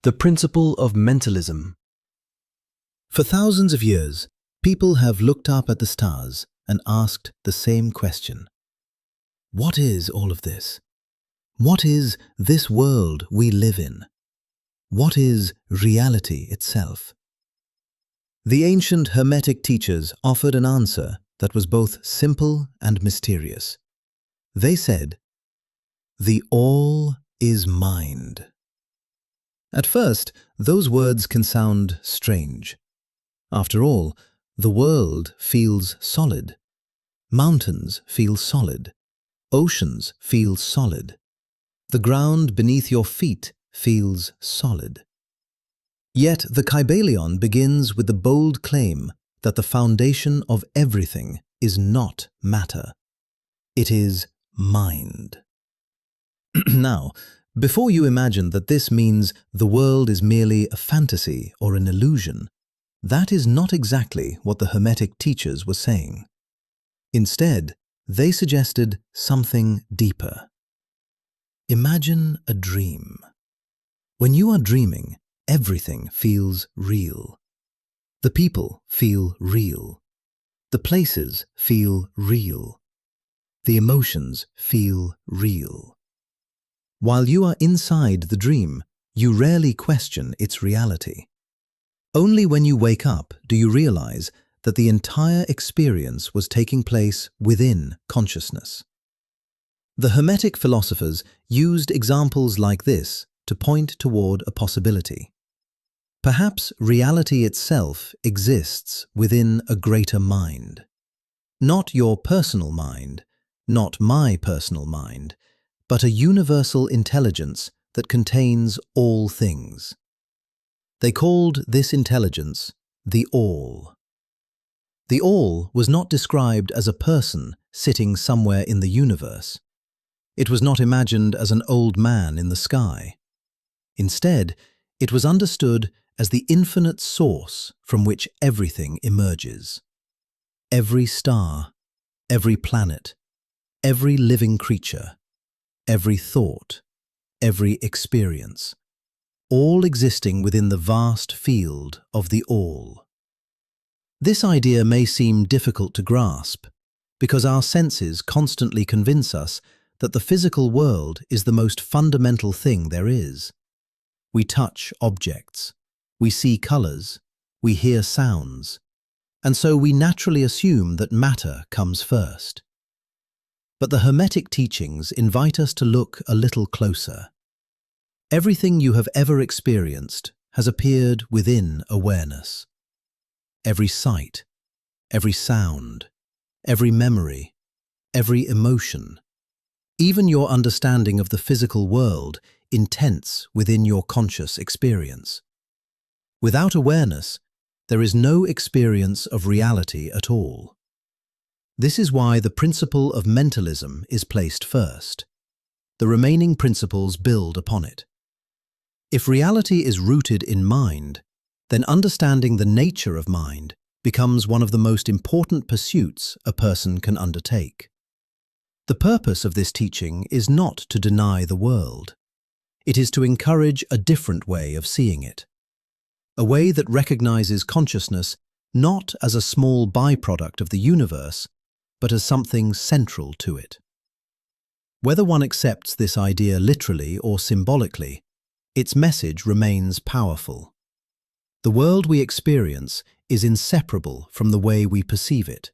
The Principle of Mentalism. For thousands of years, people have looked up at the stars and asked the same question. What is all of this? What is this world we live in? What is reality itself? The ancient Hermetic teachers offered an answer that was both simple and mysterious. They said, "The all is mind." At first, those words can sound strange. After all, the world feels solid. Mountains feel solid. Oceans feel solid. The ground beneath your feet feels solid. Yet the Kybalion begins with the bold claim that the foundation of everything is not matter. It is mind. Now, before you imagine that this means the world is merely a fantasy or an illusion, that is not exactly what the Hermetic teachers were saying. Instead, they suggested something deeper. Imagine a dream. When you are dreaming, everything feels real. The people feel real. The places feel real. The emotions feel real. While you are inside the dream, you rarely question its reality. Only when you wake up do you realize that the entire experience was taking place within consciousness. The Hermetic philosophers used examples like this to point toward a possibility. Perhaps reality itself exists within a greater mind. Not your personal mind, not my personal mind, but a universal intelligence that contains all things. They called this intelligence the All. The All was not described as a person sitting somewhere in the universe. It was not imagined as an old man in the sky. Instead, it was understood as the infinite source from which everything emerges. Every star, every planet, every living creature, every thought, every experience, all existing within the vast field of the All. This idea may seem difficult to grasp because our senses constantly convince us that the physical world is the most fundamental thing there is. We touch objects, we see colors, we hear sounds, and so we naturally assume that matter comes first. But the Hermetic teachings invite us to look a little closer. Everything you have ever experienced has appeared within awareness. Every sight, every sound, every memory, every emotion, even your understanding of the physical world intents within your conscious experience. Without awareness, there is no experience of reality at all. This is why the principle of mentalism is placed first. The remaining principles build upon it. If reality is rooted in mind, then understanding the nature of mind becomes one of the most important pursuits a person can undertake. The purpose of this teaching is not to deny the world. It is to encourage a different way of seeing it. A way that recognizes consciousness not as a small byproduct of the universe, but as something central to it. Whether one accepts this idea literally or symbolically, its message remains powerful. The world we experience is inseparable from the way we perceive it.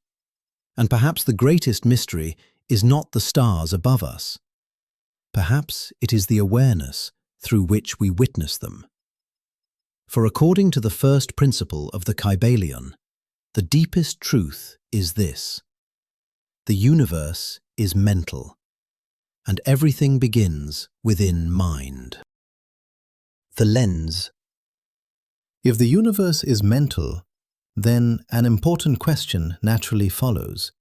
And perhaps the greatest mystery is not the stars above us. Perhaps it is the awareness through which we witness them. For according to the first principle of the Kybalion, the deepest truth is this: the universe is mental, and everything begins within mind. The lens. If the universe is mental, then an important question naturally follows.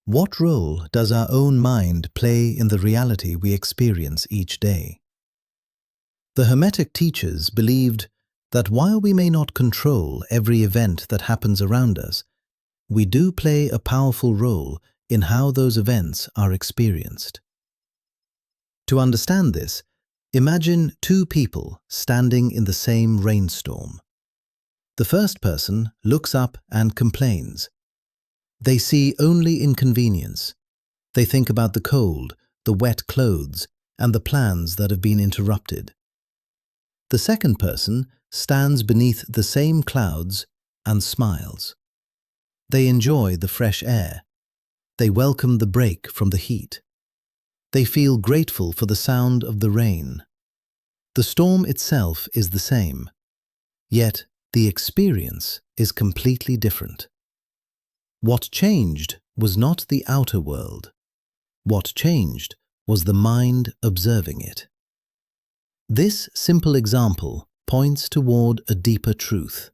What role does our own mind play in the reality we experience each day? The Hermetic teachers believed that while we may not control every event that happens around us, we do play a powerful role in how those events are experienced. To understand this, Imagine two people standing in the same rainstorm. The first person looks up and complains. They see only inconvenience. They think about the cold, the wet clothes, and the plans that have been interrupted. The second person stands beneath the same clouds and smiles. They enjoy the fresh air. They welcome the break from the heat. They feel grateful for the sound of the rain. The storm itself is the same, yet the experience is completely different. What changed was not the outer world. What changed was the mind observing it. This simple example points toward a deeper truth.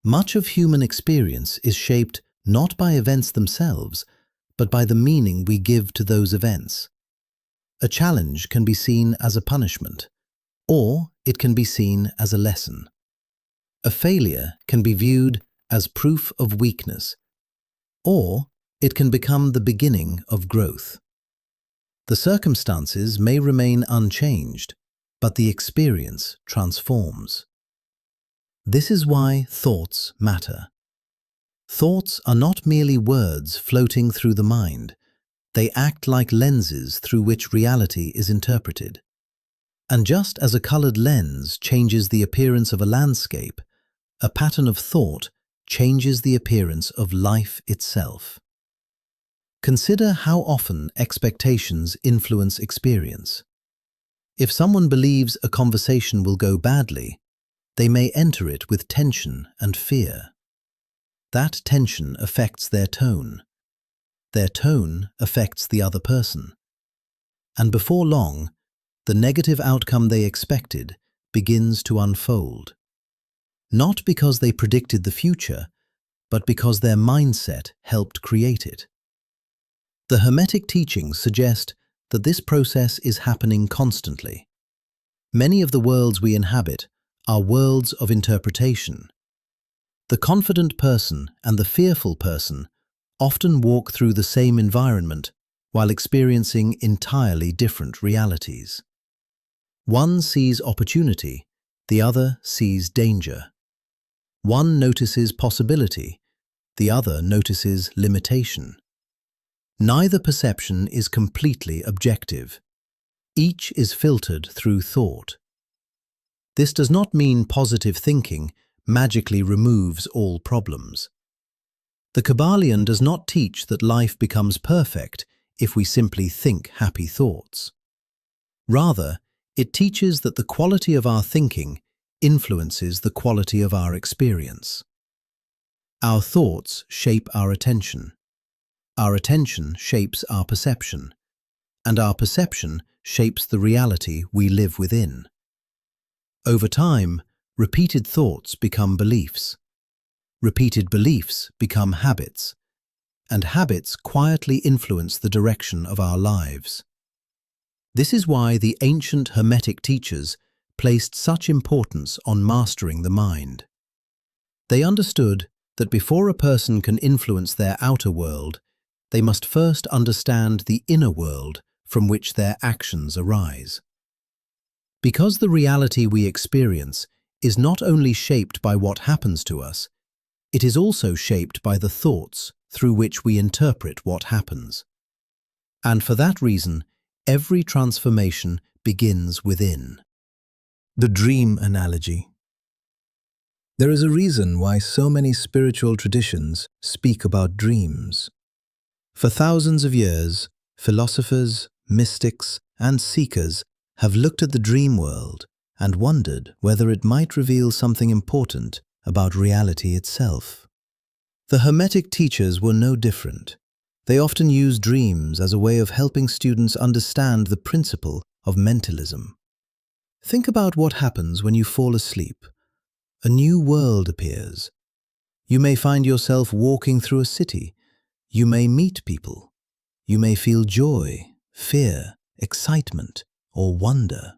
Much of human experience is shaped not by events themselves, but by the meaning we give to those events. A challenge can be seen as a punishment, or it can be seen as a lesson. A failure can be viewed as proof of weakness, or it can become the beginning of growth. The circumstances may remain unchanged, but the experience transforms. This is why thoughts matter. Thoughts are not merely words floating through the mind. They act like lenses through which reality is interpreted. And just as a colored lens changes the appearance of a landscape, a pattern of thought changes the appearance of life itself. Consider how often expectations influence experience. If someone believes a conversation will go badly, they may enter it with tension and fear. That tension affects their tone. Their tone affects the other person. And before long, the negative outcome they expected begins to unfold. Not because they predicted the future, but because their mindset helped create it. The Hermetic teachings suggest that this process is happening constantly. Many of the worlds we inhabit are worlds of interpretation. The confident person and the fearful person often walk through the same environment while experiencing entirely different realities. One sees opportunity, the other sees danger. One notices possibility, the other notices limitation. Neither perception is completely objective. Each is filtered through thought. This does not mean positive thinking magically removes all problems. The Kybalion does not teach that life becomes perfect if we simply think happy thoughts. Rather, it teaches that the quality of our thinking influences the quality of our experience. Our thoughts shape our attention. Our attention shapes our perception, and our perception shapes the reality we live within. Over time, repeated thoughts become beliefs. Repeated beliefs become habits, and habits quietly influence the direction of our lives. This is why the ancient Hermetic teachers placed such importance on mastering the mind. They understood that before a person can influence their outer world, they must first understand the inner world from which their actions arise. Because the reality we experience is not only shaped by what happens to us, it is also shaped by the thoughts through which we interpret what happens. And for that reason, every transformation begins within. The dream analogy. There is a reason why so many spiritual traditions speak about dreams. For thousands of years, philosophers, mystics, and seekers have looked at the dream world and wondered whether it might reveal something important about reality itself. The Hermetic teachers were no different. They often used dreams as a way of helping students understand the principle of mentalism. Think about what happens when you fall asleep. A new world appears. You may find yourself walking through a city. You may meet people. You may feel joy, fear, excitement, or wonder.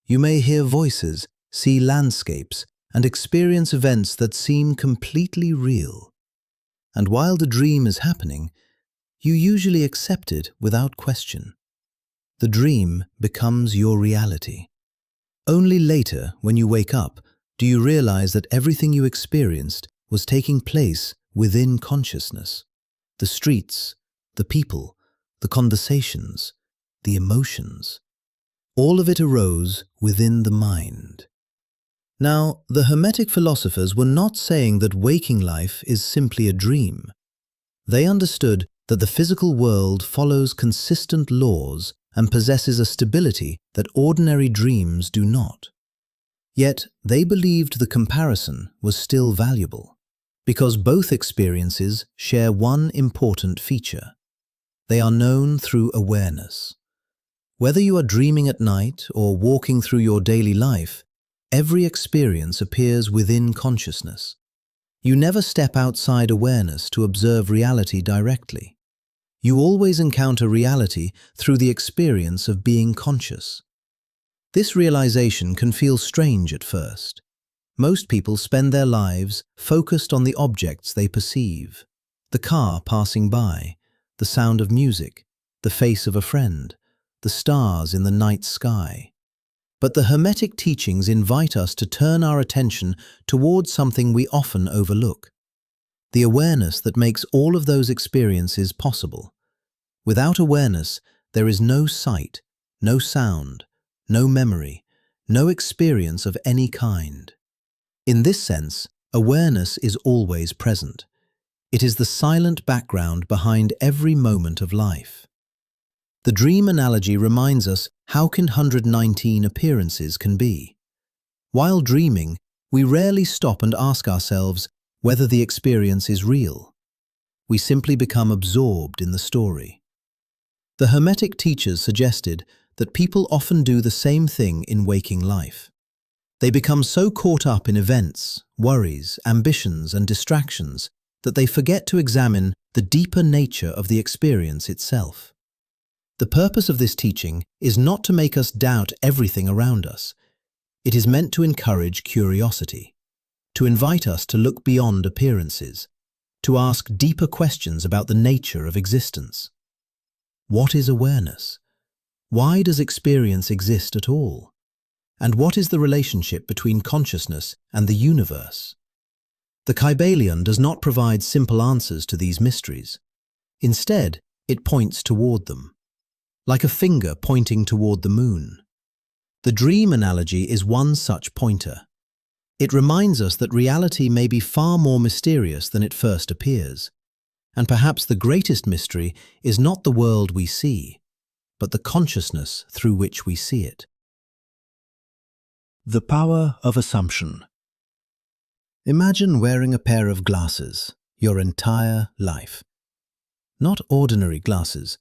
You may hear voices, see landscapes, and experience events that seem completely real. And while the dream is happening, you usually accept it without question. the dream becomes your reality. Only later, when you wake up, do you realize that everything you experienced was taking place within consciousness. The streets, the people, the conversations, the emotions. All of it arose within the mind. Now, the Hermetic philosophers were not saying that waking life is simply a dream. They understood that the physical world follows consistent laws and possesses a stability that ordinary dreams do not. Yet, they believed the comparison was still valuable, because both experiences share one important feature. They are known through awareness. Whether you are dreaming at night or walking through your daily life, every experience appears within consciousness. You never step outside awareness to observe reality directly. You always encounter reality through the experience of being conscious. This realization can feel strange at first. Most people spend their lives focused on the objects they perceive: the car passing by, the sound of music, the face of a friend, the stars in the night sky. But the Hermetic teachings invite us to turn our attention towards something we often overlook: the awareness that makes all of those experiences possible. Without awareness, there is no sight, no sound, no memory, no experience of any kind. In this sense, awareness is always present. It is the silent background behind every moment of life. The dream analogy reminds us how 119 appearances can be. While dreaming, we rarely stop and ask ourselves whether the experience is real. We simply become absorbed in the story. The Hermetic teachers suggested that people often do the same thing in waking life. They become so caught up in events, worries, ambitions, and distractions that they forget to examine the deeper nature of the experience itself. The purpose of this teaching is not to make us doubt everything around us. It is meant to encourage curiosity, to invite us to look beyond appearances, to ask deeper questions about the nature of existence. What is awareness? Why does experience exist at all? And what is the relationship between consciousness and the universe? The Kybalion does not provide simple answers to these mysteries. Instead, it points toward them, like a finger pointing toward the moon. The dream analogy is one such pointer. It reminds us that reality may be far more mysterious than it first appears. And perhaps the greatest mystery is not the world we see, but the consciousness through which we see it. The power of assumption. Imagine wearing a pair of glasses your entire life. Not ordinary glasses,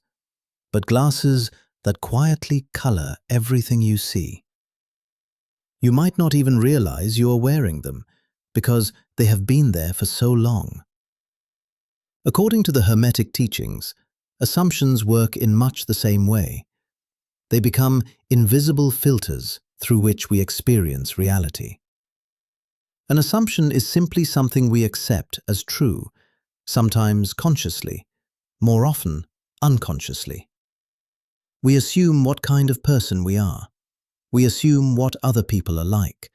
but glasses that quietly color everything you see. You might not even realize you are wearing them, because they have been there for so long. According to the Hermetic teachings, assumptions work in much the same way. They become invisible filters through which we experience reality. An assumption is simply something we accept as true, sometimes consciously, more often unconsciously. We assume what kind of person we are. We assume what other people are like.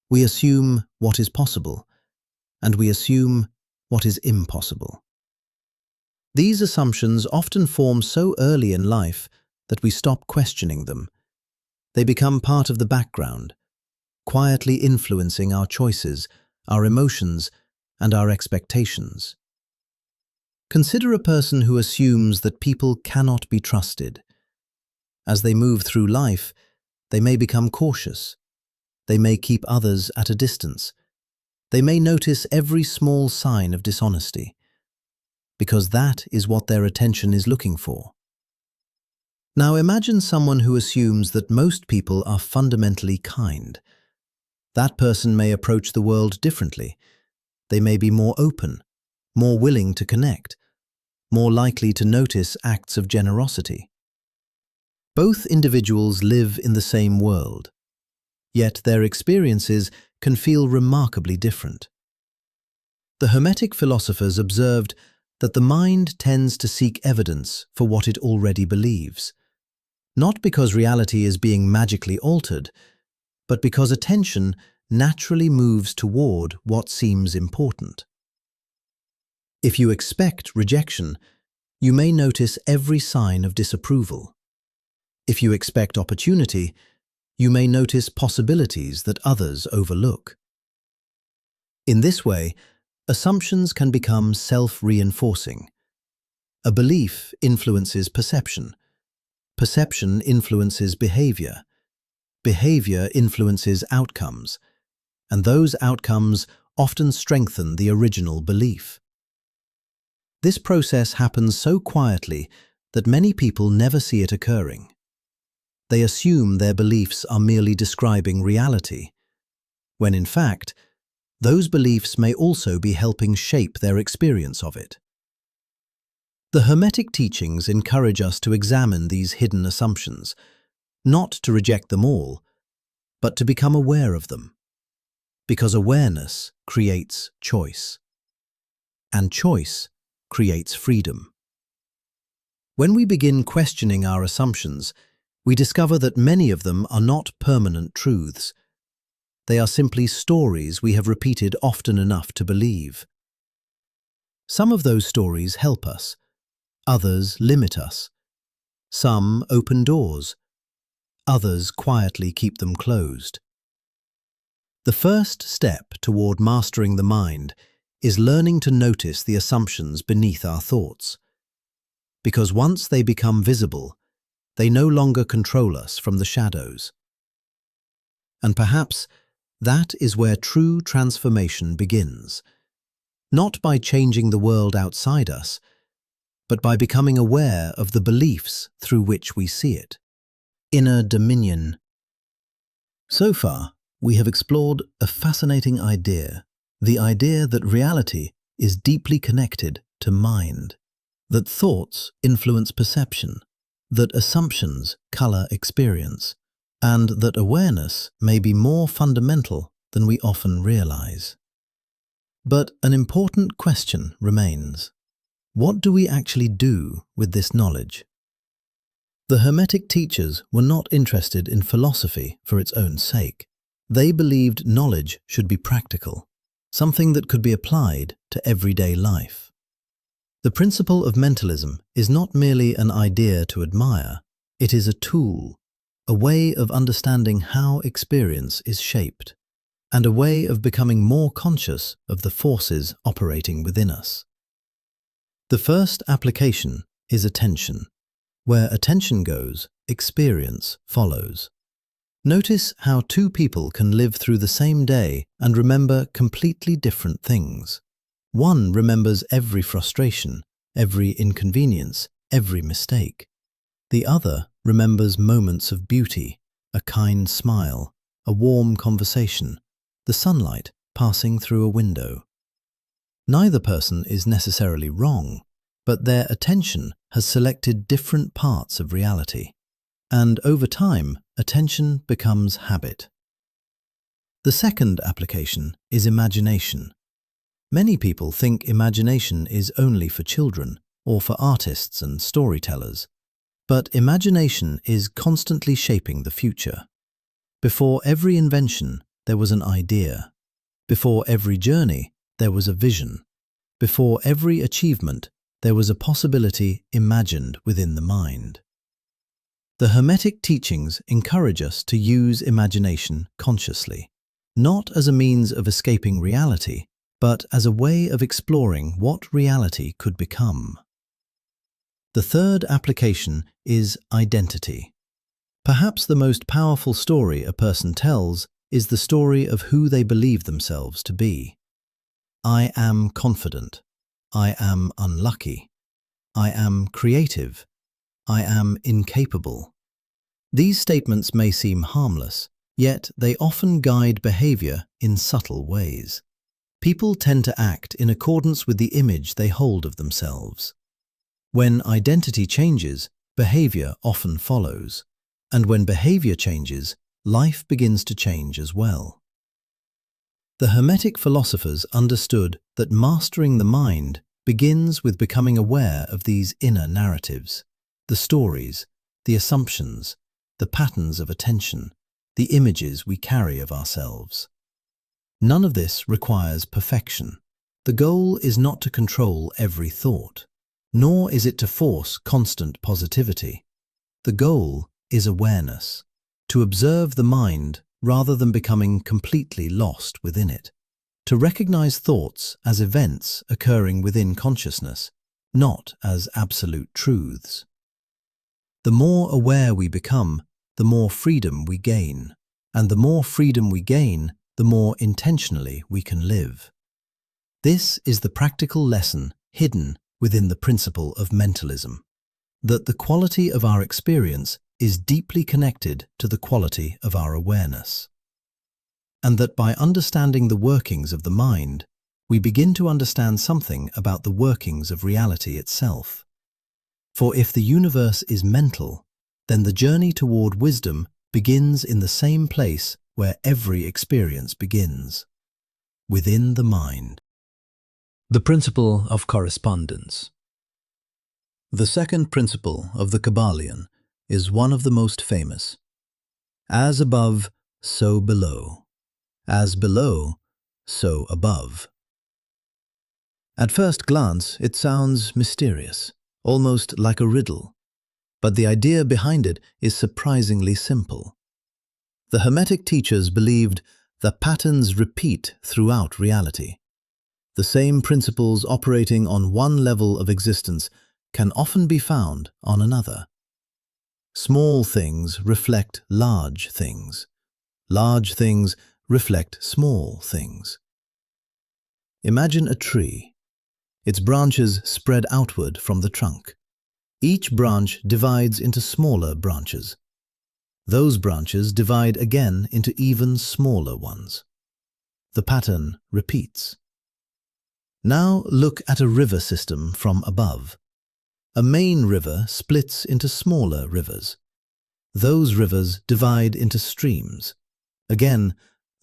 We assume what is possible, and we assume what is impossible. These assumptions often form so early in life that we stop questioning them. They become part of the background, quietly influencing our choices, our emotions, and our expectations. Consider a person who assumes that people cannot be trusted. As they move through life, they may become cautious. They may keep others at a distance. They may notice every small sign of dishonesty, because that is what their attention is looking for. Now imagine someone who assumes that most people are fundamentally kind. That person may approach the world differently. They may be more open, more willing to connect, more likely to notice acts of generosity. Both individuals live in the same world, yet their experiences can feel remarkably different. The Hermetic philosophers observed that the mind tends to seek evidence for what it already believes. not because reality is being magically altered, but because attention naturally moves toward what seems important. If you expect rejection, you may notice every sign of disapproval. If you expect opportunity, you may notice possibilities that others overlook. In this way, assumptions can become self-reinforcing. A belief influences perception. Perception influences behavior. Behavior influences outcomes, and those outcomes often strengthen the original belief. This process happens so quietly that many people never see it occurring. They assume their beliefs are merely describing reality, when in fact, those beliefs may also be helping shape their experience of it. The Hermetic teachings encourage us to examine these hidden assumptions, not to reject them all, but to become aware of them. Because awareness creates choice, and choice creates freedom. When we begin questioning our assumptions, we discover that many of them are not permanent truths. They are simply stories we have repeated often enough to believe. Some of those stories help us, others limit us. Some open doors, others quietly keep them closed. The first step toward mastering the mind is learning to notice the assumptions beneath our thoughts. Because once they become visible, they no longer control us from the shadows. And perhaps that is where true transformation begins, not by changing the world outside us, but by becoming aware of the beliefs through which we see it. Inner dominion. So far, we have explored a fascinating idea, the idea that reality is deeply connected to mind, that thoughts influence perception, that assumptions color experience, and that awareness may be more fundamental than we often realize. But an important question remains. What do we actually do with this knowledge? The Hermetic teachers were not interested in philosophy for its own sake. They believed knowledge should be practical, something that could be applied to everyday life. The principle of mentalism is not merely an idea to admire, it is a tool, a way of understanding how experience is shaped, and a way of becoming more conscious of the forces operating within us. The first application is attention. Where attention goes, experience follows. Notice how two people can live through the same day and remember completely different things. One remembers every frustration, every inconvenience, every mistake. The other remembers moments of beauty, a kind smile, a warm conversation, the sunlight passing through a window. Neither person is necessarily wrong, but their attention has selected different parts of reality. And over time, attention becomes habit. The second application is imagination. Many people think imagination is only for children or for artists and storytellers. But imagination is constantly shaping the future. Before every invention, there was an idea. Before every journey, there was a vision. Before every achievement, there was a possibility imagined within the mind. The Hermetic teachings encourage us to use imagination consciously, not as a means of escaping reality, but as a way of exploring what reality could become. The third application is identity. Perhaps the most powerful story a person tells is the story of who they believe themselves to be. I am confident. I am unlucky. I am creative. I am incapable. These statements may seem harmless, yet they often guide behavior in subtle ways. People tend to act in accordance with the image they hold of themselves. When identity changes, behavior often follows. And when behavior changes, life begins to change as well. The Hermetic philosophers understood that mastering the mind begins with becoming aware of these inner narratives, the stories, the assumptions, the patterns of attention, the images we carry of ourselves. None of this requires perfection. The goal is not to control every thought, nor is it to force constant positivity. The goal is awareness, to observe the mind rather than becoming completely lost within it, to recognize thoughts as events occurring within consciousness, not as absolute truths. The more aware we become, the more freedom we gain, and the more freedom we gain, the more intentionally we can live. This is the practical lesson hidden within the principle of mentalism, that the quality of our experience is deeply connected to the quality of our awareness, and that by understanding the workings of the mind, we begin to understand something about the workings of reality itself. For if the universe is mental, then the journey toward wisdom begins in the same place where every experience begins, within the mind. The Principle of Correspondence. The second principle of the Kybalion is one of the most famous. As above, so below. As below, so above. At first glance, it sounds mysterious, almost like a riddle, but the idea behind it is surprisingly simple. The Hermetic teachers believed that patterns repeat throughout reality. The same principles operating on one level of existence can often be found on another. Small things reflect large things. Large things reflect small things. Imagine a tree. Its branches spread outward from the trunk. Each branch divides into smaller branches. Those branches divide again into even smaller ones. The pattern repeats. Now look at a river system from above. A main river splits into smaller rivers. Those rivers divide into streams. Again,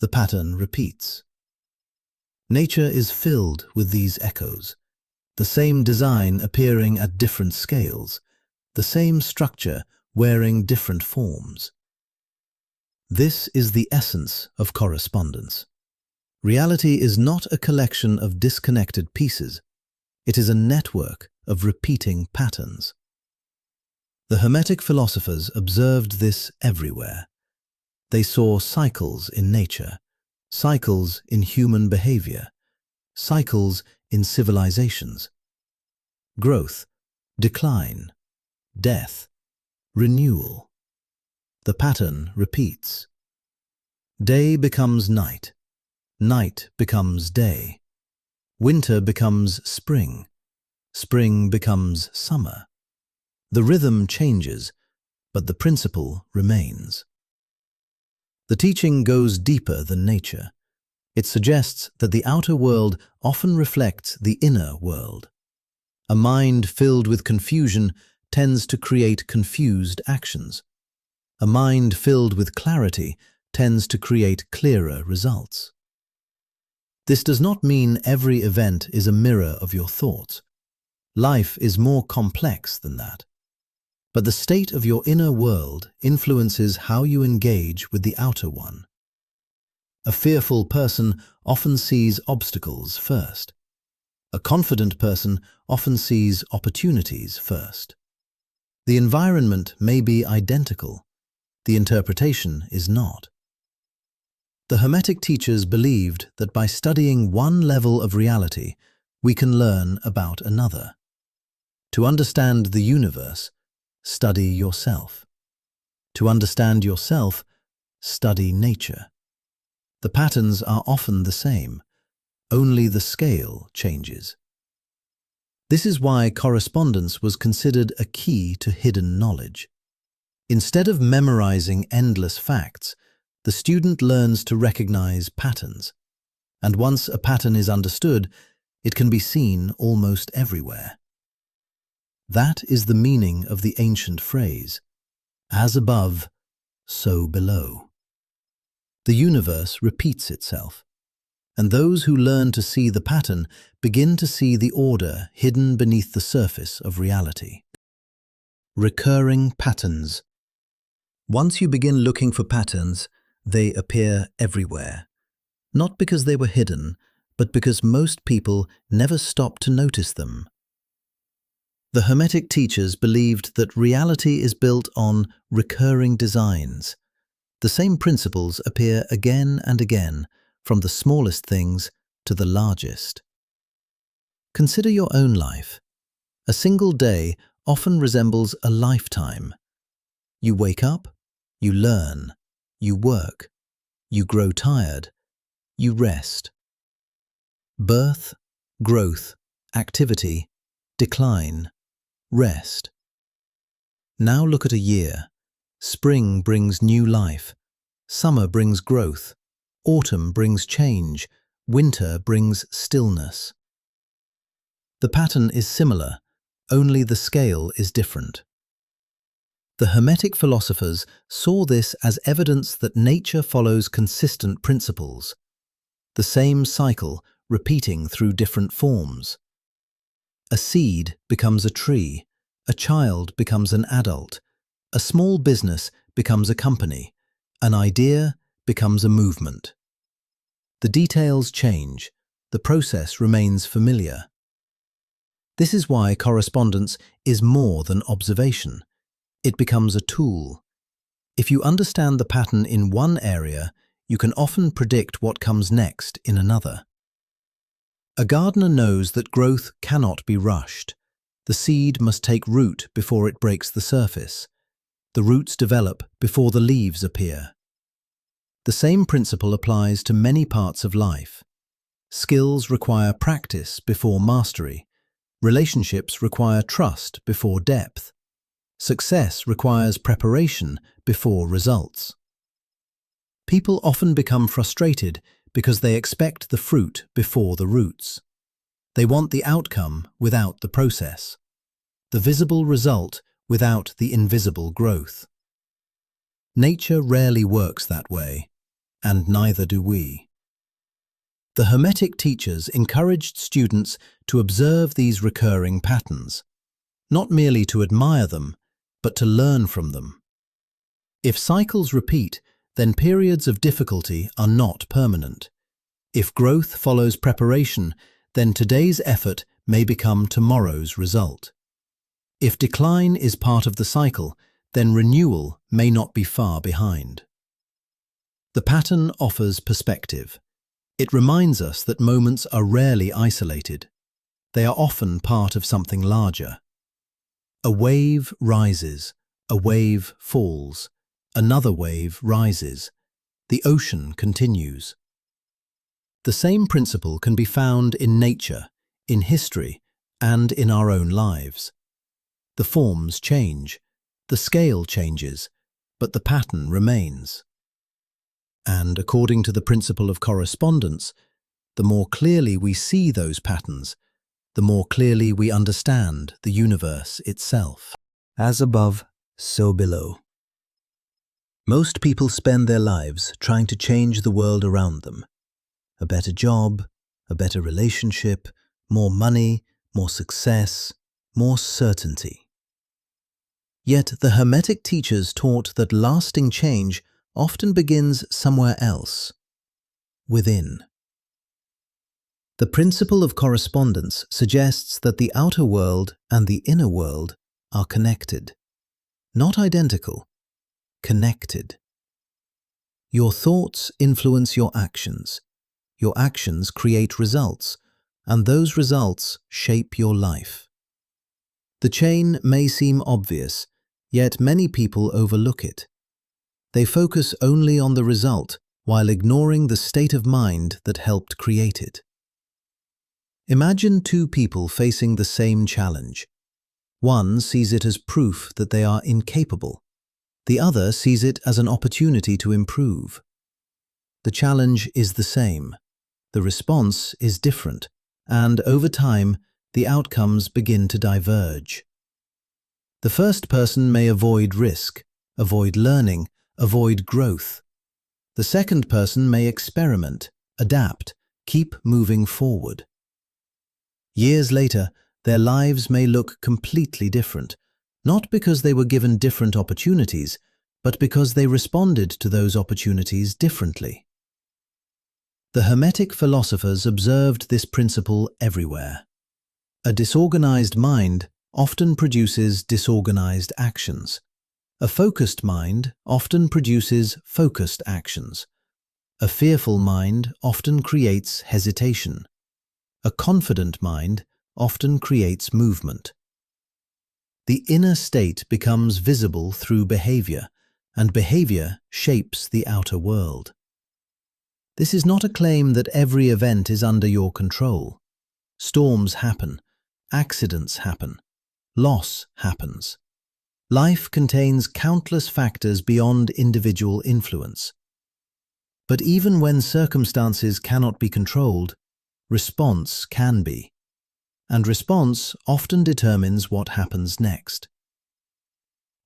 the pattern repeats. Nature is filled with these echoes, the same design appearing at different scales, the same structure wearing different forms. This is the essence of correspondence. Reality is not a collection of disconnected pieces. It is a network of repeating patterns. The Hermetic philosophers observed this everywhere. They saw cycles in nature, cycles in human behavior, cycles in civilizations. Growth, decline, death, renewal. The pattern repeats. Day becomes night. Night becomes day. Winter becomes spring. Spring becomes summer. The rhythm changes, but the principle remains. The teaching goes deeper than nature. It suggests that the outer world often reflects the inner world. A mind filled with confusion tends to create confused actions. A mind filled with clarity tends to create clearer results. This does not mean every event is a mirror of your thoughts. Life is more complex than that. But the state of your inner world influences how you engage with the outer one. A fearful person often sees obstacles first. A confident person often sees opportunities first. The environment may be identical. The interpretation is not. The Hermetic teachers believed that by studying one level of reality, we can learn about another. To understand the universe, study yourself. To understand yourself, study nature. The patterns are often the same, only the scale changes. This is why correspondence was considered a key to hidden knowledge. Instead of memorizing endless facts, the student learns to recognize patterns, and once a pattern is understood, it can be seen almost everywhere. That is the meaning of the ancient phrase, as above, so below. The universe repeats itself, and those who learn to see the pattern begin to see the order hidden beneath the surface of reality. Recurring patterns. Once you begin looking for patterns, they appear everywhere. Not because they were hidden, but because most people never stop to notice them. The Hermetic teachers believed that reality is built on recurring designs. The same principles appear again and again, from the smallest things to the largest. Consider your own life. A single day often resembles a lifetime. You wake up, you learn, you work, you grow tired, you rest. Birth, growth, activity, decline, rest. Now look at a year. Spring brings new life. Summer brings growth. Autumn brings change. Winter brings stillness. The pattern is similar, only the scale is different. The Hermetic philosophers saw this as evidence that nature follows consistent principles, the same cycle repeating through different forms. A seed becomes a tree, a child becomes an adult, a small business becomes a company, an idea becomes a movement. The details change, the process remains familiar. This is why correspondence is more than observation. It becomes a tool. If you understand the pattern in one area, you can often predict what comes next in another. A gardener knows that growth cannot be rushed. The seed must take root before it breaks the surface. The roots develop before the leaves appear. The same principle applies to many parts of life. Skills require practice before mastery. Relationships require trust before depth. Success requires preparation before results. People often become frustrated because they expect the fruit before the roots. They want the outcome without the process, the visible result without the invisible growth. Nature rarely works that way, and neither do we. The Hermetic teachers encouraged students to observe these recurring patterns, not merely to admire them, but to learn from them. If cycles repeat, then periods of difficulty are not permanent. If growth follows preparation, then today's effort may become tomorrow's result. If decline is part of the cycle, then renewal may not be far behind. The pattern offers perspective. It reminds us that moments are rarely isolated. They are often part of something larger. A wave rises, a wave falls, another wave rises. The ocean continues. The same principle can be found in nature, in history, and in our own lives. The forms change, the scale changes, but the pattern remains. And according to the principle of correspondence, the more clearly we see those patterns, the more clearly we understand the universe itself. As above, so below. Most people spend their lives trying to change the world around them. A better job, a better relationship, more money, more success, more certainty. Yet the Hermetic teachers taught that lasting change often begins somewhere else, within. The principle of correspondence suggests that the outer world and the inner world are connected. Not identical, connected. Your thoughts influence your actions. Your actions create results, and those results shape your life. The chain may seem obvious, yet many people overlook it. They focus only on the result while ignoring the state of mind that helped create it. Imagine two people facing the same challenge. One sees it as proof that they are incapable. The other sees it as an opportunity to improve. The challenge is the same. The response is different, and over time, the outcomes begin to diverge. The first person may avoid risk, avoid learning, avoid growth. The second person may experiment, adapt, keep moving forward. Years later, their lives may look completely different, not because they were given different opportunities, but because they responded to those opportunities differently. The Hermetic philosophers observed this principle everywhere. A disorganized mind often produces disorganized actions. A focused mind often produces focused actions. A fearful mind often creates hesitation. A confident mind often creates movement. The inner state becomes visible through behavior, and behavior shapes the outer world. This is not a claim that every event is under your control. Storms happen, accidents happen, loss happens. Life contains countless factors beyond individual influence. But even when circumstances cannot be controlled, response can be. And response often determines what happens next.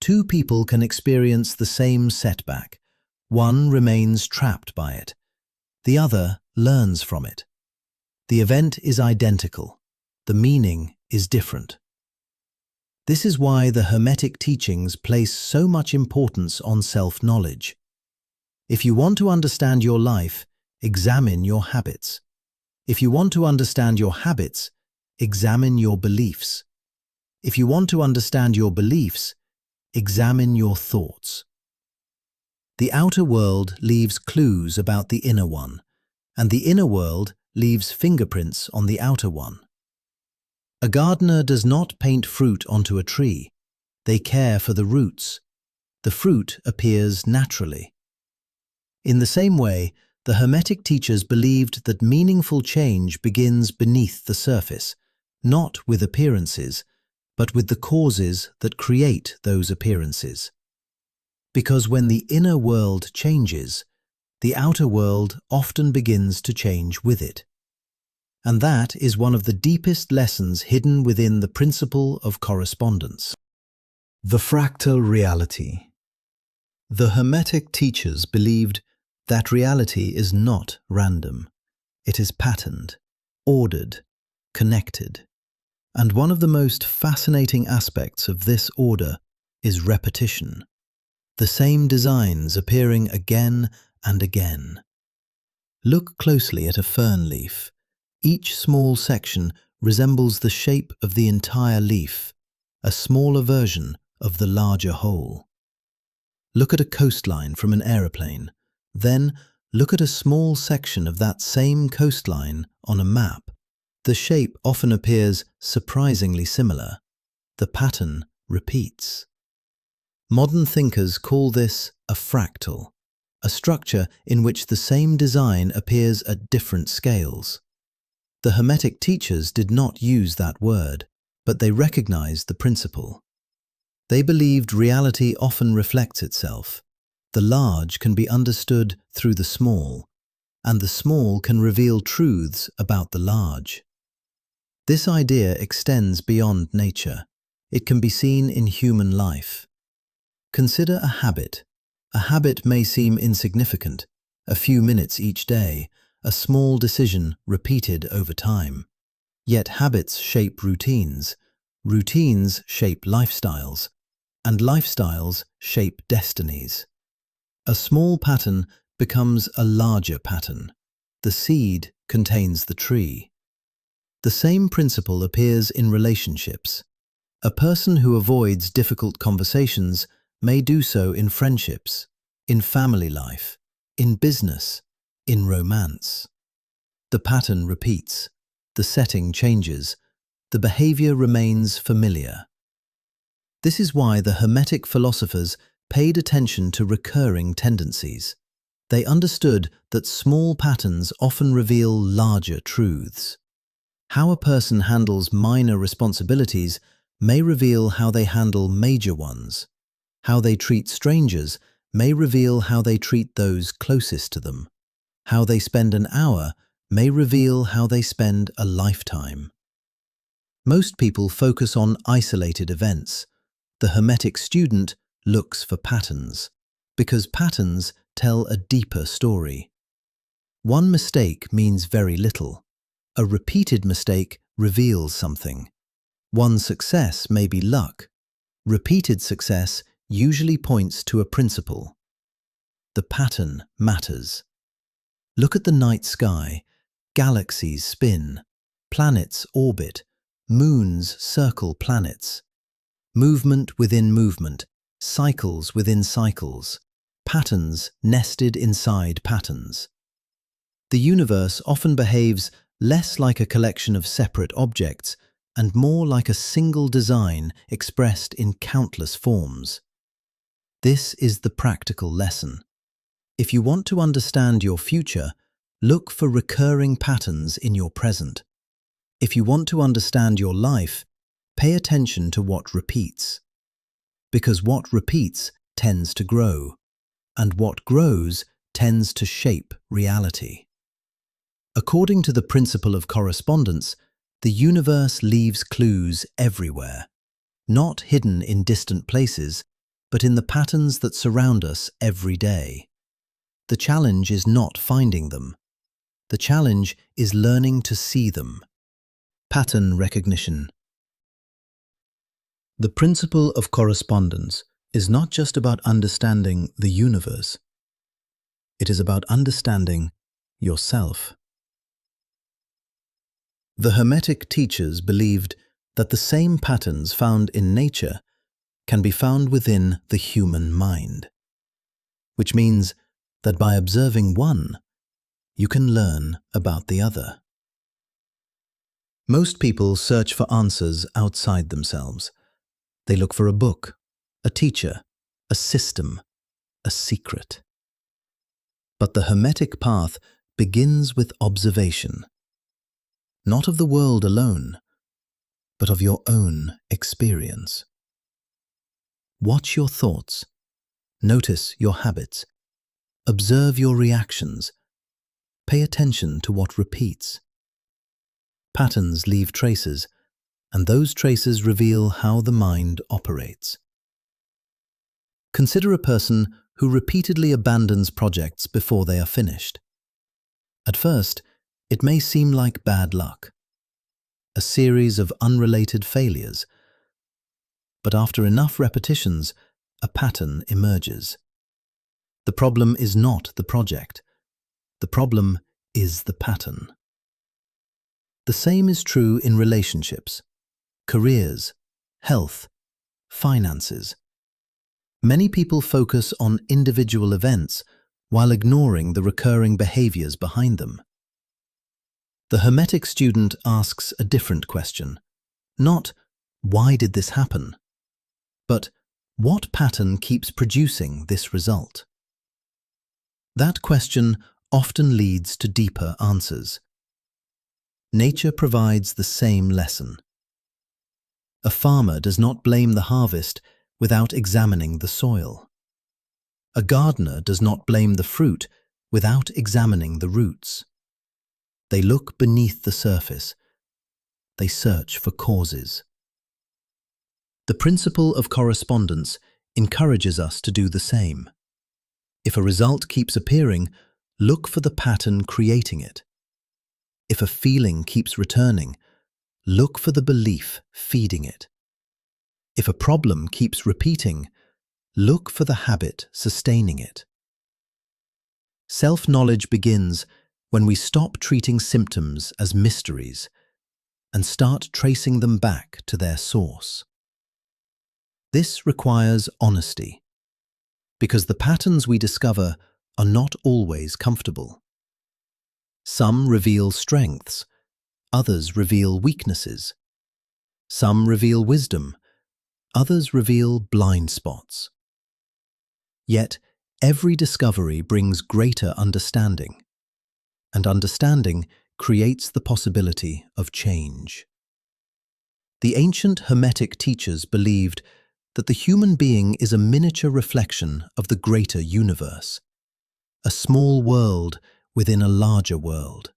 Two people can experience the same setback. One remains trapped by it. The other learns from it. The event is identical. The meaning is different. This is why the Hermetic teachings place so much importance on self-knowledge. If you want to understand your life, examine your habits. If you want to understand your habits, examine your beliefs. If you want to understand your beliefs, examine your thoughts. The outer world leaves clues about the inner one, and the inner world leaves fingerprints on the outer one. A gardener does not paint fruit onto a tree. They care for the roots. The fruit appears naturally. In the same way, the Hermetic teachers believed that meaningful change begins beneath the surface, not with appearances, but with the causes that create those appearances. Because when the inner world changes, the outer world often begins to change with it. And that is one of the deepest lessons hidden within the Principle of Correspondence. The Fractal Reality. The Hermetic teachers believed that reality is not random. It is patterned, ordered, connected. And one of the most fascinating aspects of this order is repetition. The same designs appearing again and again. Look closely at a fern leaf. Each small section resembles the shape of the entire leaf, a smaller version of the larger whole. Look at a coastline from an aeroplane. Then look at a small section of that same coastline on a map. The shape often appears surprisingly similar. The pattern repeats. Modern thinkers call this a fractal, a structure in which the same design appears at different scales. The Hermetic teachers did not use that word, but they recognized the principle. They believed reality often reflects itself. The large can be understood through the small, and the small can reveal truths about the large. This idea extends beyond nature. It can be seen in human life. Consider a habit. A habit may seem insignificant, a few minutes each day, a small decision repeated over time. Yet habits shape routines, routines shape lifestyles, and lifestyles shape destinies. A small pattern becomes a larger pattern. The seed contains the tree. The same principle appears in relationships. A person who avoids difficult conversations may do so in friendships, in family life, in business, in romance. The pattern repeats. The setting changes. The behavior remains familiar. This is why the Hermetic philosophers paid attention to recurring tendencies. They understood that small patterns often reveal larger truths. How a person handles minor responsibilities may reveal how they handle major ones. How they treat strangers may reveal how they treat those closest to them. How they spend an hour may reveal how they spend a lifetime. Most people focus on isolated events. The Hermetic student looks for patterns, because patterns tell a deeper story. One mistake means very little. A repeated mistake reveals something. One success may be luck. Repeated success usually points to a principle. The pattern matters. Look at the night sky. Galaxies spin. Planets orbit. Moons circle planets. Movement within movement. Cycles within cycles. Patterns nested inside patterns. The universe often behaves less like a collection of separate objects and more like a single design expressed in countless forms. This is the practical lesson. If you want to understand your future, look for recurring patterns in your present. If you want to understand your life, pay attention to what repeats. Because what repeats tends to grow, and what grows tends to shape reality. According to the principle of correspondence, the universe leaves clues everywhere, not hidden in distant places, but in the patterns that surround us every day. The challenge is not finding them. The challenge is learning to see them. Pattern recognition. The principle of correspondence is not just about understanding the universe. It is about understanding yourself. The Hermetic teachers believed that the same patterns found in nature can be found within the human mind, which means that by observing one, you can learn about the other. Most people search for answers outside themselves. They look for a book, a teacher, a system, a secret. But the Hermetic path begins with observation, not of the world alone, but of your own experience. Watch your thoughts, notice your habits, observe your reactions, pay attention to what repeats. Patterns leave traces, and those traces reveal how the mind operates. Consider a person who repeatedly abandons projects before they are finished. At first, it may seem like bad luck, a series of unrelated failures. But after enough repetitions, a pattern emerges. The problem is not the project. The problem is the pattern. The same is true in relationships, careers, health, finances. Many people focus on individual events while ignoring the recurring behaviors behind them. The Hermetic student asks a different question, not "Why did this happen?" but "What pattern keeps producing this result?" That question often leads to deeper answers. Nature provides the same lesson. A farmer does not blame the harvest without examining the soil. A gardener does not blame the fruit without examining the roots. They look beneath the surface. They search for causes. The principle of correspondence encourages us to do the same. If a result keeps appearing, look for the pattern creating it. If a feeling keeps returning, look for the belief feeding it. If a problem keeps repeating, look for the habit sustaining it. Self-knowledge begins when we stop treating symptoms as mysteries and start tracing them back to their source. This requires honesty, because the patterns we discover are not always comfortable. Some reveal strengths, others reveal weaknesses. Some reveal wisdom, others reveal blind spots. Yet, every discovery brings greater understanding, and understanding creates the possibility of change. The ancient Hermetic teachers believed that the human being is a miniature reflection of the greater universe, a small world within a larger world.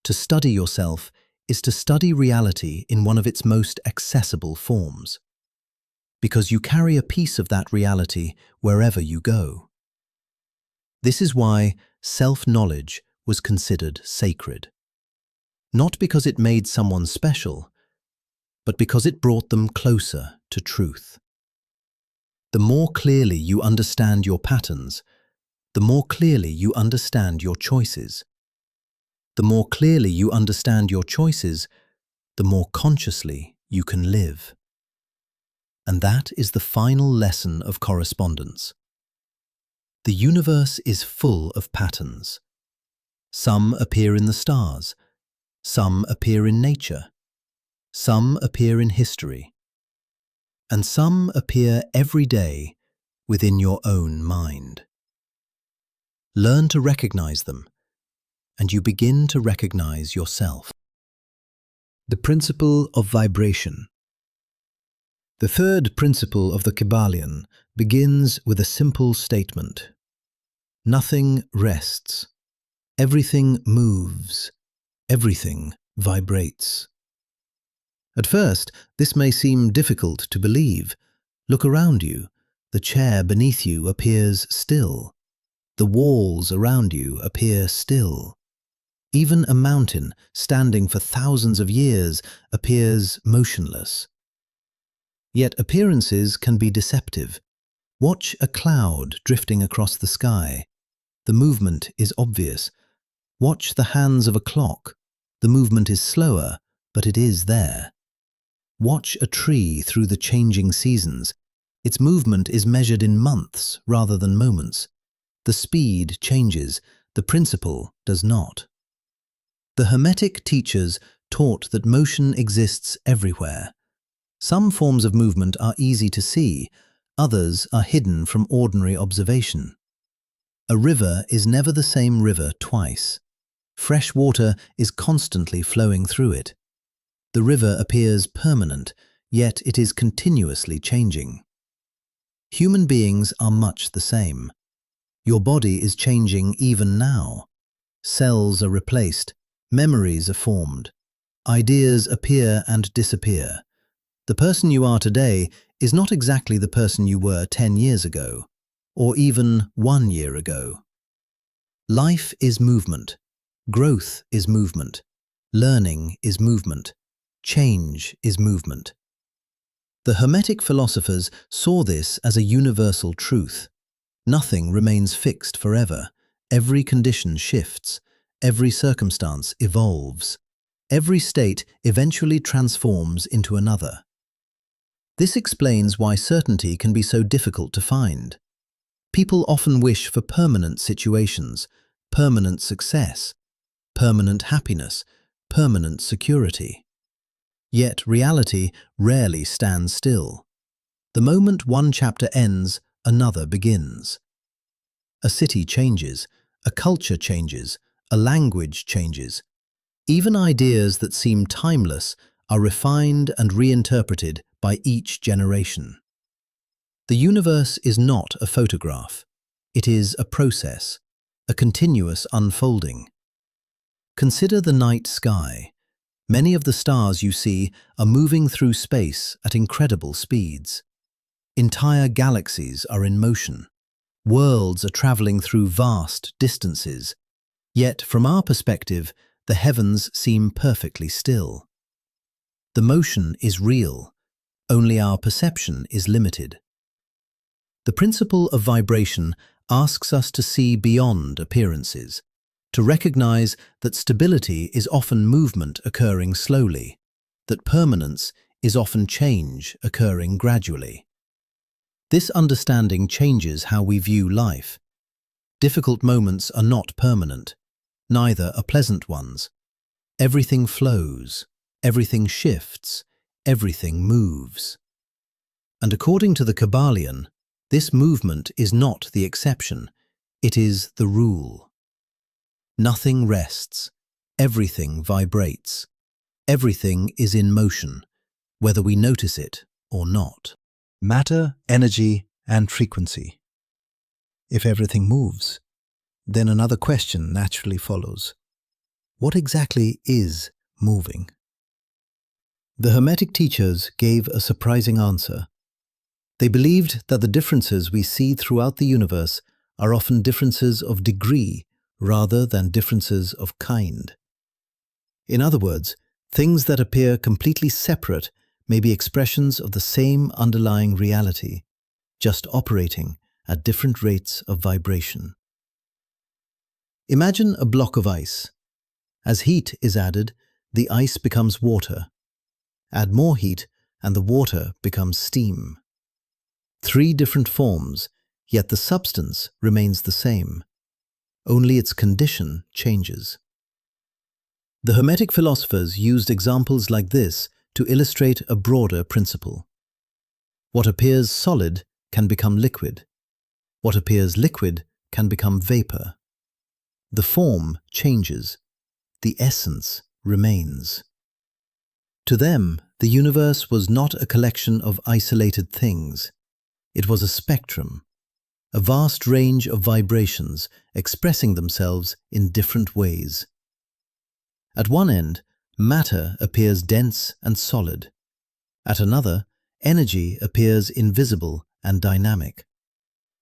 To study yourself is to study reality in one of its most accessible forms, because you carry a piece of that reality wherever you go. This is why self-knowledge was considered sacred, not because it made someone special, but because it brought them closer to truth. The more clearly you understand your patterns, the more clearly you understand your choices. The more clearly you understand your choices, the more consciously you can live. And that is the final lesson of correspondence. The universe is full of patterns. Some appear in the stars, some appear in nature, some appear in history, and some appear every day within your own mind. Learn to recognize them, and you begin to recognize yourself. The principle of vibration. The third principle of the Kybalion begins with a simple statement. Nothing rests. Everything moves. Everything vibrates. At first, this may seem difficult to believe. Look around you. The chair beneath you appears still. The walls around you appear still. Even a mountain, standing for thousands of years, appears motionless. Yet appearances can be deceptive. Watch a cloud drifting across the sky. The movement is obvious. Watch the hands of a clock. The movement is slower, but it is there. Watch a tree through the changing seasons. Its movement is measured in months rather than moments. The speed changes, the principle does not. The Hermetic teachers taught that motion exists everywhere. Some forms of movement are easy to see, others are hidden from ordinary observation. A river is never the same river twice. Fresh water is constantly flowing through it. The river appears permanent, yet it is continuously changing. Human beings are much the same. Your body is changing even now. Cells are replaced, memories are formed, ideas appear and disappear. The person you are today is not exactly the person you were 10 years ago, or even 1 year ago. Life is movement. Growth is movement. Learning is movement. Change is movement. The Hermetic philosophers saw this as a universal truth. Nothing remains fixed forever. Every condition shifts. Every circumstance evolves. Every state eventually transforms into another. This explains why certainty can be so difficult to find. People often wish for permanent situations, permanent success, permanent happiness, permanent security. Yet reality rarely stands still. The moment one chapter ends, another begins. A city changes, a culture changes, a language changes. Even ideas that seem timeless are refined and reinterpreted by each generation. The universe is not a photograph. It is a process, a continuous unfolding. Consider the night sky. Many of the stars you see are moving through space at incredible speeds. Entire galaxies are in motion. Worlds are traveling through vast distances. Yet, from our perspective, the heavens seem perfectly still. The motion is real. Only our perception is limited. The principle of vibration asks us to see beyond appearances, to recognize that stability is often movement occurring slowly, that permanence is often change occurring gradually. This understanding changes how we view life. Difficult moments are not permanent, neither are pleasant ones. Everything flows, everything shifts, everything moves. And according to the Kybalion, this movement is not the exception, it is the rule. Nothing rests, everything vibrates, everything is in motion, whether we notice it or not. Matter, energy, and frequency. If everything moves, then another question naturally follows. What exactly is moving? The Hermetic teachers gave a surprising answer. They believed that the differences we see throughout the universe are often differences of degree rather than differences of kind. In other words, things that appear completely separate may be expressions of the same underlying reality, just operating at different rates of vibration. Imagine a block of ice. As heat is added, the ice becomes water. Add more heat, and the water becomes steam. 3 different forms, yet the substance remains the same. Only its condition changes. The Hermetic philosophers used examples like this to illustrate a broader principle. What appears solid can become liquid. What appears liquid can become vapor. The form changes. The essence remains. To them, the universe was not a collection of isolated things. It was a spectrum, a vast range of vibrations expressing themselves in different ways. At one end, matter appears dense and solid. At another, energy appears invisible and dynamic.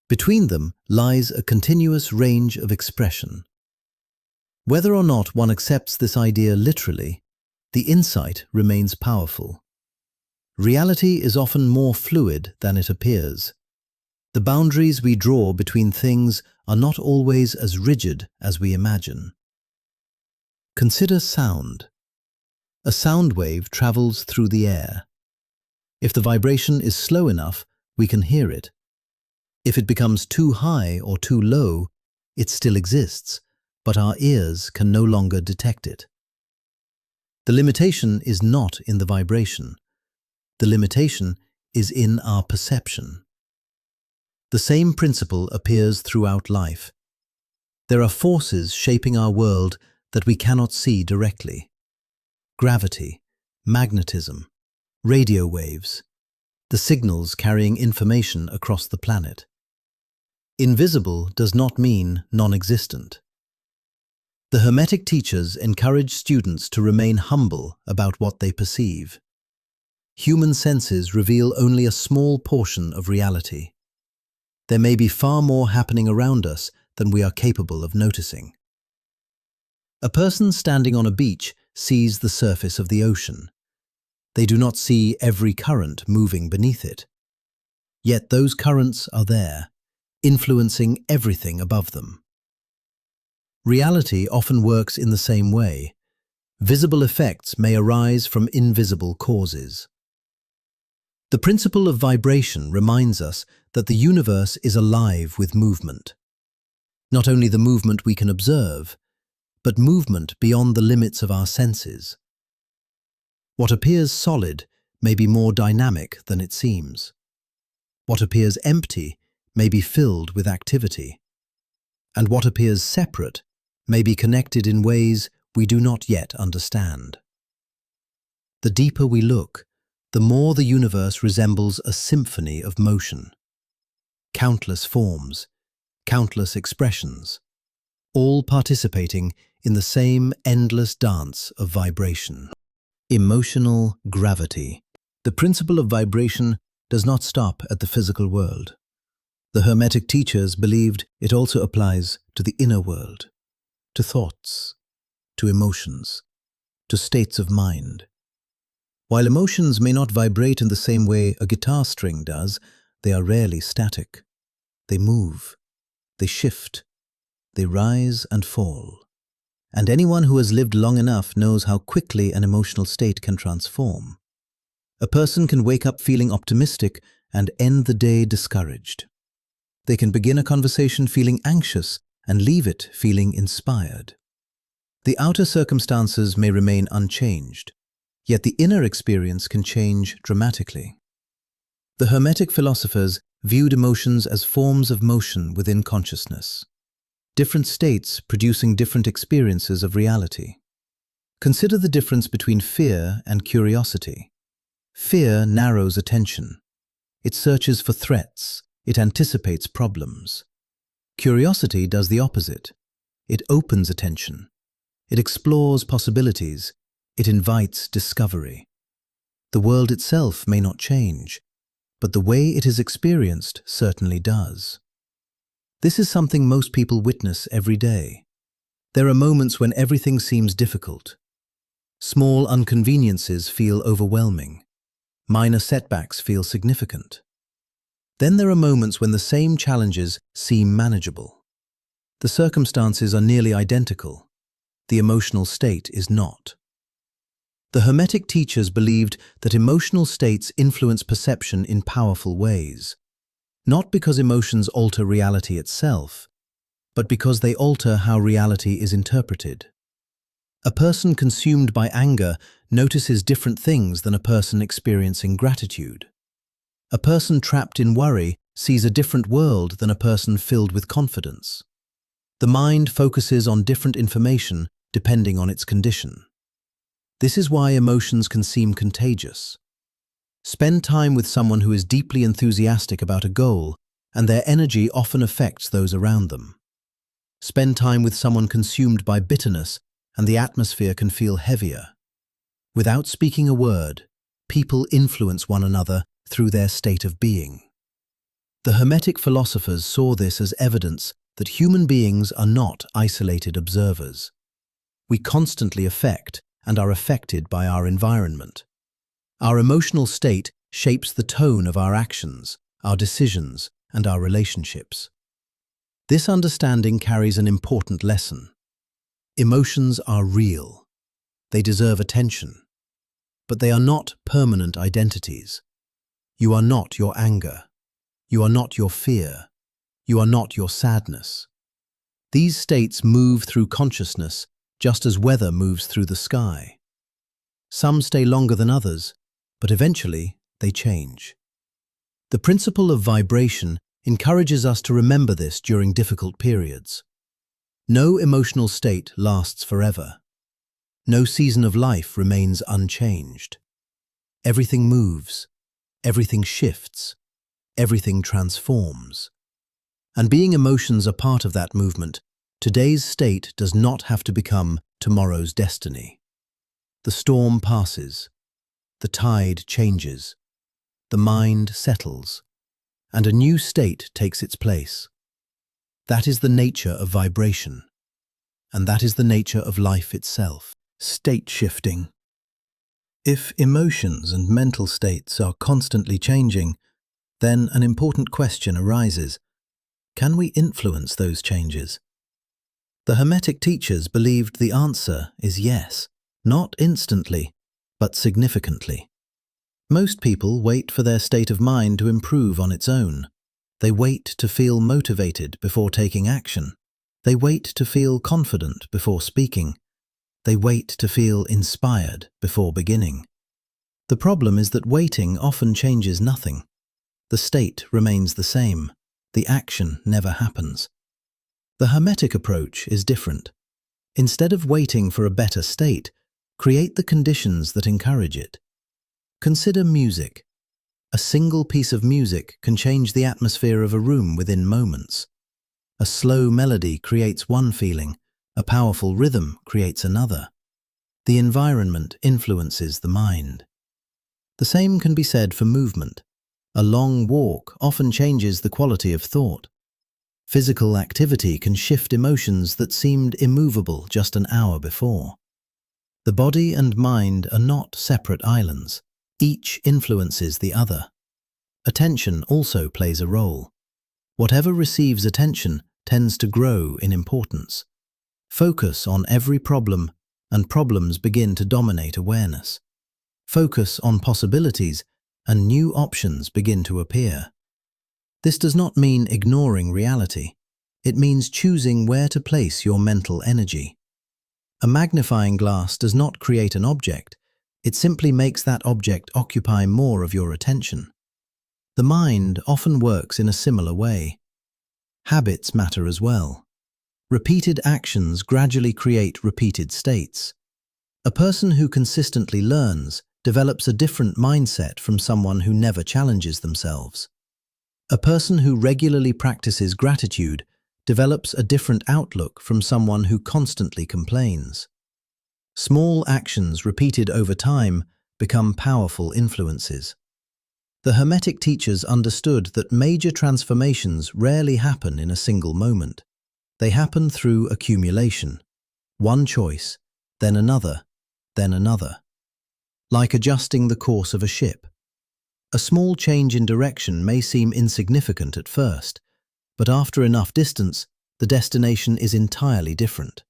Between them lies a continuous range of expression. Whether or not one accepts this idea literally, the insight remains powerful. Reality is often more fluid than it appears. The boundaries we draw between things are not always as rigid as we imagine. Consider sound. A sound wave travels through the air. If the vibration is slow enough, we can hear it. If it becomes too high or too low, it still exists, but our ears can no longer detect it. The limitation is not in the vibration. The limitation is in our perception. The same principle appears throughout life. There are forces shaping our world that we cannot see directly. Gravity, magnetism, radio waves, the signals carrying information across the planet. Invisible does not mean non-existent. The Hermetic teachers encourage students to remain humble about what they perceive. Human senses reveal only a small portion of reality. There may be far more happening around us than we are capable of noticing. A person standing on a beach sees the surface of the ocean. They do not see every current moving beneath it. Yet those currents are there, influencing everything above them. Reality often works in the same way. Visible effects may arise from invisible causes. The principle of vibration reminds us that the universe is alive with movement. Not only the movement we can observe, but movement beyond the limits of our senses. What appears solid may be more dynamic than it seems. What appears empty may be filled with activity. And what appears separate may be connected in ways we do not yet understand. The deeper we look, the more the universe resembles a symphony of motion. Countless forms, countless expressions, all participating in the same endless dance of vibration. Emotional gravity. The principle of vibration does not stop at the physical world. The Hermetic teachers believed it also applies to the inner world, to thoughts, to emotions, to states of mind. While emotions may not vibrate in the same way a guitar string does, they are rarely static. They move, they shift, they rise and fall. And anyone who has lived long enough knows how quickly an emotional state can transform. A person can wake up feeling optimistic and end the day discouraged. They can begin a conversation feeling anxious and leave it feeling inspired. The outer circumstances may remain unchanged, yet the inner experience can change dramatically. The Hermetic philosophers viewed emotions as forms of motion within consciousness, different states producing different experiences of reality. Consider the difference between fear and curiosity. Fear narrows attention. It searches for threats. It anticipates problems. Curiosity does the opposite. It opens attention. It explores possibilities. It invites discovery. The world itself may not change, but the way it is experienced certainly does. This is something most people witness every day. There are moments when everything seems difficult. Small inconveniences feel overwhelming. Minor setbacks feel significant. Then there are moments when the same challenges seem manageable. The circumstances are nearly identical. The emotional state is not. The Hermetic teachers believed that emotional states influence perception in powerful ways, not because emotions alter reality itself, but because they alter how reality is interpreted. A person consumed by anger notices different things than a person experiencing gratitude. A person trapped in worry sees a different world than a person filled with confidence. The mind focuses on different information depending on its condition. This is why emotions can seem contagious. Spend time with someone who is deeply enthusiastic about a goal, and their energy often affects those around them. Spend time with someone consumed by bitterness, and the atmosphere can feel heavier. Without speaking a word, people influence one another through their state of being. The Hermetic philosophers saw this as evidence that human beings are not isolated observers. We constantly affect and are affected by our environment. Our emotional state shapes the tone of our actions, our decisions, and our relationships. This understanding carries an important lesson. Emotions are real. They deserve attention. But they are not permanent identities. You are not your anger. You are not your fear. You are not your sadness. These states move through consciousness just as weather moves through the sky. Some stay longer than others, but eventually they change. The principle of vibration encourages us to remember this during difficult periods. No emotional state lasts forever. No season of life remains unchanged. Everything moves, everything shifts, everything transforms. And being emotions are part of that movement, today's state does not have to become tomorrow's destiny. The storm passes, the tide changes, the mind settles, and a new state takes its place. That is the nature of vibration, and that is the nature of life itself. State shifting. If emotions and mental states are constantly changing, then an important question arises. Can we influence those changes? The Hermetic teachers believed the answer is yes, not instantly, but significantly. Most people wait for their state of mind to improve on its own. They wait to feel motivated before taking action. They wait to feel confident before speaking. They wait to feel inspired before beginning. The problem is that waiting often changes nothing. The state remains the same. The action never happens. The Hermetic approach is different. Instead of waiting for a better state, create the conditions that encourage it. Consider music. A single piece of music can change the atmosphere of a room within moments. A slow melody creates one feeling, a powerful rhythm creates another. The environment influences the mind. The same can be said for movement. A long walk often changes the quality of thought. Physical activity can shift emotions that seemed immovable just an hour before. The body and mind are not separate islands. Each influences the other. Attention also plays a role. Whatever receives attention tends to grow in importance. Focus on every problem, and problems begin to dominate awareness. Focus on possibilities, and new options begin to appear. This does not mean ignoring reality. It means choosing where to place your mental energy. A magnifying glass does not create an object. It simply makes that object occupy more of your attention. The mind often works in a similar way. Habits matter as well. Repeated actions gradually create repeated states. A person who consistently learns develops a different mindset from someone who never challenges themselves. A person who regularly practices gratitude develops a different outlook from someone who constantly complains. Small actions repeated over time become powerful influences. The Hermetic teachers understood that major transformations rarely happen in a single moment. They happen through accumulation. One choice, then another, then another. Like adjusting the course of a ship. A small change in direction may seem insignificant at first, but after enough distance, the destination is entirely different.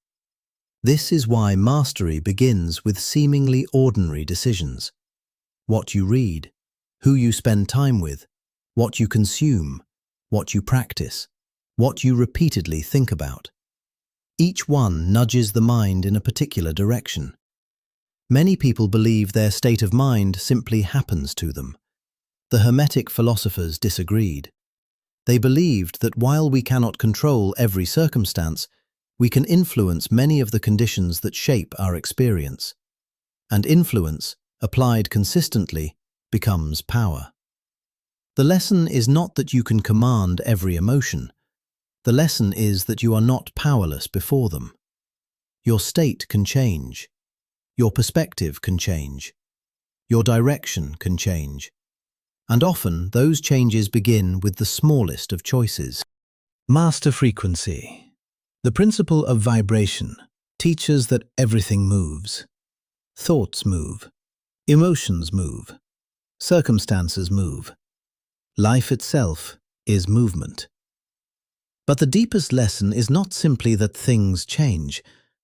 This is why mastery begins with seemingly ordinary decisions. What you read, who you spend time with, what you consume, what you practice, what you repeatedly think about. Each one nudges the mind in a particular direction. Many people believe their state of mind simply happens to them. The Hermetic philosophers disagreed. They believed that while we cannot control every circumstance, we can influence many of the conditions that shape our experience. And influence, applied consistently, becomes power. The lesson is not that you can command every emotion. The lesson is that you are not powerless before them. Your state can change. Your perspective can change. Your direction can change. And often those changes begin with the smallest of choices. Master frequency. The principle of vibration teaches that everything moves. Thoughts move. Emotions move. Circumstances move. Life itself is movement. But the deepest lesson is not simply that things change.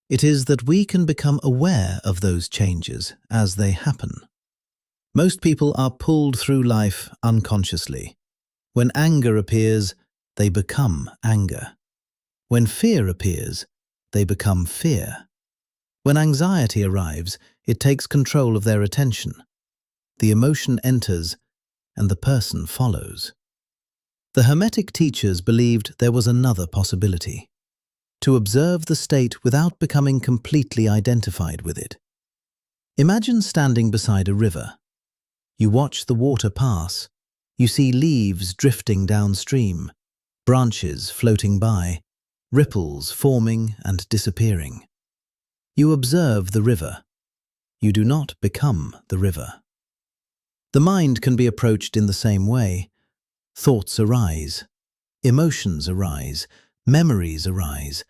It is that we can become aware of those changes as they happen. Most people are pulled through life unconsciously. When anger appears, they become anger. When fear appears, they become fear. When anxiety arrives, it takes control of their attention. The emotion enters, and the person follows. The Hermetic teachers believed there was another possibility: to observe the state without becoming completely identified with it. Imagine standing beside a river. You watch the water pass. You see leaves drifting downstream, branches floating by, ripples forming and disappearing. You observe the river. You do not become the river. The mind can be approached in the same way. Thoughts arise, emotions arise, memories arise,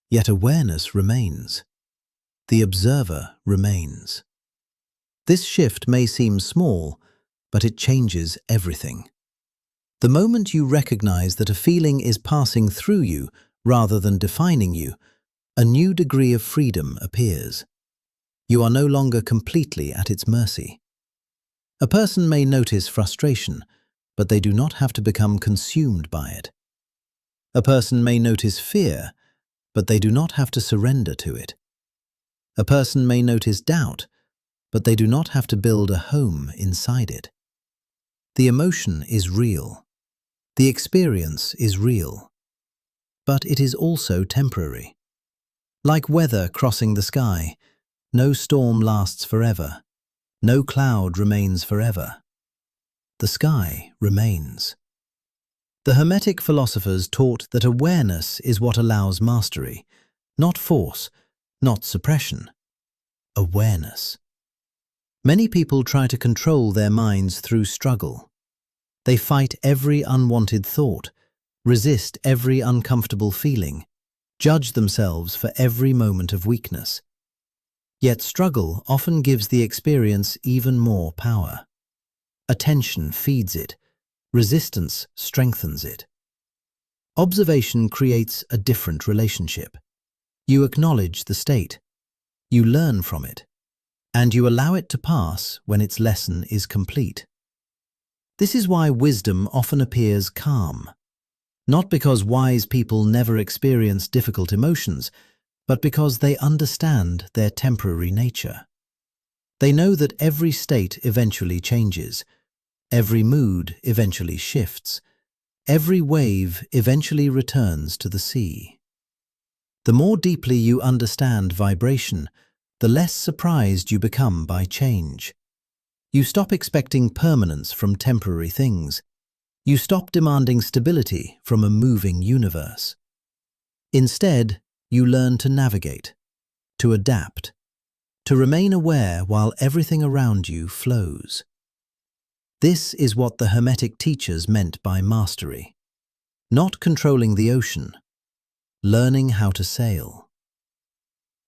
yet awareness remains. The observer remains. This shift may seem small, but it changes everything. The moment you recognize that a feeling is passing through you rather than defining you, a new degree of freedom appears. You are no longer completely at its mercy. A person may notice frustration, but they do not have to become consumed by it. A person may notice fear, but they do not have to surrender to it. A person may notice doubt, but they do not have to build a home inside it. The emotion is real. The experience is real. But it is also temporary. Like weather crossing the sky, no storm lasts forever. No cloud remains forever. The sky remains. The Hermetic philosophers taught that awareness is what allows mastery, not force, not suppression. Awareness. Many people try to control their minds through struggle. They fight every unwanted thought, resist every uncomfortable feeling, judge themselves for every moment of weakness. Yet struggle often gives the experience even more power. Attention feeds it. Resistance strengthens it. Observation creates a different relationship. You acknowledge the state. You learn from it. And you allow it to pass when its lesson is complete. This is why wisdom often appears calm. Not because wise people never experience difficult emotions, but because they understand their temporary nature. They know that every state eventually changes. Every mood eventually shifts. Every wave eventually returns to the sea. The more deeply you understand vibration, the less surprised you become by change. You stop expecting permanence from temporary things. You stop demanding stability from a moving universe. Instead, you learn to navigate, to adapt, to remain aware while everything around you flows. This is what the Hermetic teachers meant by mastery. Not controlling the ocean, learning how to sail.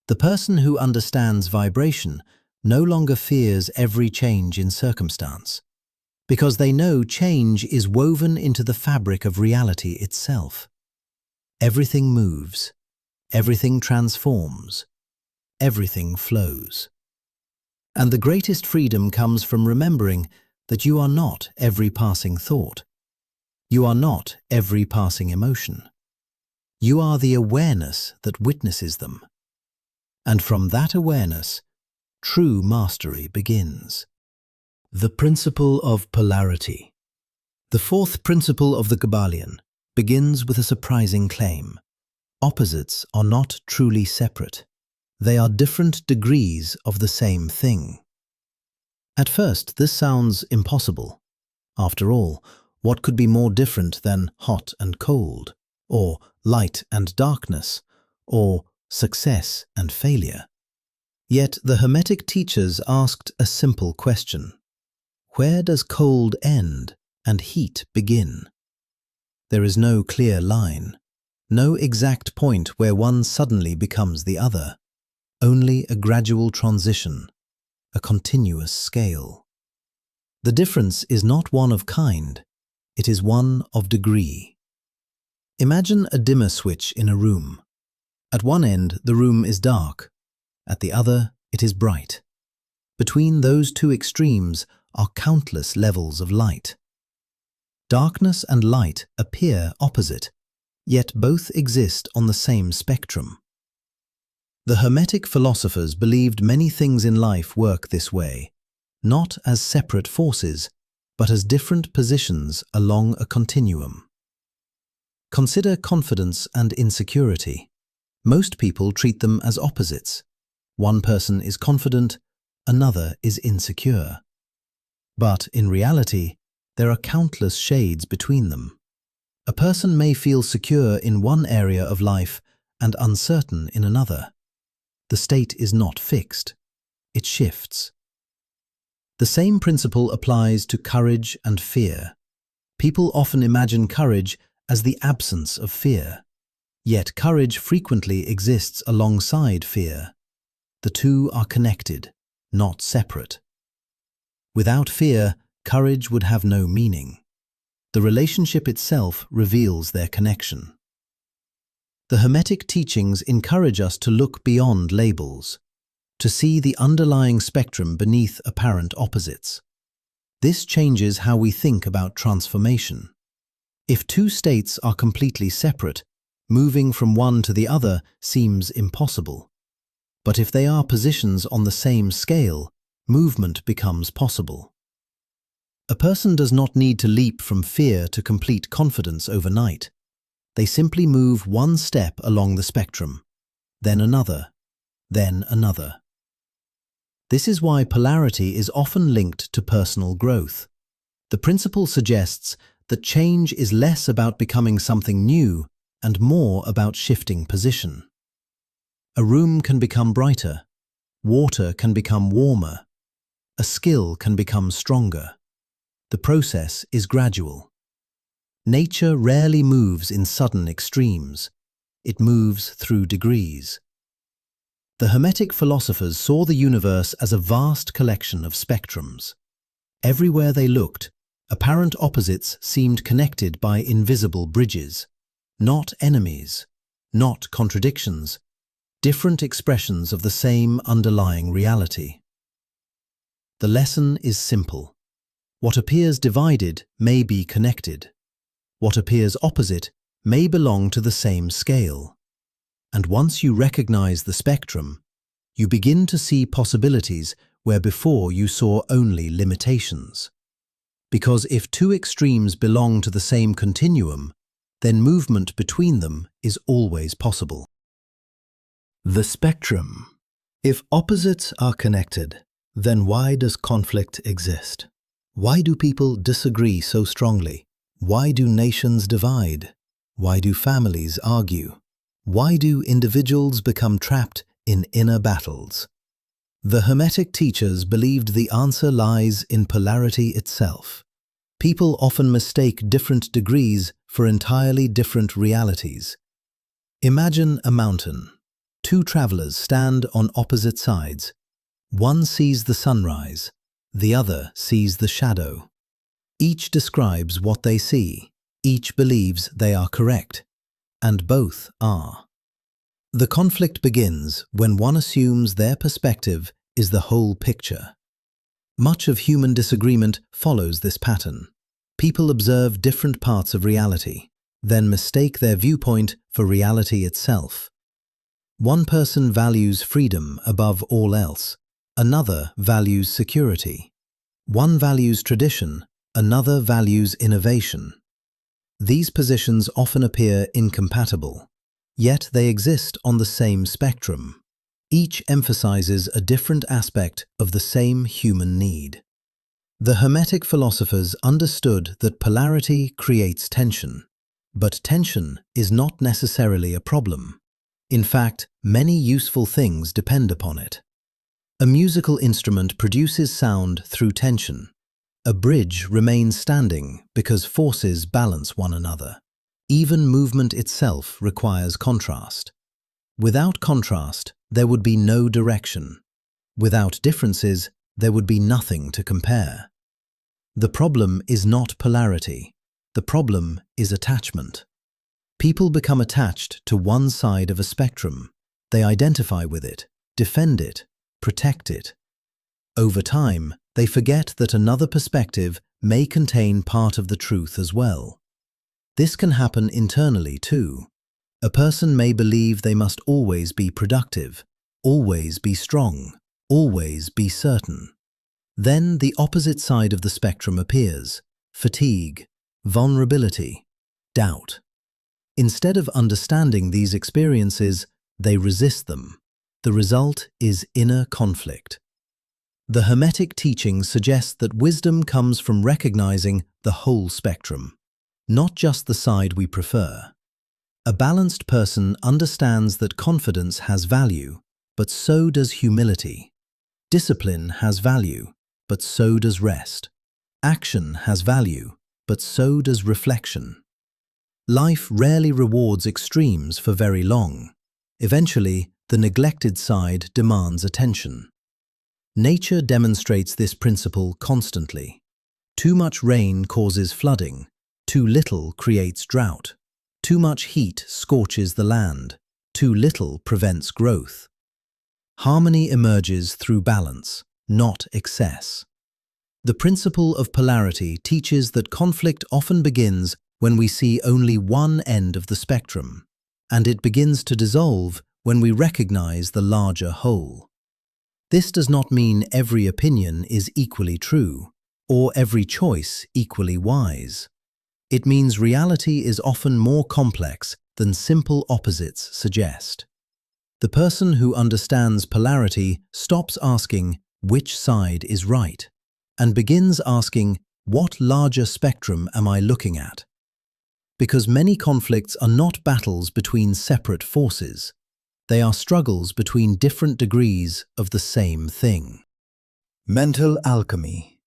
The person who understands vibration no longer fears every change in circumstance. because they know change is woven into the fabric of reality itself. Everything moves, everything transforms, everything flows. And the greatest freedom comes from remembering that you are not every passing thought. You are not every passing emotion. You are the awareness that witnesses them. And from that awareness, true mastery begins. The Principle of Polarity. The fourth principle of the Kybalion begins with a surprising claim. Opposites are not truly separate. They are different degrees of the same thing. At first, this sounds impossible. After all, what could be more different than hot and cold, or light and darkness, or success and failure? Yet the Hermetic teachers asked a simple question. Where does cold end and heat begin? There is no clear line, no exact point where one suddenly becomes the other, only a gradual transition, a continuous scale. The difference is not one of kind, it is one of degree. Imagine a dimmer switch in a room. At one end, the room is dark. At the other, it is bright. Between those two extremes are countless levels of light. Darkness and light appear opposite, yet both exist on the same spectrum. The Hermetic philosophers believed many things in life work this way, not as separate forces, but as different positions along a continuum. Consider confidence and insecurity. Most people treat them as opposites. One person is confident, another is insecure. But in reality, there are countless shades between them. A person may feel secure in one area of life and uncertain in another. The state is not fixed. It shifts. The same principle applies to courage and fear. People often imagine courage as the absence of fear. Yet courage frequently exists alongside fear. The two are connected, not separate. Without fear, courage would have no meaning. The relationship itself reveals their connection. The Hermetic teachings encourage us to look beyond labels, to see the underlying spectrum beneath apparent opposites. This changes how we think about transformation. If two states are completely separate, moving from one to the other seems impossible. But if they are positions on the same scale, movement becomes possible. A person does not need to leap from fear to complete confidence overnight. They simply move one step along the spectrum, then another, then another. This is why polarity is often linked to personal growth. The principle suggests that change is less about becoming something new and more about shifting position. A room can become brighter, water can become warmer, a skill can become stronger. The process is gradual. Nature rarely moves in sudden extremes. It moves through degrees. The Hermetic philosophers saw the universe as a vast collection of spectrums. Everywhere they looked, apparent opposites seemed connected by invisible bridges, not enemies, not contradictions, different expressions of the same underlying reality. The lesson is simple. What appears divided may be connected. What appears opposite may belong to the same scale. And once you recognize the spectrum, you begin to see possibilities where before you saw only limitations. Because if two extremes belong to the same continuum, then movement between them is always possible. The spectrum. If opposites are connected, then why does conflict exist? Why do people disagree so strongly? Why do nations divide? Why do families argue? Why do individuals become trapped in inner battles? The Hermetic teachers believed the answer lies in polarity itself. People often mistake different degrees for entirely different realities. Imagine a mountain. Two travelers stand on opposite sides. One sees the sunrise, the other sees the shadow. Each describes what they see, each believes they are correct, and both are. The conflict begins when one assumes their perspective is the whole picture. Much of human disagreement follows this pattern. People observe different parts of reality, then mistake their viewpoint for reality itself. One person values freedom above all else, another values security. One values tradition, another values innovation. These positions often appear incompatible, yet they exist on the same spectrum. Each emphasizes a different aspect of the same human need. The Hermetic philosophers understood that polarity creates tension, but tension is not necessarily a problem. In fact, many useful things depend upon it. A musical instrument produces sound through tension. A bridge remains standing because forces balance one another. Even movement itself requires contrast. Without contrast, there would be no direction. Without differences, there would be nothing to compare. The problem is not polarity. The problem is attachment. People become attached to one side of a spectrum. They identify with it, defend it, protect it. Over time, they forget that another perspective may contain part of the truth as well. This can happen internally too. A person may believe they must always be productive, always be strong, always be certain. Then the opposite side of the spectrum appears: fatigue, vulnerability, doubt. Instead of understanding these experiences, they resist them. The result is inner conflict. The Hermetic teachings suggest that wisdom comes from recognizing the whole spectrum, not just the side we prefer. A balanced person understands that confidence has value, but so does humility. Discipline has value, but so does rest. Action has value, but so does reflection. Life rarely rewards extremes for very long. Eventually, the neglected side demands attention. Nature demonstrates this principle constantly. Too much rain causes flooding. Too little creates drought. Too much heat scorches the land. Too little prevents growth. Harmony emerges through balance, not excess. The principle of polarity teaches that conflict often begins when we see only one end of the spectrum, and it begins to dissolve when we recognize the larger whole. This does not mean every opinion is equally true, or every choice equally wise. It means reality is often more complex than simple opposites suggest. The person who understands polarity stops asking which side is right, and begins asking, what larger spectrum am I looking at? Because many conflicts are not battles between separate forces. They are struggles between different degrees of the same thing. Mental alchemy.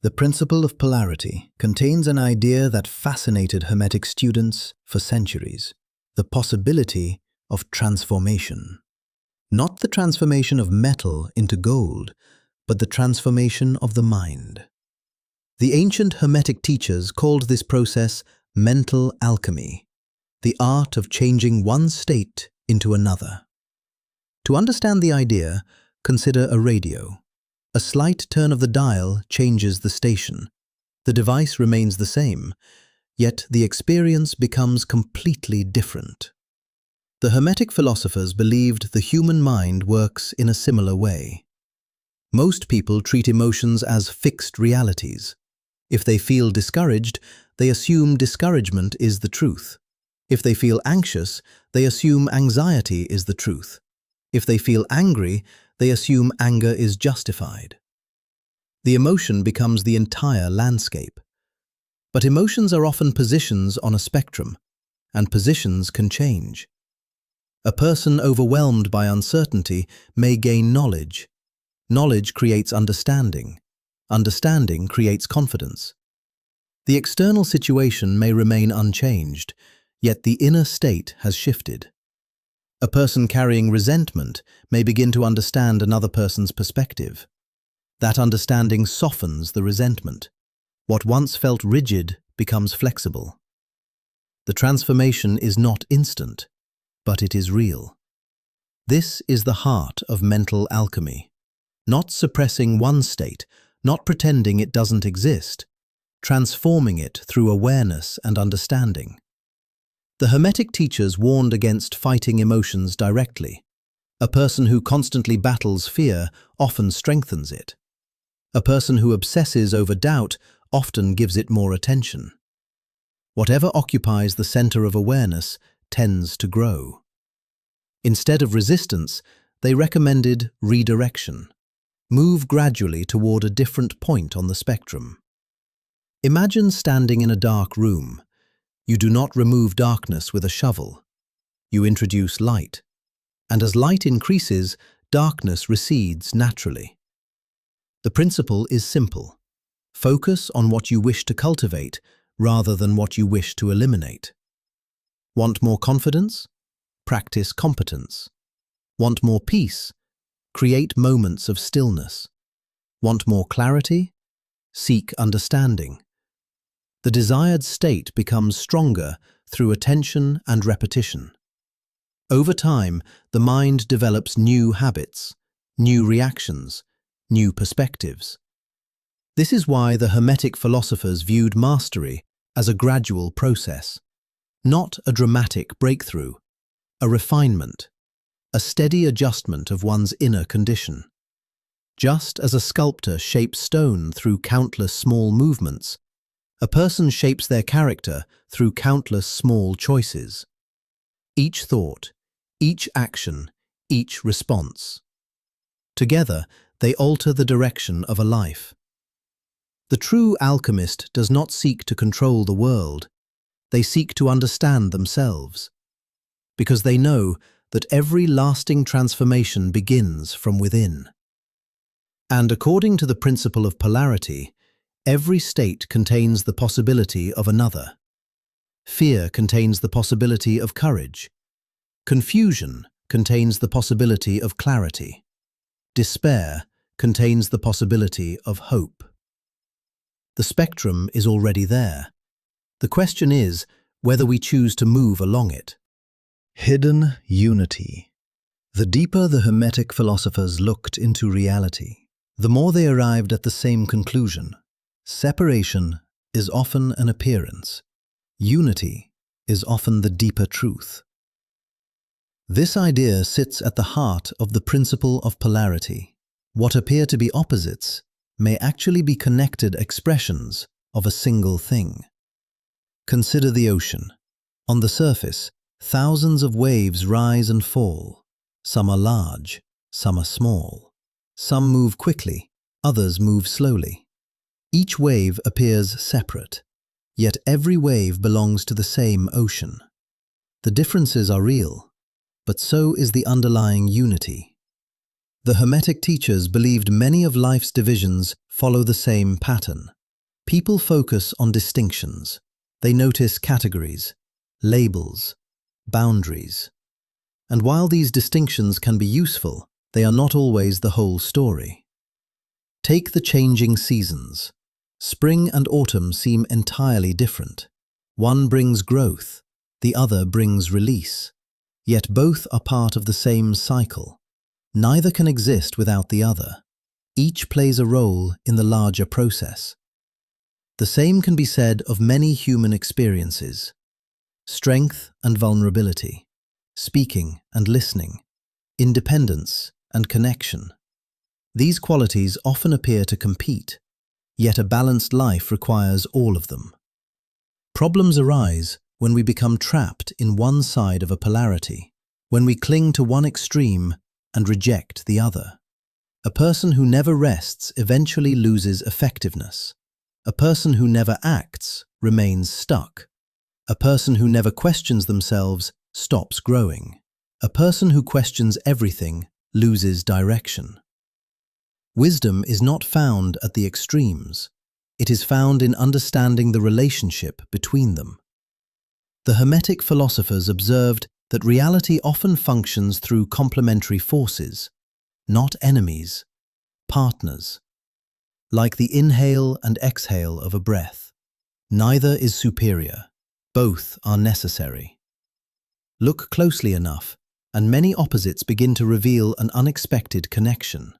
The principle of polarity contains an idea that fascinated Hermetic students for centuries: the possibility of transformation. Not the transformation of metal into gold, but the transformation of the mind. The ancient Hermetic teachers called this process mental alchemy, the art of changing one state into another. To understand the idea, consider a radio. A slight turn of the dial changes the station. The device remains the same, yet the experience becomes completely different. The Hermetic philosophers believed the human mind works in a similar way. Most people treat emotions as fixed realities. If they feel discouraged, they assume discouragement is the truth. If they feel anxious, they assume anxiety is the truth. If they feel angry, they assume anger is justified. The emotion becomes the entire landscape. But emotions are often positions on a spectrum, and positions can change. A person overwhelmed by uncertainty may gain knowledge. Knowledge creates understanding. Understanding creates confidence. The external situation may remain unchanged, yet the inner state has shifted. A person carrying resentment may begin to understand another person's perspective. That understanding softens the resentment. What once felt rigid becomes flexible. The transformation is not instant, but it is real. This is the heart of mental alchemy. Not suppressing one state, not pretending it doesn't exist, transforming it through awareness and understanding. The Hermetic teachers warned against fighting emotions directly. A person who constantly battles fear often strengthens it. A person who obsesses over doubt often gives it more attention. Whatever occupies the center of awareness tends to grow. Instead of resistance, they recommended redirection. Move gradually toward a different point on the spectrum. Imagine standing in a dark room. You do not remove darkness with a shovel. You introduce light. And as light increases, darkness recedes naturally. The principle is simple. Focus on what you wish to cultivate rather than what you wish to eliminate. Want more confidence? Practice competence. Want more peace? Create moments of stillness. Want more clarity? Seek understanding. The desired state becomes stronger through attention and repetition. Over time, the mind develops new habits, new reactions, new perspectives. This is why the Hermetic philosophers viewed mastery as a gradual process, not a dramatic breakthrough, a refinement, a steady adjustment of one's inner condition. Just as a sculptor shapes stone through countless small movements, a person shapes their character through countless small choices. Each thought, each action, each response. Together, they alter the direction of a life. The true alchemist does not seek to control the world. They seek to understand themselves, because they know that every lasting transformation begins from within. And according to the principle of polarity, every state contains the possibility of another. Fear contains the possibility of courage. Confusion contains the possibility of clarity. Despair contains the possibility of hope. The spectrum is already there. The question is whether we choose to move along it. Hidden unity. The deeper the Hermetic philosophers looked into reality, the more they arrived at the same conclusion. Separation is often an appearance. Unity is often the deeper truth. This idea sits at the heart of the principle of polarity. What appear to be opposites may actually be connected expressions of a single thing. Consider the ocean. On the surface, thousands of waves rise and fall. Some are large, some are small. Some move quickly, others move slowly. Each wave appears separate, yet every wave belongs to the same ocean. The differences are real, but so is the underlying unity. The Hermetic teachers believed many of life's divisions follow the same pattern. People focus on distinctions. They notice categories, labels, boundaries. And while these distinctions can be useful, they are not always the whole story. Take the changing seasons. Spring and autumn seem entirely different. One brings growth, the other brings release. Yet both are part of the same cycle. Neither can exist without the other. Each plays a role in the larger process. The same can be said of many human experiences. Strength and vulnerability, speaking and listening, independence and connection. These qualities often appear to compete, yet a balanced life requires all of them. Problems arise when we become trapped in one side of a polarity, when we cling to one extreme and reject the other. A person who never rests eventually loses effectiveness. A person who never acts remains stuck. A person who never questions themselves stops growing. A person who questions everything loses direction. Wisdom is not found at the extremes. It is found in understanding the relationship between them. The Hermetic philosophers observed that reality often functions through complementary forces, not enemies, partners. like the inhale and exhale of a breath. Neither is superior. Both are necessary. Look closely enough, and many opposites begin to reveal an unexpected connection.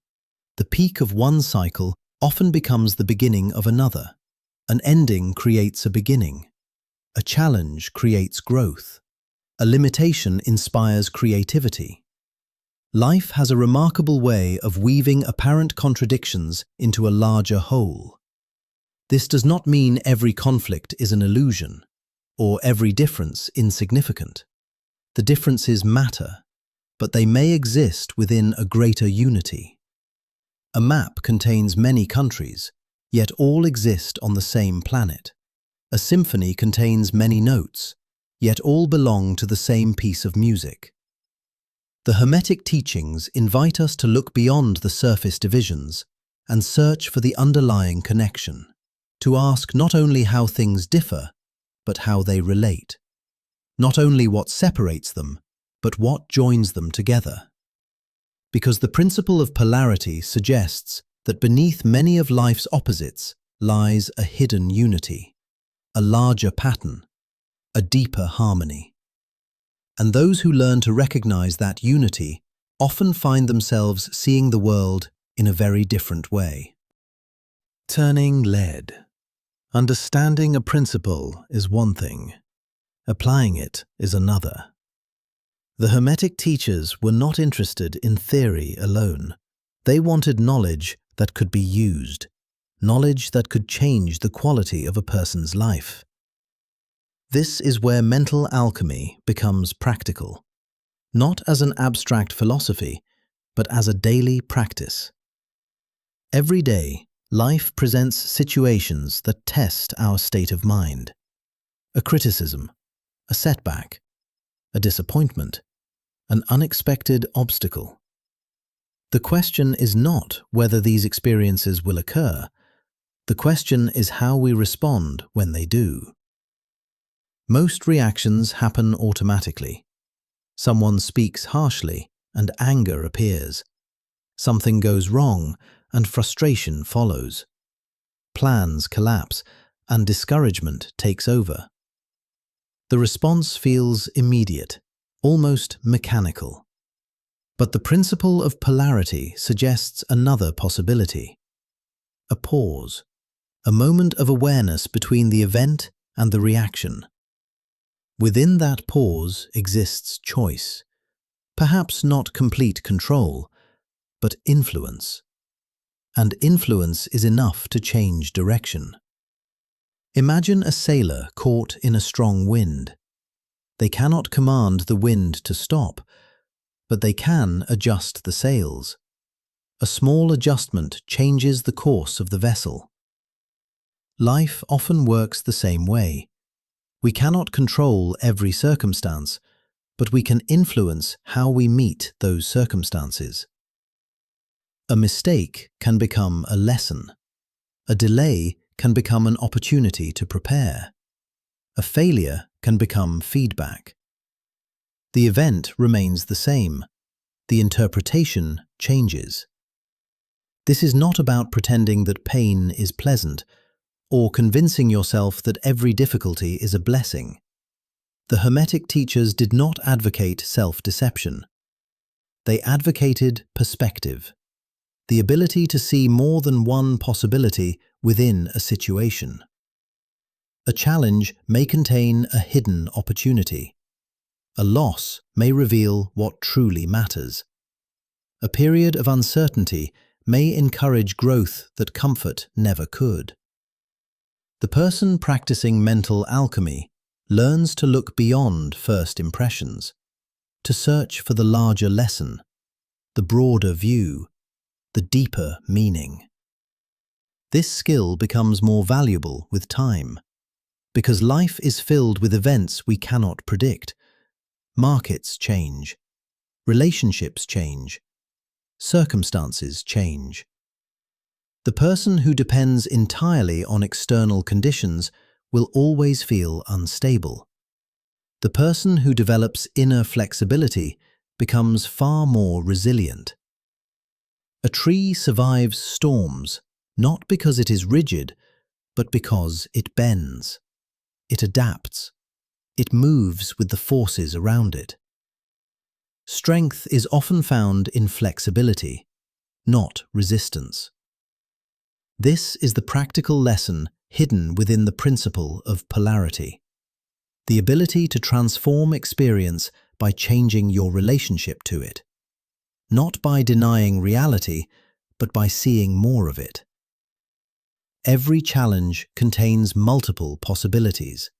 The peak of one cycle often becomes the beginning of another. An ending creates a beginning. A challenge creates growth. A limitation inspires creativity. Life has a remarkable way of weaving apparent contradictions into a larger whole. This does not mean every conflict is an illusion, or every difference insignificant. The differences matter, but they may exist within a greater unity. A map contains many countries, yet all exist on the same planet. A symphony contains many notes, yet all belong to the same piece of music. The Hermetic teachings invite us to look beyond the surface divisions and search for the underlying connection, to ask not only how things differ, but how they relate. Not only what separates them, but what joins them together. Because the principle of polarity suggests that beneath many of life's opposites lies a hidden unity, a larger pattern, a deeper harmony. And those who learn to recognize that unity often find themselves seeing the world in a very different way. Turning lead. Understanding a principle is one thing. Applying it is another. The Hermetic teachers were not interested in theory alone. They wanted knowledge that could be used, knowledge that could change the quality of a person's life. This is where mental alchemy becomes practical, not as an abstract philosophy, but as a daily practice. Every day, life presents situations that test our state of mind. A criticism, a setback, a disappointment, an unexpected obstacle. The question is not whether these experiences will occur. The question is how we respond when they do. Most reactions happen automatically. Someone speaks harshly and anger appears. Something goes wrong and frustration follows. Plans collapse and discouragement takes over. The response feels immediate, almost mechanical. But the principle of polarity suggests another possibility. A pause, a moment of awareness between the event and the reaction. Within that pause exists choice, perhaps not complete control, but influence. And influence is enough to change direction. Imagine a sailor caught in a strong wind. They cannot command the wind to stop, but they can adjust the sails. A small adjustment changes the course of the vessel. Life often works the same way. We cannot control every circumstance, but we can influence how we meet those circumstances. A mistake can become a lesson. A delay can become an opportunity to prepare. A failure can become feedback. The event remains the same. The interpretation changes. This is not about pretending that pain is pleasant, or convincing yourself that every difficulty is a blessing. The Hermetic teachers did not advocate self-deception. They advocated perspective, the ability to see more than one possibility within a situation. A challenge may contain a hidden opportunity. A loss may reveal what truly matters. A period of uncertainty may encourage growth that comfort never could. The person practicing mental alchemy learns to look beyond first impressions, to search for the larger lesson, the broader view, the deeper meaning. This skill becomes more valuable with time, because life is filled with events we cannot predict. Markets change, relationships change, circumstances change. The person who depends entirely on external conditions will always feel unstable. The person who develops inner flexibility becomes far more resilient. A tree survives storms not because it is rigid, but because it bends. It adapts. It moves with the forces around it. Strength is often found in flexibility, not resistance. This is the practical lesson hidden within the principle of polarity. The ability to transform experience by changing your relationship to it. Not by denying reality, but by seeing more of it. Every challenge contains multiple possibilities.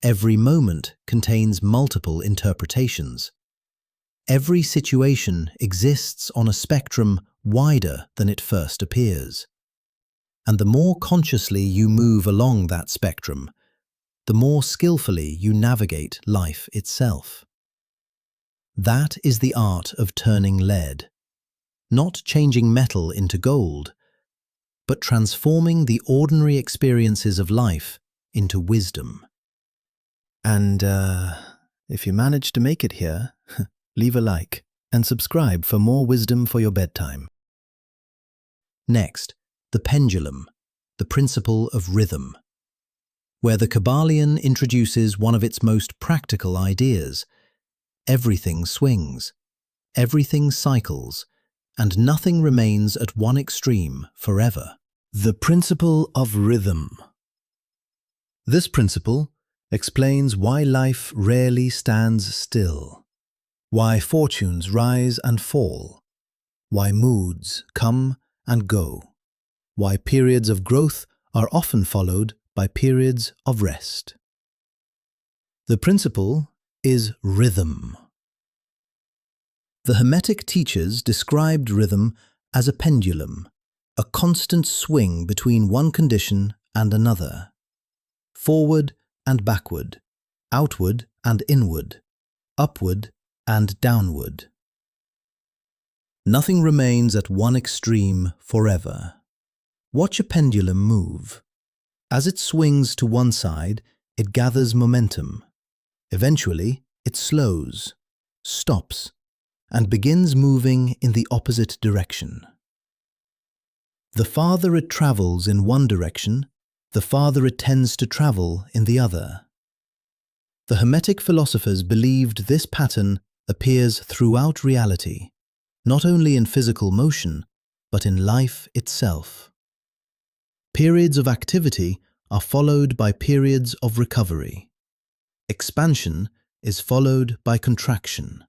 Every moment contains multiple interpretations. Every situation exists on a spectrum wider than it first appears. And the more consciously you move along that spectrum, the more skillfully you navigate life itself. That is the art of turning lead, not changing metal into gold, but transforming the ordinary experiences of life into wisdom. And if you manage to make it here, leave a like and subscribe for more wisdom for your bedtime. Next, the pendulum, the principle of rhythm, where the Kybalion introduces one of its most practical ideas. Everything swings, everything cycles, and nothing remains at one extreme forever. The principle of rhythm. This principle explains why life rarely stands still, why fortunes rise and fall, why moods come and go, why periods of growth are often followed by periods of rest. The principle is rhythm. The Hermetic teachers described rhythm as a pendulum, a constant swing between one condition and another, forward and backward, outward and inward, upward and downward. Nothing remains at one extreme forever. Watch a pendulum move. As it swings to one side, it gathers momentum. Eventually, it slows, stops, and begins moving in the opposite direction. The farther it travels in one direction, the farther it tends to travel in the other. The Hermetic philosophers believed this pattern appears throughout reality, not only in physical motion, but in life itself. Periods of activity are followed by periods of recovery. Expansion is followed by contraction.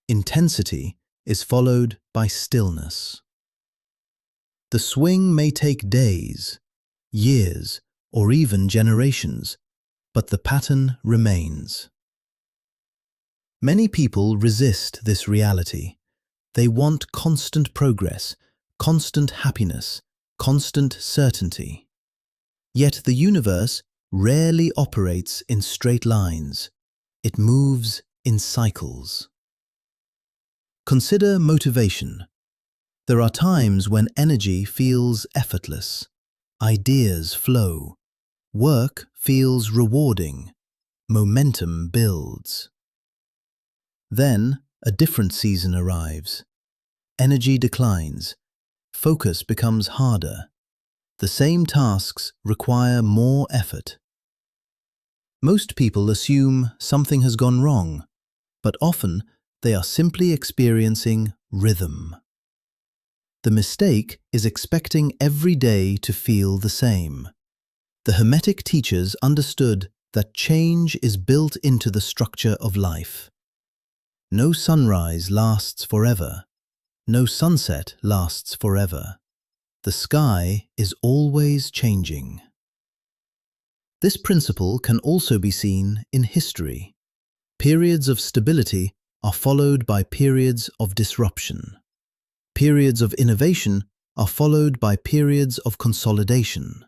Intensity is followed by stillness. The swing may take days, years, or even generations, but the pattern remains. Many people resist this reality. They want constant progress, constant happiness, constant certainty. Yet the universe rarely operates in straight lines. It moves in cycles. Consider motivation. There are times when energy feels effortless, ideas flow, work feels rewarding, momentum builds. Then a different season arrives. Energy declines, focus becomes harder. The same tasks require more effort. Most people assume something has gone wrong, but often they are simply experiencing rhythm. The mistake is expecting every day to feel the same. The Hermetic teachers understood that change is built into the structure of life. No sunrise lasts forever. No sunset lasts forever. The sky is always changing. This principle can also be seen in history. Periods of stability are followed by periods of disruption. Periods of innovation are followed by periods of consolidation.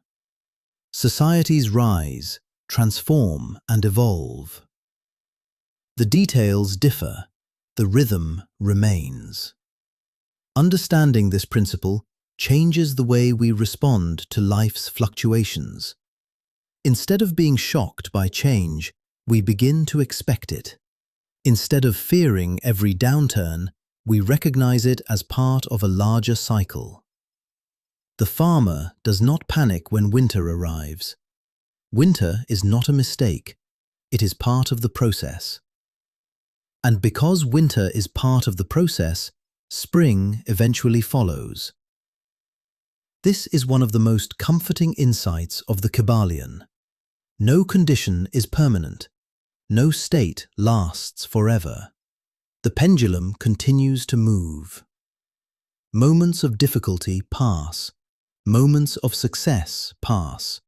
Societies rise, transform, and evolve. The details differ, the rhythm remains. Understanding this principle changes the way we respond to life's fluctuations. Instead of being shocked by change, we begin to expect it. Instead of fearing every downturn, we recognize it as part of a larger cycle. The farmer does not panic when winter arrives. Winter is not a mistake. It is part of the process. And because winter is part of the process, spring eventually follows. This is one of the most comforting insights of the Kybalion. No condition is permanent. No state lasts forever. The pendulum continues to move. Moments of difficulty pass. Moments of success pass.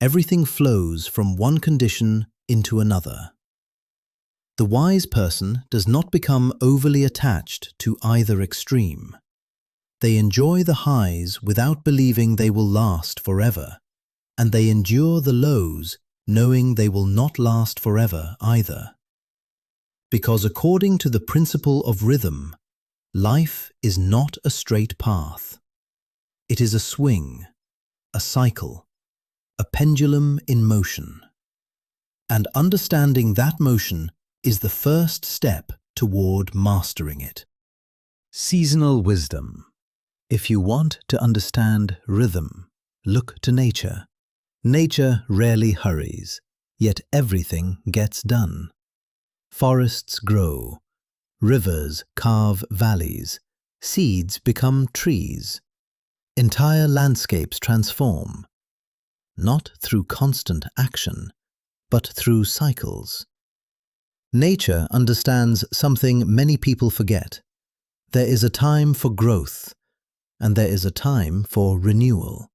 Everything flows from one condition into another. The wise person does not become overly attached to either extreme. They enjoy the highs without believing they will last forever, and they endure the lows knowing they will not last forever either. Because according to the principle of rhythm, life is not a straight path. It is a swing, a cycle, a pendulum in motion. And understanding that motion is the first step toward mastering it. Seasonal wisdom. If you want to understand rhythm, look to nature. Nature rarely hurries, yet everything gets done. Forests grow, rivers carve valleys, seeds become trees. Entire landscapes transform, not through constant action, but through cycles. Nature understands something many people forget. There is a time for growth, and there is a time for renewal.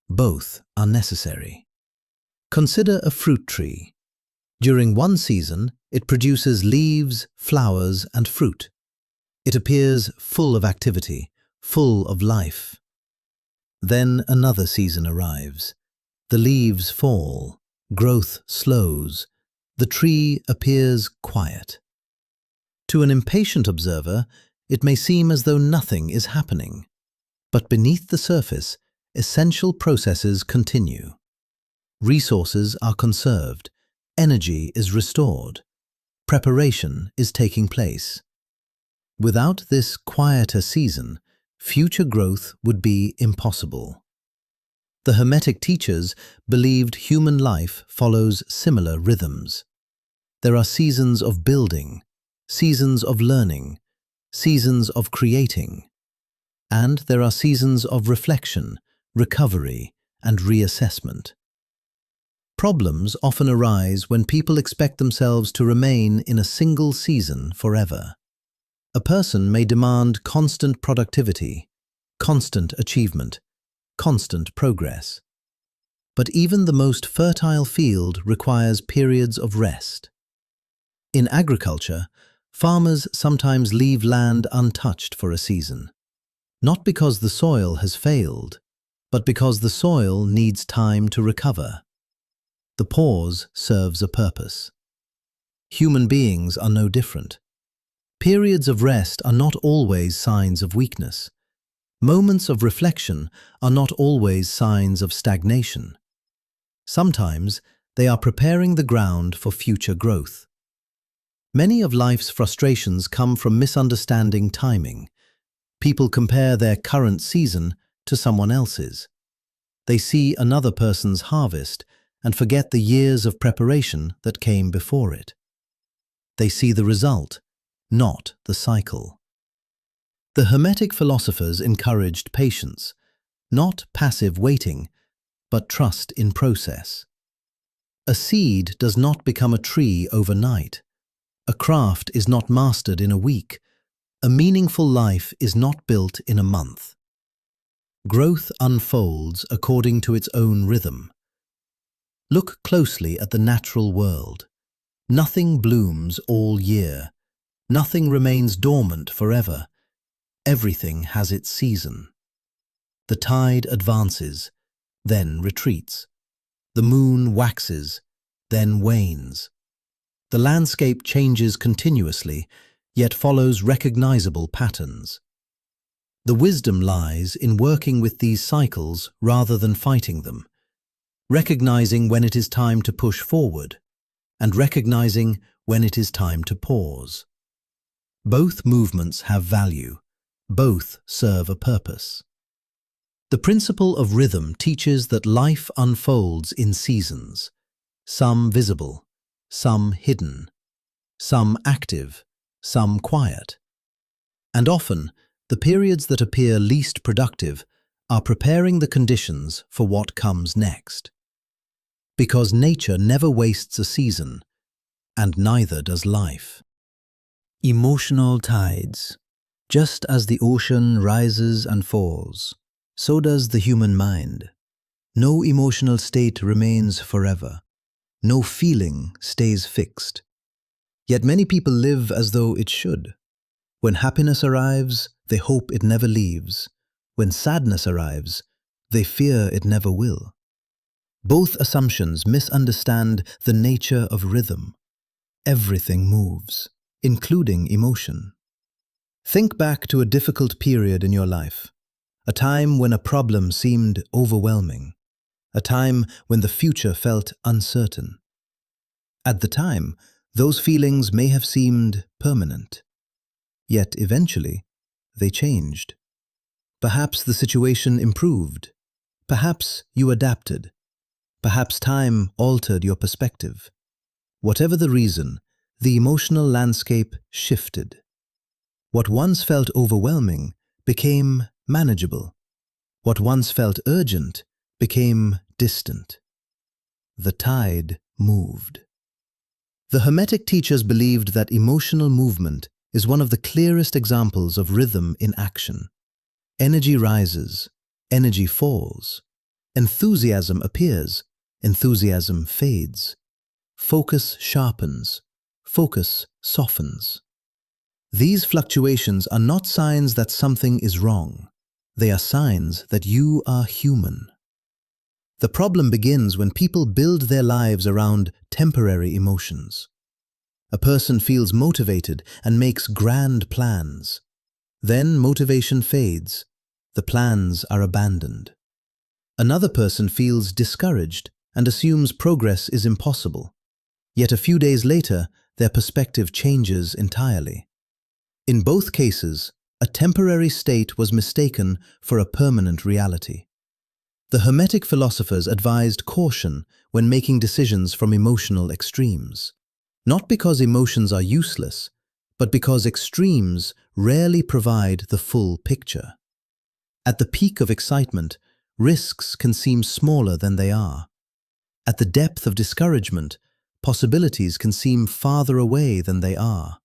Both are necessary. Consider a fruit tree. During one season, it produces leaves, flowers, and fruit. It appears full of activity, full of life. Then another season arrives. The leaves fall, growth slows, the tree appears quiet. To an impatient observer, it may seem as though nothing is happening. But beneath the surface, essential processes continue. Resources are conserved, energy is restored, preparation is taking place. Without this quieter season, future growth would be impossible. The Hermetic teachers believed human life follows similar rhythms. There are seasons of building, seasons of learning, seasons of creating, and there are seasons of reflection, recovery, and reassessment. Problems often arise when people expect themselves to remain in a single season forever. A person may demand constant productivity, constant achievement, constant progress. But even the most fertile field requires periods of rest. In agriculture, farmers sometimes leave land untouched for a season, not because the soil has failed, but because the soil needs time to recover. The pause serves a purpose. Human beings are no different. Periods of rest are not always signs of weakness. Moments of reflection are not always signs of stagnation. Sometimes they are preparing the ground for future growth. Many of life's frustrations come from misunderstanding timing. People compare their current season to someone else's. They see another person's harvest and forget the years of preparation that came before it. They see the result, not the cycle. The Hermetic philosophers encouraged patience, not passive waiting, but trust in process. A seed does not become a tree overnight. A craft is not mastered in a week. A meaningful life is not built in a month. Growth unfolds according to its own rhythm. Look closely at the natural world. Nothing blooms all year. Nothing remains dormant forever. Everything has its season. The tide advances, then retreats. The moon waxes, then wanes. The landscape changes continuously, yet follows recognizable patterns. The wisdom lies in working with these cycles rather than fighting them, recognizing when it is time to push forward, and recognizing when it is time to pause. Both movements have value. Both serve a purpose. The principle of rhythm teaches that life unfolds in seasons, some visible, some hidden, some active, some quiet. And often, the periods that appear least productive are preparing the conditions for what comes next. Because nature never wastes a season, and neither does life. Emotional tides. Just as the ocean rises and falls, so does the human mind. No emotional state remains forever. No feeling stays fixed. Yet many people live as though it should. When happiness arrives, they hope it never leaves. When sadness arrives, they fear it never will. Both assumptions misunderstand the nature of rhythm. Everything moves, including emotion. Think back to a difficult period in your life, a time when a problem seemed overwhelming, a time when the future felt uncertain. At the time, those feelings may have seemed permanent. Yet eventually, they changed. Perhaps the situation improved. Perhaps you adapted. Perhaps time altered your perspective. Whatever the reason, the emotional landscape shifted. What once felt overwhelming became manageable. What once felt urgent became distant. The tide moved. The Hermetic teachers believed that emotional movement is one of the clearest examples of rhythm in action. Energy rises, energy falls. Enthusiasm appears, enthusiasm fades. Focus sharpens, focus softens. These fluctuations are not signs that something is wrong. They are signs that you are human. The problem begins when people build their lives around temporary emotions. A person feels motivated and makes grand plans. Then motivation fades. The plans are abandoned. Another person feels discouraged and assumes progress is impossible. Yet a few days later, their perspective changes entirely. In both cases, a temporary state was mistaken for a permanent reality. The Hermetic philosophers advised caution when making decisions from emotional extremes. Not because emotions are useless, but because extremes rarely provide the full picture. At the peak of excitement, risks can seem smaller than they are. At the depth of discouragement, possibilities can seem farther away than they are.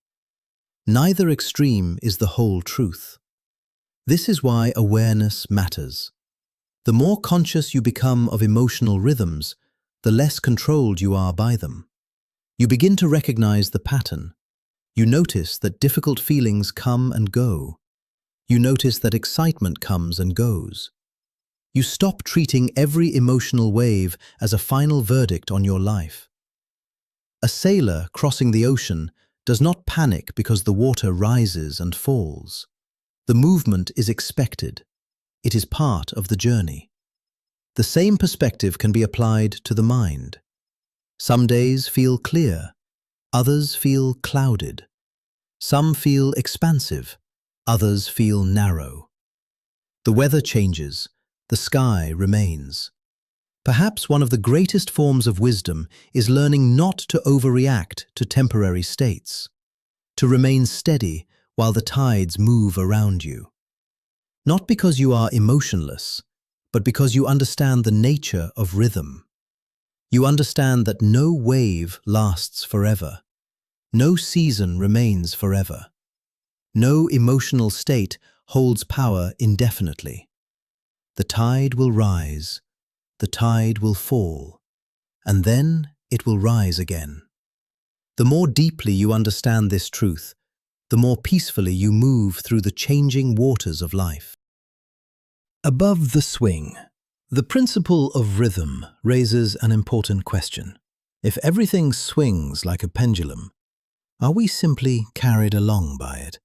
Neither extreme is the whole truth. This is why awareness matters. The more conscious you become of emotional rhythms, the less controlled you are by them. You begin to recognize the pattern. You notice that difficult feelings come and go. You notice that excitement comes and goes. You stop treating every emotional wave as a final verdict on your life. A sailor crossing the ocean does not panic because the water rises and falls. The movement is expected. It is part of the journey. The same perspective can be applied to the mind. Some days feel clear, others feel clouded. Some feel expansive, others feel narrow. The weather changes, the sky remains. Perhaps one of the greatest forms of wisdom is learning not to overreact to temporary states, to remain steady while the tides move around you. Not because you are emotionless, but because you understand the nature of rhythm. You understand that no wave lasts forever. No season remains forever. No emotional state holds power indefinitely. The tide will rise, the tide will fall, and then it will rise again. The more deeply you understand this truth, the more peacefully you move through the changing waters of life. Above the swing. The principle of rhythm raises an important question. If everything swings like a pendulum, are we simply carried along by it?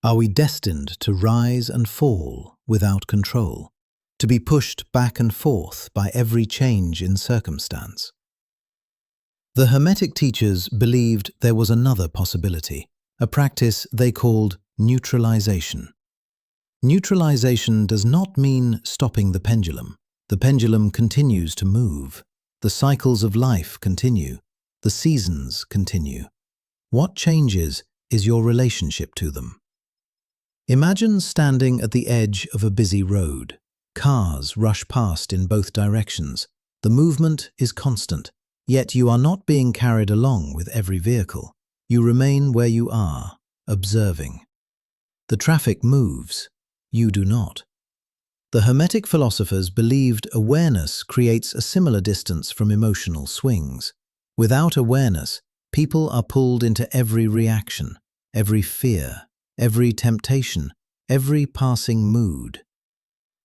Are we destined to rise and fall without control, to be pushed back and forth by every change in circumstance? The Hermetic teachers believed there was another possibility, a practice they called neutralization. Neutralization does not mean stopping the pendulum. The pendulum continues to move. The cycles of life continue. The seasons continue. What changes is your relationship to them. Imagine standing at the edge of a busy road. Cars rush past in both directions. The movement is constant, yet you are not being carried along with every vehicle. You remain where you are, observing. The traffic moves. You do not. The Hermetic philosophers believed awareness creates a similar distance from emotional swings. Without awareness, people are pulled into every reaction, every fear, every temptation, every passing mood.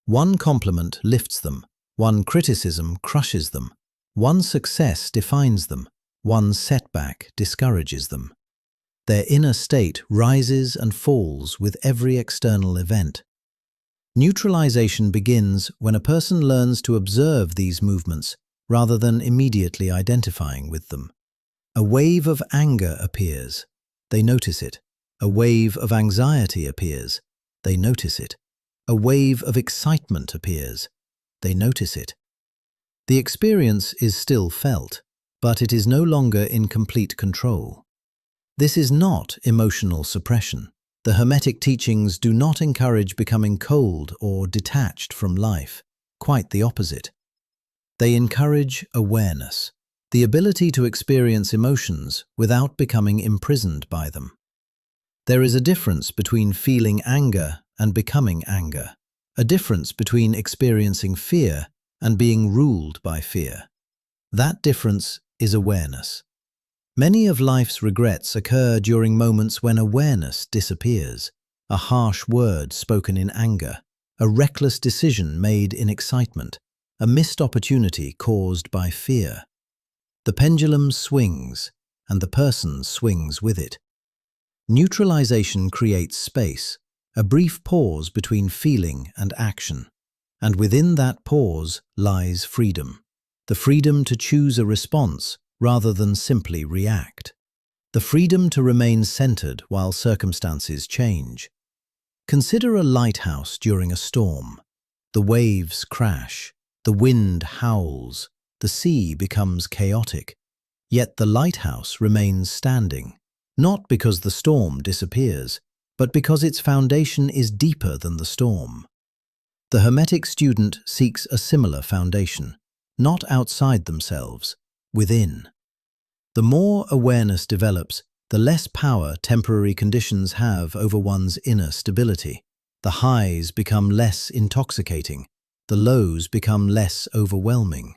One compliment lifts them, one criticism crushes them, one success defines them, one setback discourages them. Their inner state rises and falls with every external event. Neutralization begins when a person learns to observe these movements rather than immediately identifying with them. A wave of anger appears. They notice it. A wave of anxiety appears. They notice it. A wave of excitement appears. They notice it. The experience is still felt, but it is no longer in complete control. This is not emotional suppression. The Hermetic teachings do not encourage becoming cold or detached from life. Quite the opposite. They encourage awareness, the ability to experience emotions without becoming imprisoned by them. There is a difference between feeling anger and becoming anger, a difference between experiencing fear and being ruled by fear. That difference is awareness. Many of life's regrets occur during moments when awareness disappears, a harsh word spoken in anger, a reckless decision made in excitement, a missed opportunity caused by fear. The pendulum swings, and the person swings with it. Neutralization creates space, a brief pause between feeling and action, and within that pause lies freedom, the freedom to choose a response rather than simply react. The freedom to remain centered while circumstances change. Consider a lighthouse during a storm. The waves crash, the wind howls, the sea becomes chaotic. Yet the lighthouse remains standing, not because the storm disappears, but because its foundation is deeper than the storm. The Hermetic student seeks a similar foundation, not outside themselves, within. The more awareness develops, the less power temporary conditions have over one's inner stability. The highs become less intoxicating, the lows become less overwhelming.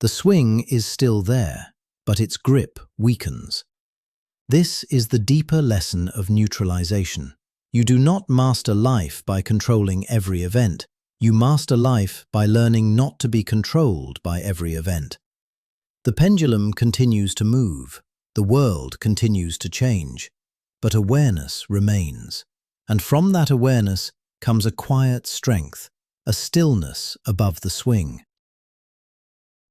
The swing is still there, but its grip weakens. This is the deeper lesson of neutralization. You do not master life by controlling every event. You master life by learning not to be controlled by every event. The pendulum continues to move, the world continues to change, but awareness remains. And from that awareness comes a quiet strength, a stillness above the swing.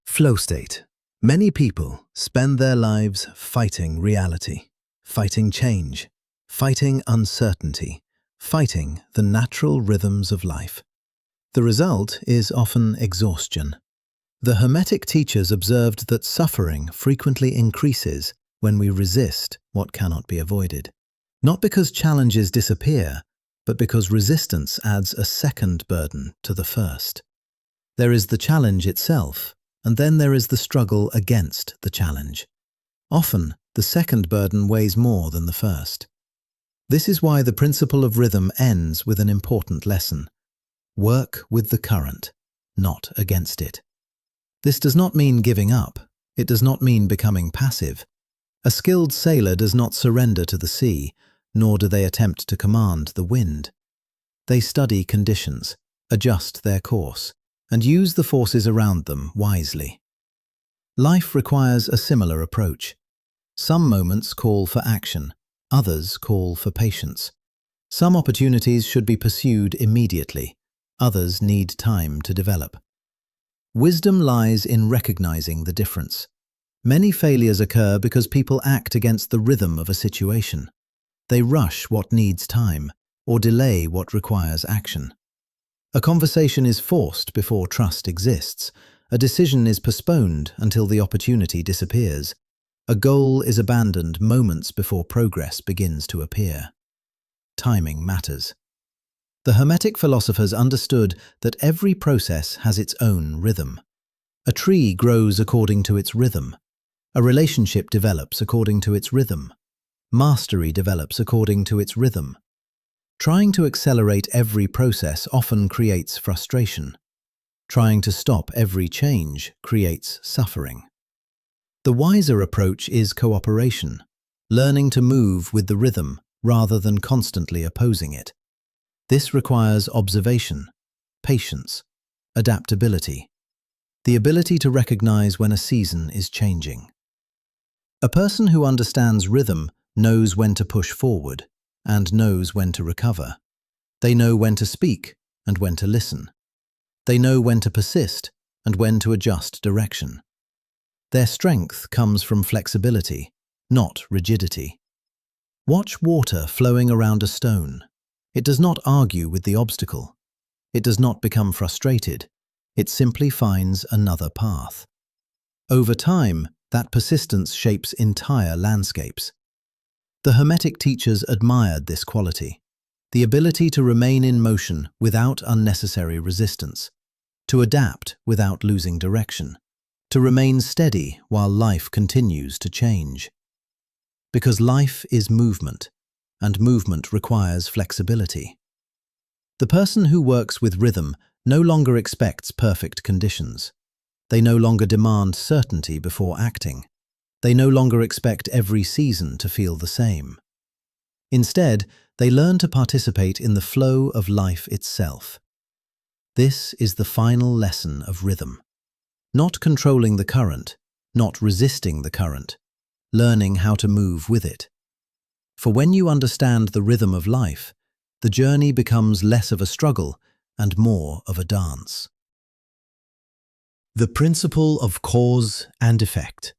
Flow state. Many people spend their lives fighting reality, fighting change, fighting uncertainty, fighting the natural rhythms of life. The result is often exhaustion. The Hermetic teachers observed that suffering frequently increases when we resist what cannot be avoided. Not because challenges disappear, but because resistance adds a second burden to the first. There is the challenge itself, and then there is the struggle against the challenge. Often, the second burden weighs more than the first. This is why the principle of rhythm ends with an important lesson. Work with the current, not against it. This does not mean giving up. It does not mean becoming passive. A skilled sailor does not surrender to the sea, nor do they attempt to command the wind. They study conditions, adjust their course, and use the forces around them wisely. Life requires a similar approach. Some moments call for action, others call for patience. Some opportunities should be pursued immediately, others need time to develop. Wisdom lies in recognizing the difference. Many failures occur because people act against the rhythm of a situation. They rush what needs time, or delay what requires action. A conversation is forced before trust exists. A decision is postponed until the opportunity disappears. A goal is abandoned moments before progress begins to appear. Timing matters. The Hermetic philosophers understood that every process has its own rhythm. A tree grows according to its rhythm. A relationship develops according to its rhythm. Mastery develops according to its rhythm. Trying to accelerate every process often creates frustration. Trying to stop every change creates suffering. The wiser approach is cooperation, learning to move with the rhythm rather than constantly opposing it. This requires observation, patience, adaptability, the ability to recognize when a season is changing. A person who understands rhythm knows when to push forward and knows when to recover. They know when to speak and when to listen. They know when to persist and when to adjust direction. Their strength comes from flexibility, not rigidity. Watch water flowing around a stone. It does not argue with the obstacle. It does not become frustrated. It simply finds another path. Over time, that persistence shapes entire landscapes. The Hermetic teachers admired this quality, the ability to remain in motion without unnecessary resistance, to adapt without losing direction, to remain steady while life continues to change. Because life is movement, and movement requires flexibility. The person who works with rhythm no longer expects perfect conditions. They no longer demand certainty before acting. They no longer expect every season to feel the same. Instead, they learn to participate in the flow of life itself. This is the final lesson of rhythm. Not controlling the current, not resisting the current, learning how to move with it. For when you understand the rhythm of life, the journey becomes less of a struggle and more of a dance. The principle of cause and effect.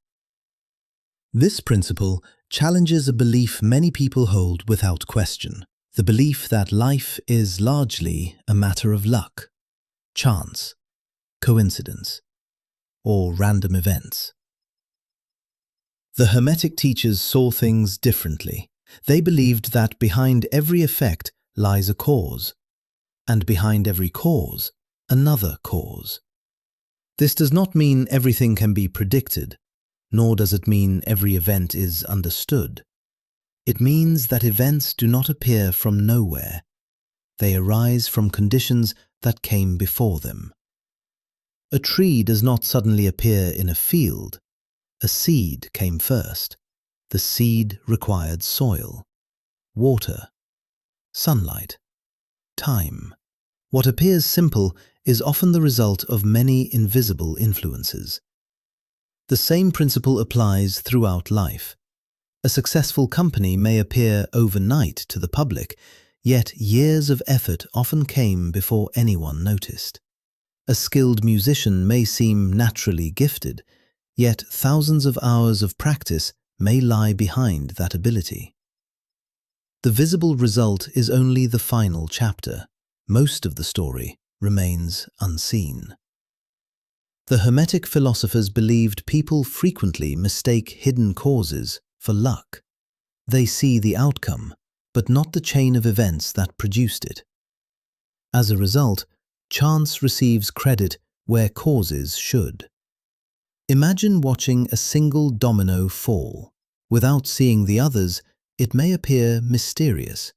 This principle challenges a belief many people hold without question, the belief that life is largely a matter of luck, chance, coincidence, or random events. The Hermetic teachers saw things differently. They believed that behind every effect lies a cause, and behind every cause, another cause. This does not mean everything can be predicted, nor does it mean every event is understood. It means that events do not appear from nowhere. They arise from conditions that came before them. A tree does not suddenly appear in a field. A seed came first. The seed required soil, water, sunlight, time. What appears simple is often the result of many invisible influences. The same principle applies throughout life. A successful company may appear overnight to the public, yet years of effort often came before anyone noticed. A skilled musician may seem naturally gifted, yet thousands of hours of practice may lie behind that ability. The visible result is only the final chapter. Most of the story remains unseen. The Hermetic philosophers believed people frequently mistake hidden causes for luck. They see the outcome, but not the chain of events that produced it. As a result, chance receives credit where causes should. Imagine watching a single domino fall. Without seeing the others, it may appear mysterious.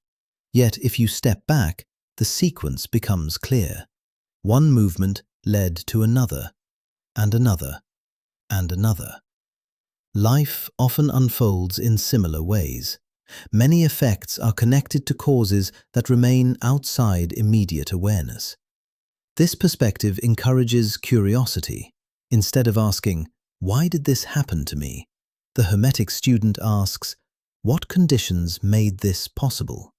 Yet if you step back, the sequence becomes clear. One movement led to another, and another, and another. Life often unfolds in similar ways. Many effects are connected to causes that remain outside immediate awareness. This perspective encourages curiosity. Instead of asking, "Why did this happen to me?" the Hermetic student asks, "What conditions made this possible?"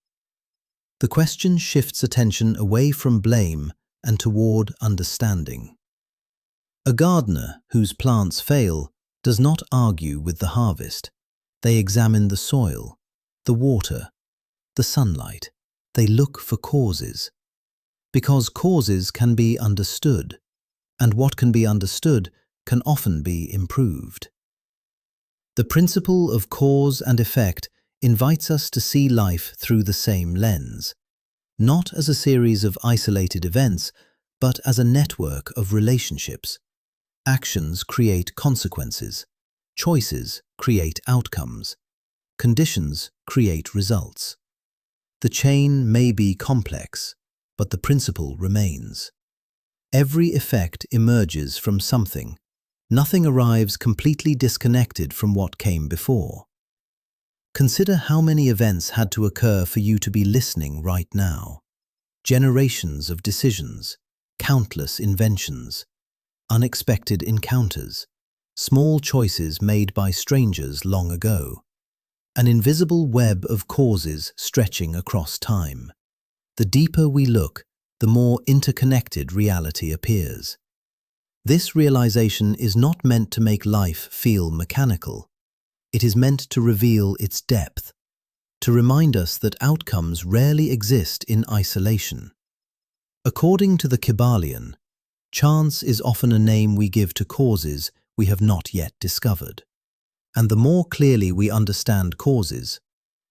The question shifts attention away from blame and toward understanding. A gardener whose plants fail does not argue with the harvest. They examine the soil, the water, the sunlight. they look for causes. Because causes can be understood, and what can be understood can often be improved. The principle of cause and effect invites us to see life through the same lens, not as a series of isolated events, but as a network of relationships. Actions create consequences, choices create outcomes, conditions create results. The chain may be complex, but the principle remains. Every effect emerges from something. Nothing arrives completely disconnected from what came before. Consider how many events had to occur for you to be listening right now. Generations of decisions, countless inventions, unexpected encounters, small choices made by strangers long ago. An invisible web of causes stretching across time. The deeper we look, the more interconnected reality appears. This realization is not meant to make life feel mechanical. It is meant to reveal its depth, to remind us that outcomes rarely exist in isolation. According to the Kybalion, chance is often a name we give to causes we have not yet discovered. And the more clearly we understand causes,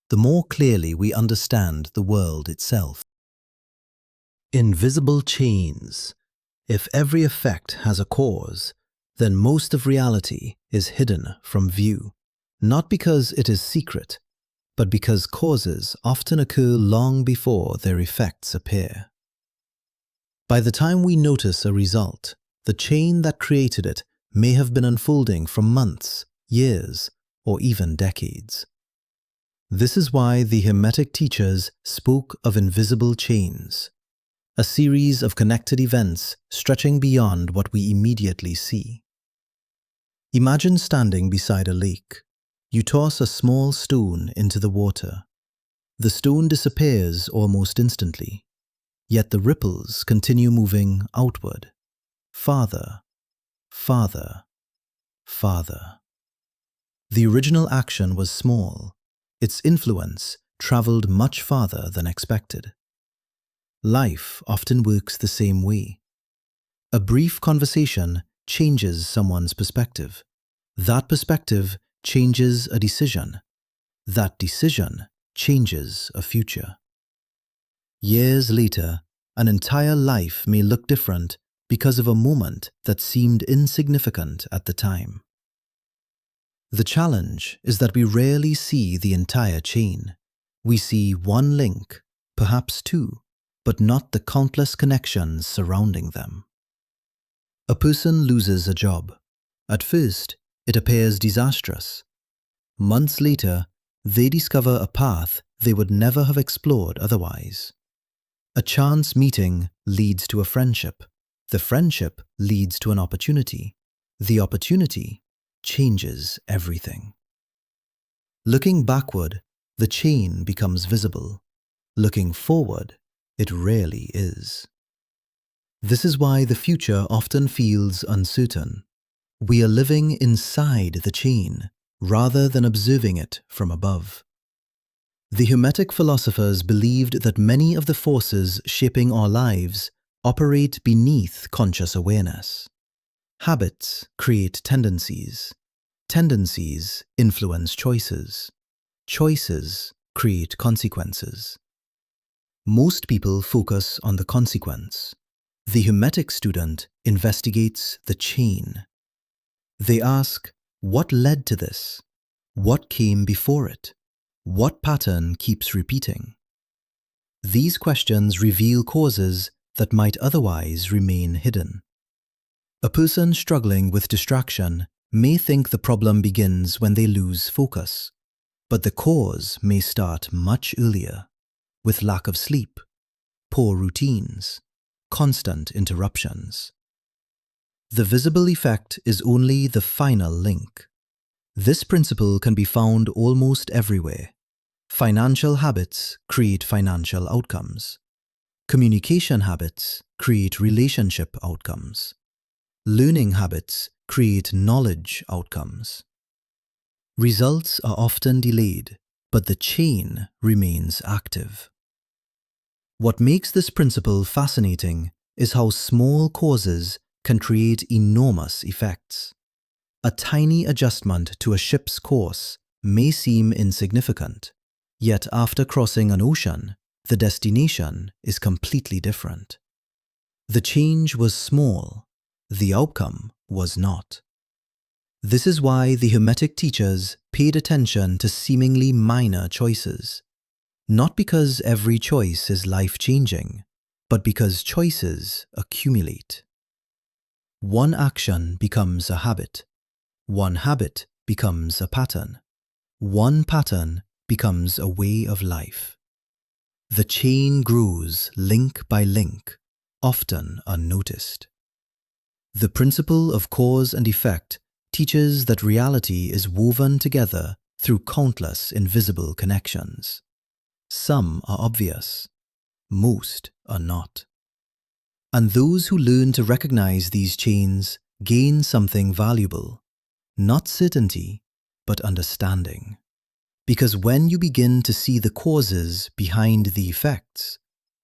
the more clearly we understand the world itself. Invisible chains. If every effect has a cause, then most of reality is hidden from view, not because it is secret, but because causes often occur long before their effects appear. By the time we notice a result, the chain that created it may have been unfolding for months, years, or even decades. This is why the Hermetic teachers spoke of invisible chains, a series of connected events stretching beyond what we immediately see. Imagine standing beside a lake. You toss a small stone into the water. The stone disappears almost instantly, yet the ripples continue moving outward, farther, farther, farther. The original action was small. Its influence traveled much farther than expected. Life often works the same way. A brief conversation changes someone's perspective. That perspective changes a decision. That decision changes a future. Years later, an entire life may look different because of a moment that seemed insignificant at the time. The challenge is that we rarely see the entire chain. We see one link, perhaps two, but not the countless connections surrounding them. A person loses a job. At first, it appears disastrous. Months later, they discover a path they would never have explored otherwise. A chance meeting leads to a friendship. The friendship leads to an opportunity. The opportunity changes everything. Looking backward, the chain becomes visible. Looking forward, it rarely is. This is why the future often feels uncertain. We are living inside the chain, rather than observing it from above. The Hermetic philosophers believed that many of the forces shaping our lives operate beneath conscious awareness. Habits create tendencies. Tendencies influence choices. Choices create consequences. Most people focus on the consequence. The Hermetic student investigates the chain. They ask, what led to this? What came before it? What pattern keeps repeating? These questions reveal causes that might otherwise remain hidden. A person struggling with distraction may think the problem begins when they lose focus, but the cause may start much earlier, with lack of sleep, poor routines, constant interruptions. The visible effect is only the final link. This principle can be found almost everywhere. Financial habits create financial outcomes. Communication habits create relationship outcomes. Learning habits create knowledge outcomes. Results are often delayed, but the chain remains active. What makes this principle fascinating is how small causes can create enormous effects. A tiny adjustment to a ship's course may seem insignificant, yet after crossing an ocean, the destination is completely different. The change was small, the outcome was not. This is why the Hermetic teachers paid attention to seemingly minor choices. Not because every choice is life-changing, but because choices accumulate. One action becomes a habit. One habit becomes a pattern. One pattern becomes a way of life. The chain grows link by link, often unnoticed. The principle of cause and effect teaches that reality is woven together through countless invisible connections. Some are obvious, most are not. And those who learn to recognize these chains gain something valuable, not certainty, but understanding. Because when you begin to see the causes behind the effects,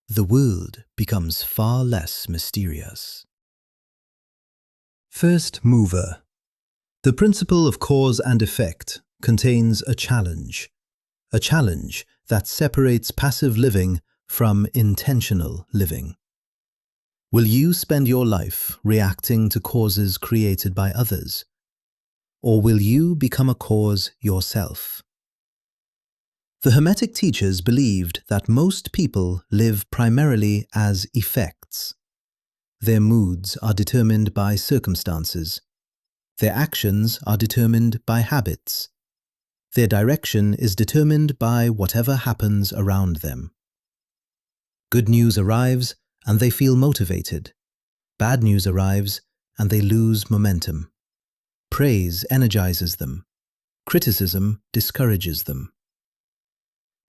the world becomes far less mysterious. First mover. The principle of cause and effect contains a challenge that separates passive living from intentional living. Will you spend your life reacting to causes created by others? Or will you become a cause yourself? The Hermetic teachers believed that most people live primarily as effects. Their moods are determined by circumstances. Their actions are determined by habits. Their direction is determined by whatever happens around them. Good news arrives and they feel motivated. Bad news arrives and they lose momentum. Praise energizes them. Criticism discourages them.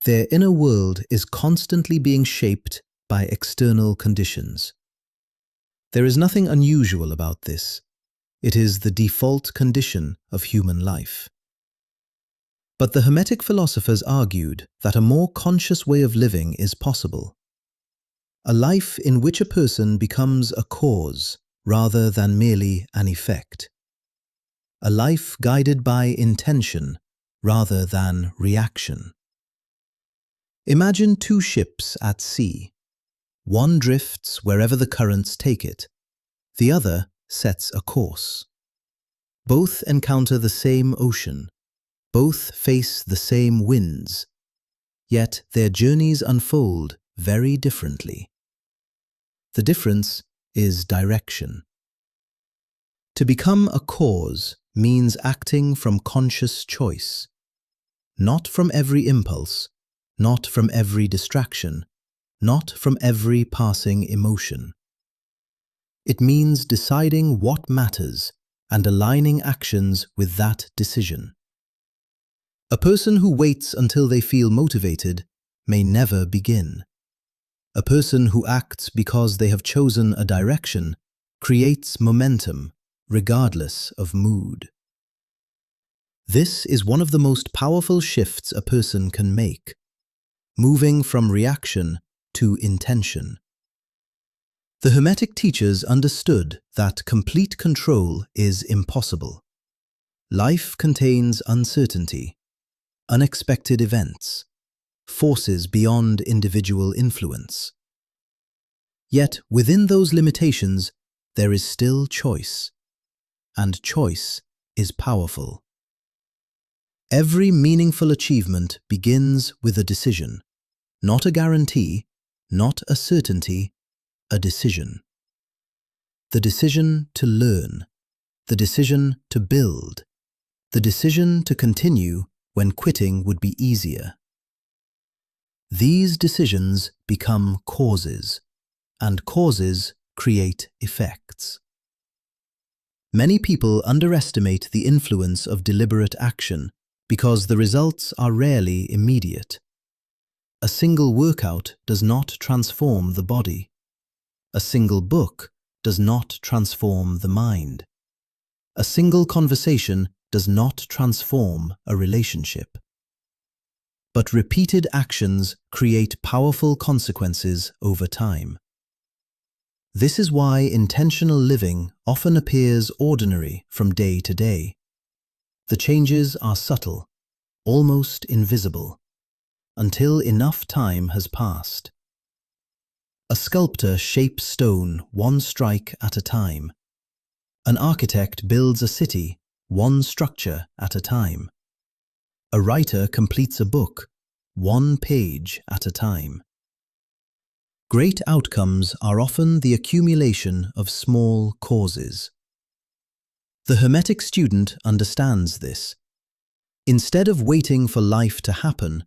Their inner world is constantly being shaped by external conditions. There is nothing unusual about this. It is the default condition of human life. But the Hermetic philosophers argued that a more conscious way of living is possible. A life in which a person becomes a cause rather than merely an effect. A life guided by intention rather than reaction. Imagine two ships at sea. One drifts wherever the currents take it. The other sets a course. Both encounter the same ocean. Both face the same winds. Yet their journeys unfold very differently. The difference is direction. To become a cause means acting from conscious choice. Not from every impulse, not from every distraction, not from every passing emotion. It means deciding what matters and aligning actions with that decision. A person who waits until they feel motivated may never begin. A person who acts because they have chosen a direction creates momentum regardless of mood. This is one of the most powerful shifts a person can make, moving from reaction to intention. The Hermetic teachers understood that complete control is impossible. Life contains uncertainty, unexpected events, forces beyond individual influence. Yet within those limitations, there is still choice, and choice is powerful. Every meaningful achievement begins with a decision, not a guarantee, not a certainty, a decision. The decision to learn, the decision to build, the decision to continue when quitting would be easier. These decisions become causes, and causes create effects. Many people underestimate the influence of deliberate action because the results are rarely immediate. A single workout does not transform the body. A single book does not transform the mind. A single conversation does not transform a relationship. but repeated actions create powerful consequences over time. This is why intentional living often appears ordinary from day to day. The changes are subtle, almost invisible, until enough time has passed. A sculptor shapes stone one strike at a time. An architect builds a city one structure at a time. A writer completes a book one page at a time. Great outcomes are often the accumulation of small causes. The Hermetic student understands this. Instead of waiting for life to happen,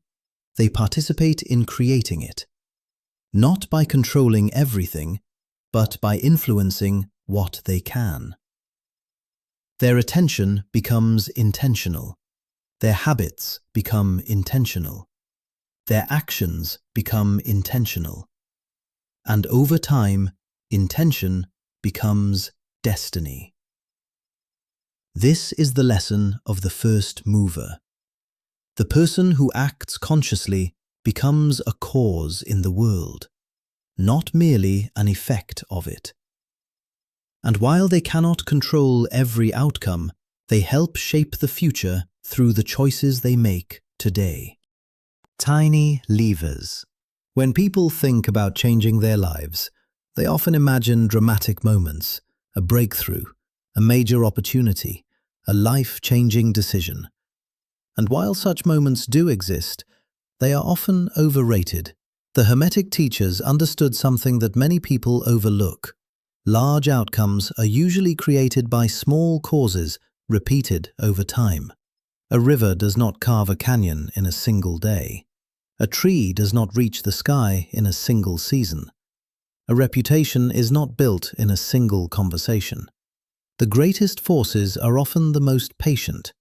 they participate in creating it, not by controlling everything, but by influencing what they can. Their attention becomes intentional. Their habits become intentional. Their actions become intentional. And over time, intention becomes destiny. This is the lesson of the first mover. The person who acts consciously becomes a cause in the world, not merely an effect of it. And while they cannot control every outcome, they help shape the future through the choices they make today. Tiny levers. When people think about changing their lives, they often imagine dramatic moments, a breakthrough, a major opportunity, a life-changing decision. And while such moments do exist, they are often overrated. The Hermetic teachers understood something that many people overlook. Large outcomes are usually created by small causes repeated over time. A river does not carve a canyon in a single day. A tree does not reach the sky in a single season. A reputation is not built in a single conversation. The greatest forces are often the most patient.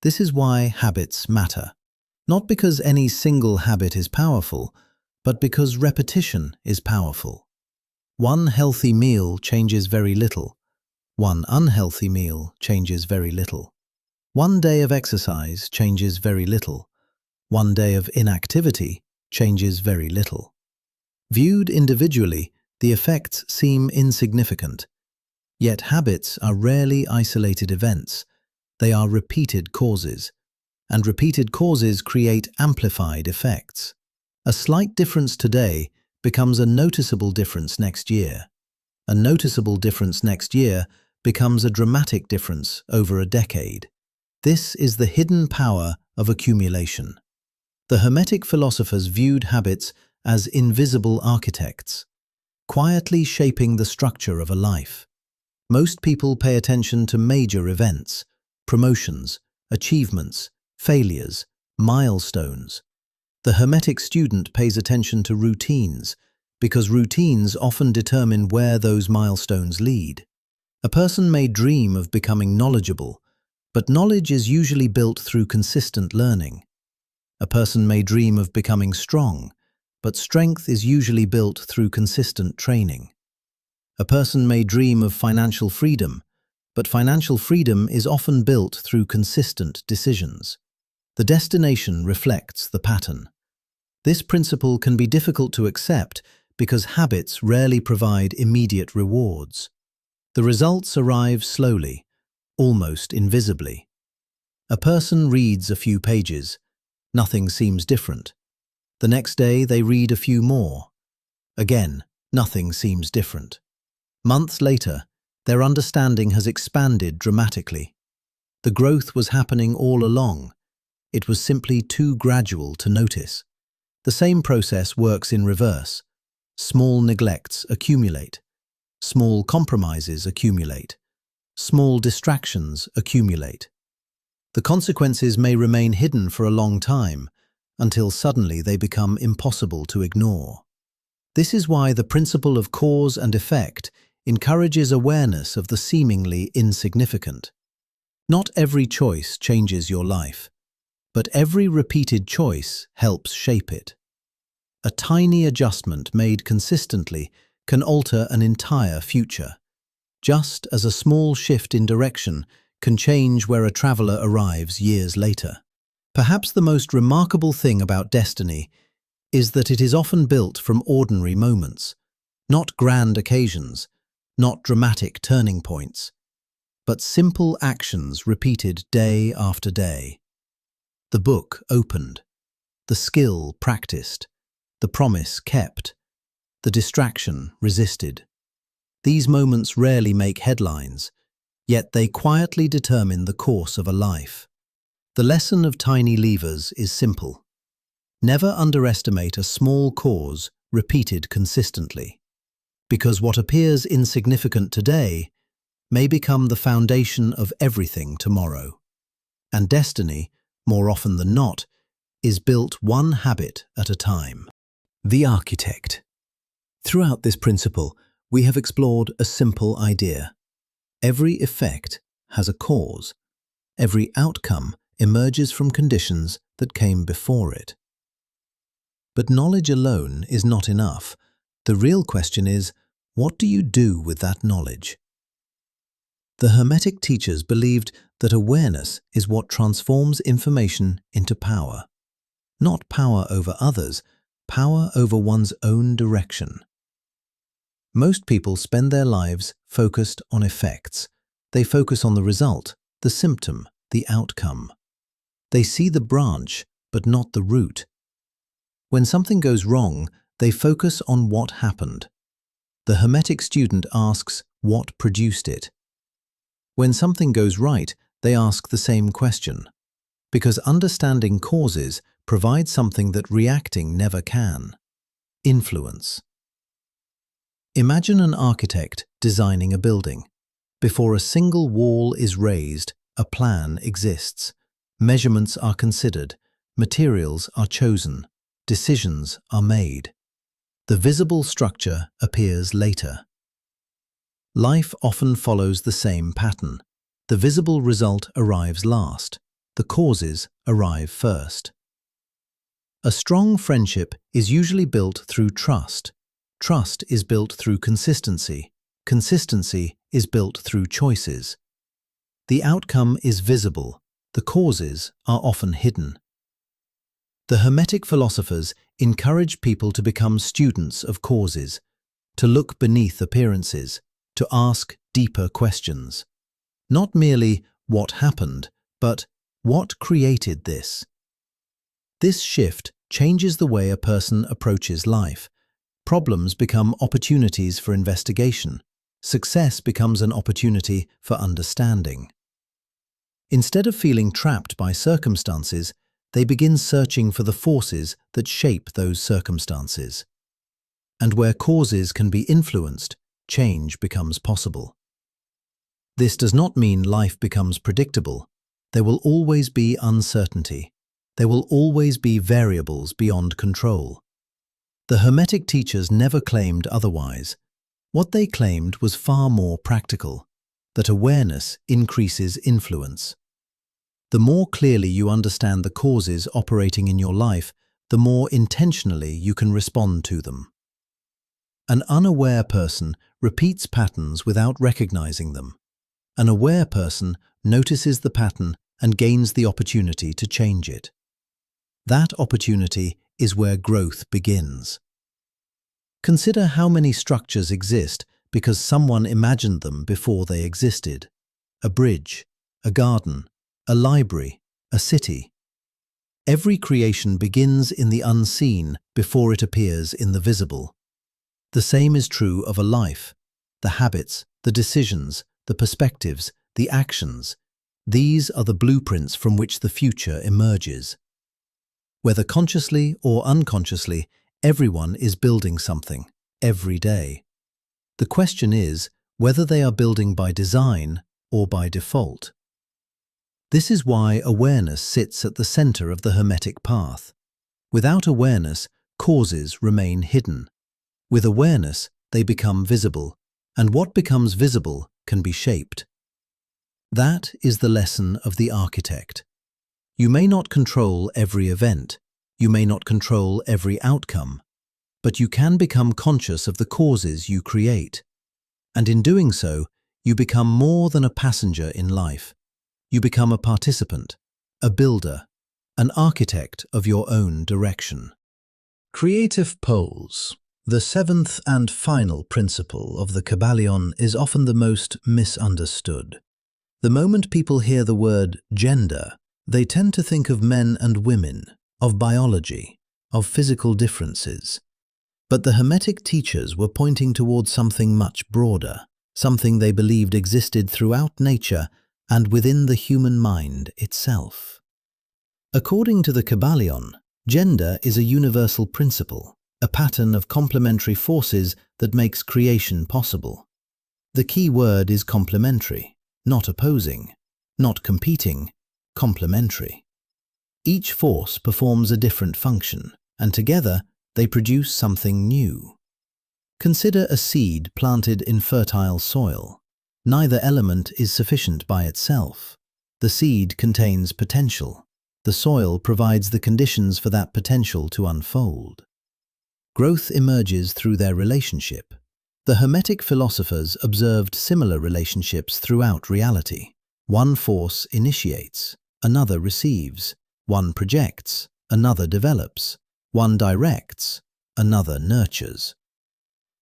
This is why habits matter. Not because any single habit is powerful, but because repetition is powerful. One healthy meal changes very little. One unhealthy meal changes very little. One day of exercise changes very little. One day of inactivity changes very little. Viewed individually, the effects seem insignificant. Yet habits are rarely isolated events. They are repeated causes. And repeated causes create amplified effects. A slight difference today becomes a noticeable difference next year. A noticeable difference next year becomes a dramatic difference over a decade. This is the hidden power of accumulation. The Hermetic philosophers viewed habits as invisible architects, quietly shaping the structure of a life. Most people pay attention to major events, promotions, achievements, failures, milestones. The Hermetic student pays attention to routines, because routines often determine where those milestones lead. A person may dream of becoming knowledgeable, but knowledge is usually built through consistent learning. A person may dream of becoming strong, but strength is usually built through consistent training. A person may dream of financial freedom, but financial freedom is often built through consistent decisions. The destination reflects the pattern. This principle can be difficult to accept because habits rarely provide immediate rewards. The results arrive slowly, almost invisibly. A person reads a few pages. Nothing seems different. The next day they read a few more. Again, nothing seems different. Months later, their understanding has expanded dramatically. The growth was happening all along. It was simply too gradual to notice. The same process works in reverse. Small neglects accumulate. Small compromises accumulate. Small distractions accumulate. The consequences may remain hidden for a long time, until suddenly they become impossible to ignore. This is why the principle of cause and effect encourages awareness of the seemingly insignificant. Not every choice changes your life, but every repeated choice helps shape it. A tiny adjustment made consistently can alter an entire future, just as a small shift in direction can change where a traveler arrives years later. Perhaps the most remarkable thing about destiny is that it is often built from ordinary moments, not grand occasions, not dramatic turning points, but simple actions repeated day after day. The book opened, the skill practiced, the promise kept, the distraction resisted. These moments rarely make headlines, yet they quietly determine the course of a life. The lesson of tiny levers is simple. Never underestimate a small cause repeated consistently, because what appears insignificant today may become the foundation of everything tomorrow. And destiny, more often than not, is built one habit at a time. The architect. Throughout this principle, we have explored a simple idea. Every effect has a cause. Every outcome emerges from conditions that came before it. But knowledge alone is not enough. The real question is, what do you do with that knowledge? The Hermetic teachers believed that awareness is what transforms information into power. Not power over others, power over one's own direction. Most people spend their lives focused on effects. They focus on the result, the symptom, the outcome. They see the branch, but not the root. When something goes wrong, they focus on what happened. The Hermetic student asks what produced it. When something goes right, they ask the same question, because understanding causes provides something that reacting never can: influence. Imagine an architect designing a building. Before a single wall is raised, a plan exists. Measurements are considered, materials are chosen, decisions are made. The visible structure appears later. Life often follows the same pattern. The visible result arrives last. The causes arrive first. A strong friendship is usually built through trust. Trust is built through consistency. Consistency is built through choices. The outcome is visible. The causes are often hidden. The Hermetic philosophers encourage people to become students of causes, to look beneath appearances, to ask deeper questions. Not merely what happened, but what created this? This shift changes the way a person approaches life. Problems become opportunities for investigation. Success becomes an opportunity for understanding. Instead of feeling trapped by circumstances, they begin searching for the forces that shape those circumstances. And where causes can be influenced, change becomes possible. This does not mean life becomes predictable. There will always be uncertainty. There will always be variables beyond control. The Hermetic teachers never claimed otherwise. What they claimed was far more practical, that awareness increases influence. The more clearly you understand the causes operating in your life, the more intentionally you can respond to them. An unaware person repeats patterns without recognizing them. An aware person notices the pattern and gains the opportunity to change it. That opportunity is where growth begins. Consider how many structures exist because someone imagined them before they existed. A bridge, a garden, a library, a city. Every creation begins in the unseen before it appears in the visible. The same is true of a life. The habits, the decisions, the perspectives, the actions. These are the blueprints from which the future emerges. Whether consciously or unconsciously, everyone is building something, every day. The question is whether they are building by design or by default. This is why awareness sits at the center of the Hermetic path. Without awareness, causes remain hidden. With awareness, they become visible, and what becomes visible can be shaped. That is the lesson of the architect. You may not control every event, you may not control every outcome, but you can become conscious of the causes you create. And in doing so, you become more than a passenger in life. You become a participant, a builder, an architect of your own direction. Creative poles. The seventh and final principle of the Kybalion is often the most misunderstood. The moment people hear the word gender, they tend to think of men and women, of biology, of physical differences. But the Hermetic teachers were pointing towards something much broader, something they believed existed throughout nature and within the human mind itself. According to the Kybalion, gender is a universal principle, a pattern of complementary forces that makes creation possible. The key word is complementary, not opposing, not competing, complementary. Each force performs a different function, and together they produce something new. Consider a seed planted in fertile soil. Neither element is sufficient by itself. The seed contains potential. The soil provides the conditions for that potential to unfold. Growth emerges through their relationship. The Hermetic philosophers observed similar relationships throughout reality. One force initiates, another receives. One projects, another develops. One directs, another nurtures.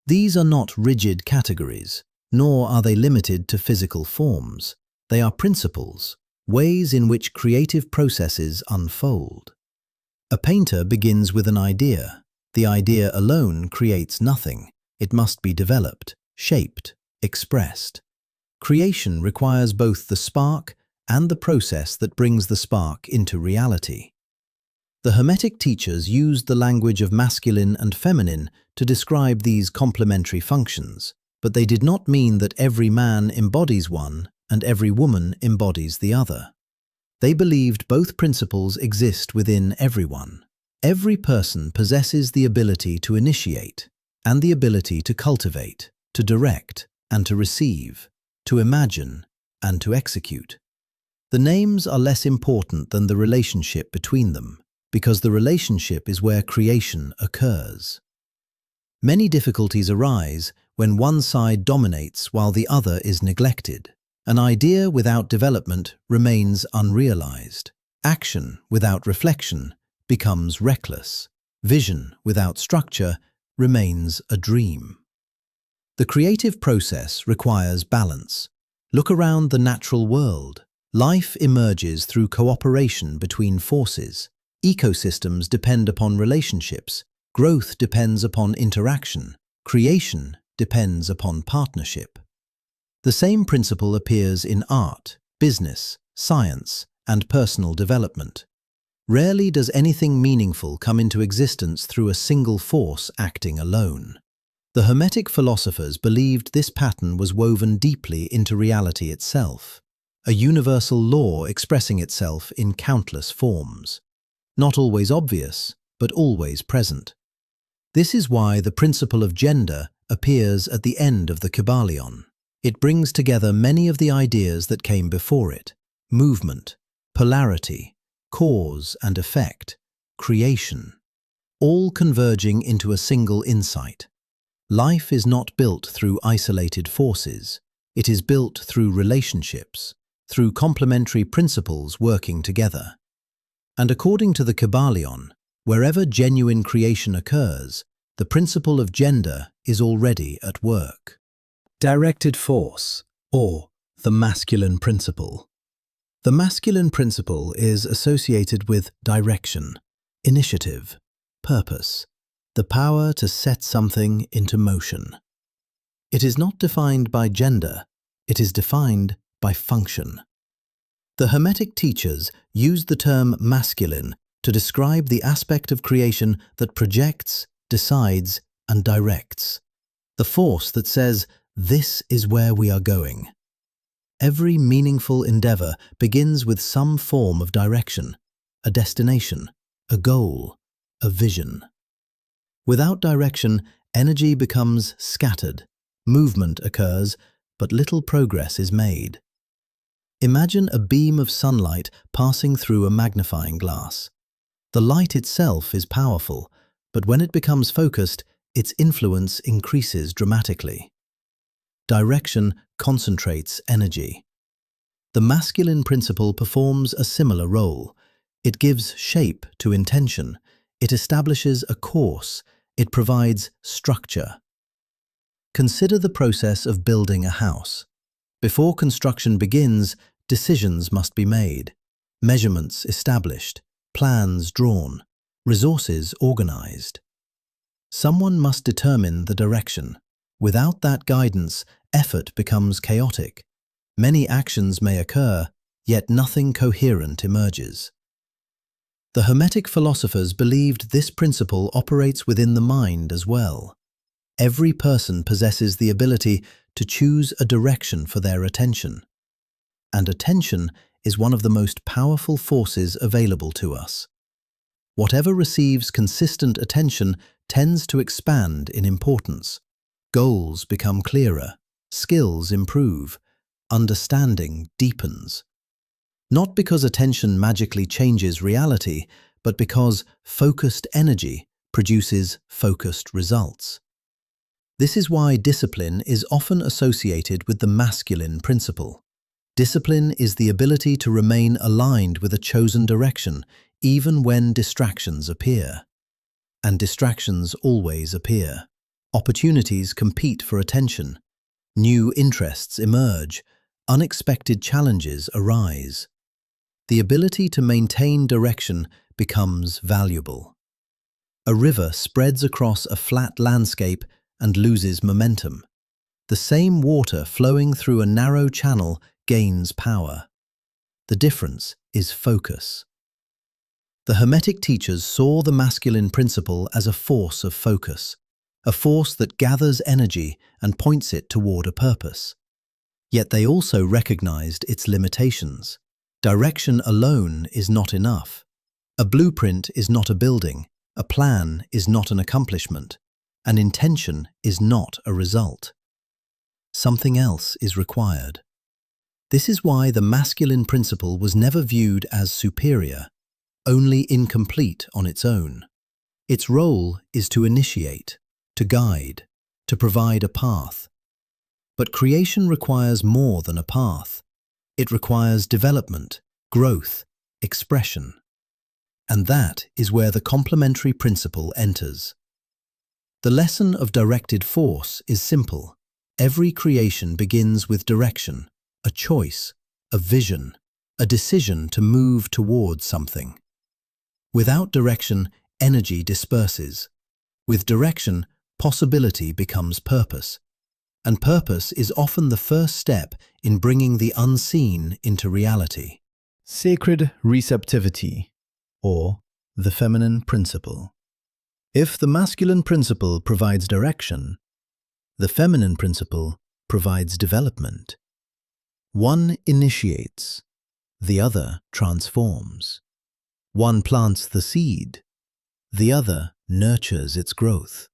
These are not rigid categories, nor are they limited to physical forms. They are principles, ways in which creative processes unfold. A painter begins with an idea. The idea alone creates nothing. It must be developed, shaped, expressed. Creation requires both the spark and the process that brings the spark into reality. The Hermetic teachers used the language of masculine and feminine to describe these complementary functions, but they did not mean that every man embodies one and every woman embodies the other. They believed both principles exist within everyone. Every person possesses the ability to initiate and the ability to cultivate, to direct and to receive, to imagine and to execute. The names are less important than the relationship between them, because the relationship is where creation occurs. Many difficulties arise when one side dominates while the other is neglected. An idea without development remains unrealized. Action without reflection becomes reckless. Vision without structure remains a dream. The creative process requires balance. Look around the natural world. Life emerges through cooperation between forces. Ecosystems depend upon relationships. Growth depends upon interaction. Creation depends upon partnership. The same principle appears in art, business, science, and personal development. Rarely does anything meaningful come into existence through a single force acting alone. The Hermetic philosophers believed this pattern was woven deeply into reality itself, a universal law expressing itself in countless forms. Not always obvious, but always present. This is why the principle of gender appears at the end of the Kybalion. It brings together many of the ideas that came before it: movement, polarity, cause and effect, creation, all converging into a single insight. Life is not built through isolated forces. It is built through relationships, through complementary principles working together. And according to the Kybalion, wherever genuine creation occurs, the principle of gender is already at work. Directed force, or the masculine principle. The masculine principle is associated with direction, initiative, purpose, the power to set something into motion. It is not defined by gender, it is defined by function. The Hermetic teachers used the term masculine to describe the aspect of creation that projects, decides, and directs. The force that says, "This is where we are going." Every meaningful endeavor begins with some form of direction, a destination, a goal, a vision. Without direction, energy becomes scattered, movement occurs, but little progress is made. Imagine a beam of sunlight passing through a magnifying glass. The light itself is powerful, but when it becomes focused, its influence increases dramatically. Direction concentrates energy. The masculine principle performs a similar role. It gives shape to intention. It establishes a course. It provides structure. Consider the process of building a house. Before construction begins, decisions must be made, measurements established, plans drawn, resources organized. Someone must determine the direction. Without that guidance, effort becomes chaotic. Many actions may occur, yet nothing coherent emerges. The Hermetic philosophers believed this principle operates within the mind as well. Every person possesses the ability to choose a direction for their attention. And attention is one of the most powerful forces available to us. Whatever receives consistent attention tends to expand in importance. Goals become clearer, skills improve, understanding deepens. Not because attention magically changes reality, but because focused energy produces focused results. This is why discipline is often associated with the masculine principle. Discipline is the ability to remain aligned with a chosen direction, even when distractions appear. And distractions always appear. Opportunities compete for attention. New interests emerge. Unexpected challenges arise. The ability to maintain direction becomes valuable. A river spreads across a flat landscape and loses momentum. The same water flowing through a narrow channel gains power. The difference is focus. The Hermetic teachers saw the masculine principle as a force of focus, a force that gathers energy and points it toward a purpose. Yet they also recognized its limitations. Direction alone is not enough. A blueprint is not a building. A plan is not an accomplishment. An intention is not a result. Something else is required. This is why the masculine principle was never viewed as superior, only incomplete on its own. Its role is to initiate, to guide, to provide a path. But creation requires more than a path. It requires development, growth, expression. And that is where the complementary principle enters. The lesson of directed force is simple. Every creation begins with direction, a choice, a vision, a decision to move towards something. Without direction, energy disperses. With direction, possibility becomes purpose. And purpose is often the first step in bringing the unseen into reality. Sacred receptivity, or the feminine principle. If the masculine principle provides direction, the feminine principle provides development. One initiates, the other transforms. One plants the seed, the other nurtures its growth.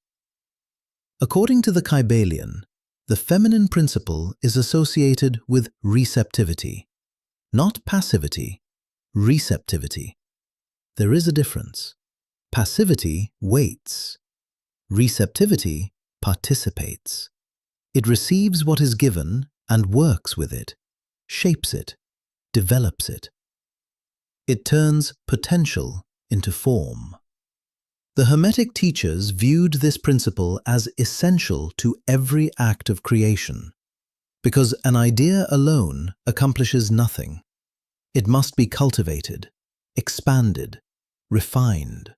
According to the Kybalion, the feminine principle is associated with receptivity, not passivity, receptivity. There is a difference. Passivity waits. Receptivity participates. It receives what is given and works with it, shapes it, develops it. It turns potential into form. The Hermetic teachers viewed this principle as essential to every act of creation, because an idea alone accomplishes nothing. It must be cultivated, expanded, refined.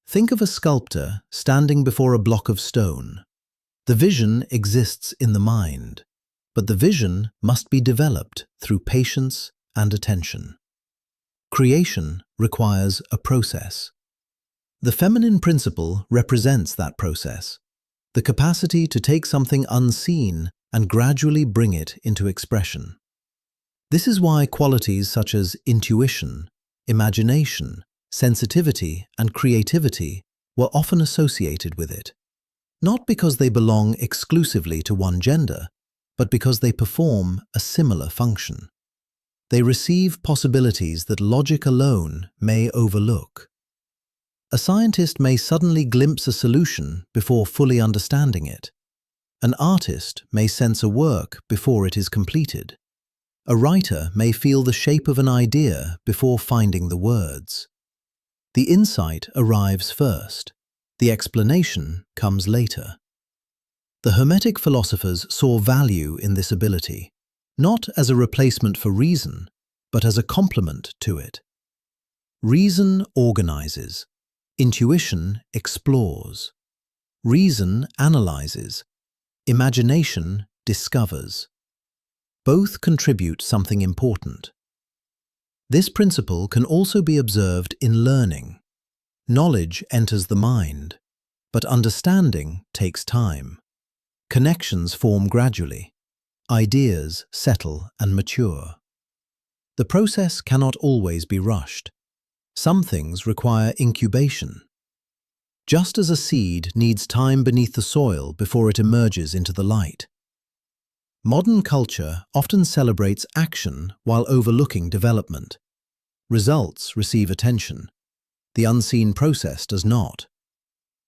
Think of a sculptor standing before a block of stone. The vision exists in the mind, but the vision must be developed through patience and attention. Creation requires a process. The feminine principle represents that process, the capacity to take something unseen and gradually bring it into expression. This is why qualities such as intuition, imagination, sensitivity, and creativity were often associated with it, not because they belong exclusively to one gender, but because they perform a similar function. They receive possibilities that logic alone may overlook. A scientist may suddenly glimpse a solution before fully understanding it. An artist may sense a work before it is completed. A writer may feel the shape of an idea before finding the words. The insight arrives first. The explanation comes later. The Hermetic philosophers saw value in this ability, not as a replacement for reason, but as a complement to it. Reason organizes. Intuition explores. Reason analyzes. Imagination discovers. Both contribute something important. This principle can also be observed in learning. Knowledge enters the mind, but understanding takes time. Connections form gradually. Ideas settle and mature. The process cannot always be rushed. Some things require incubation. Just as a seed needs time beneath the soil before it emerges into the light. Modern culture often celebrates action while overlooking development. Results receive attention. The unseen process does not.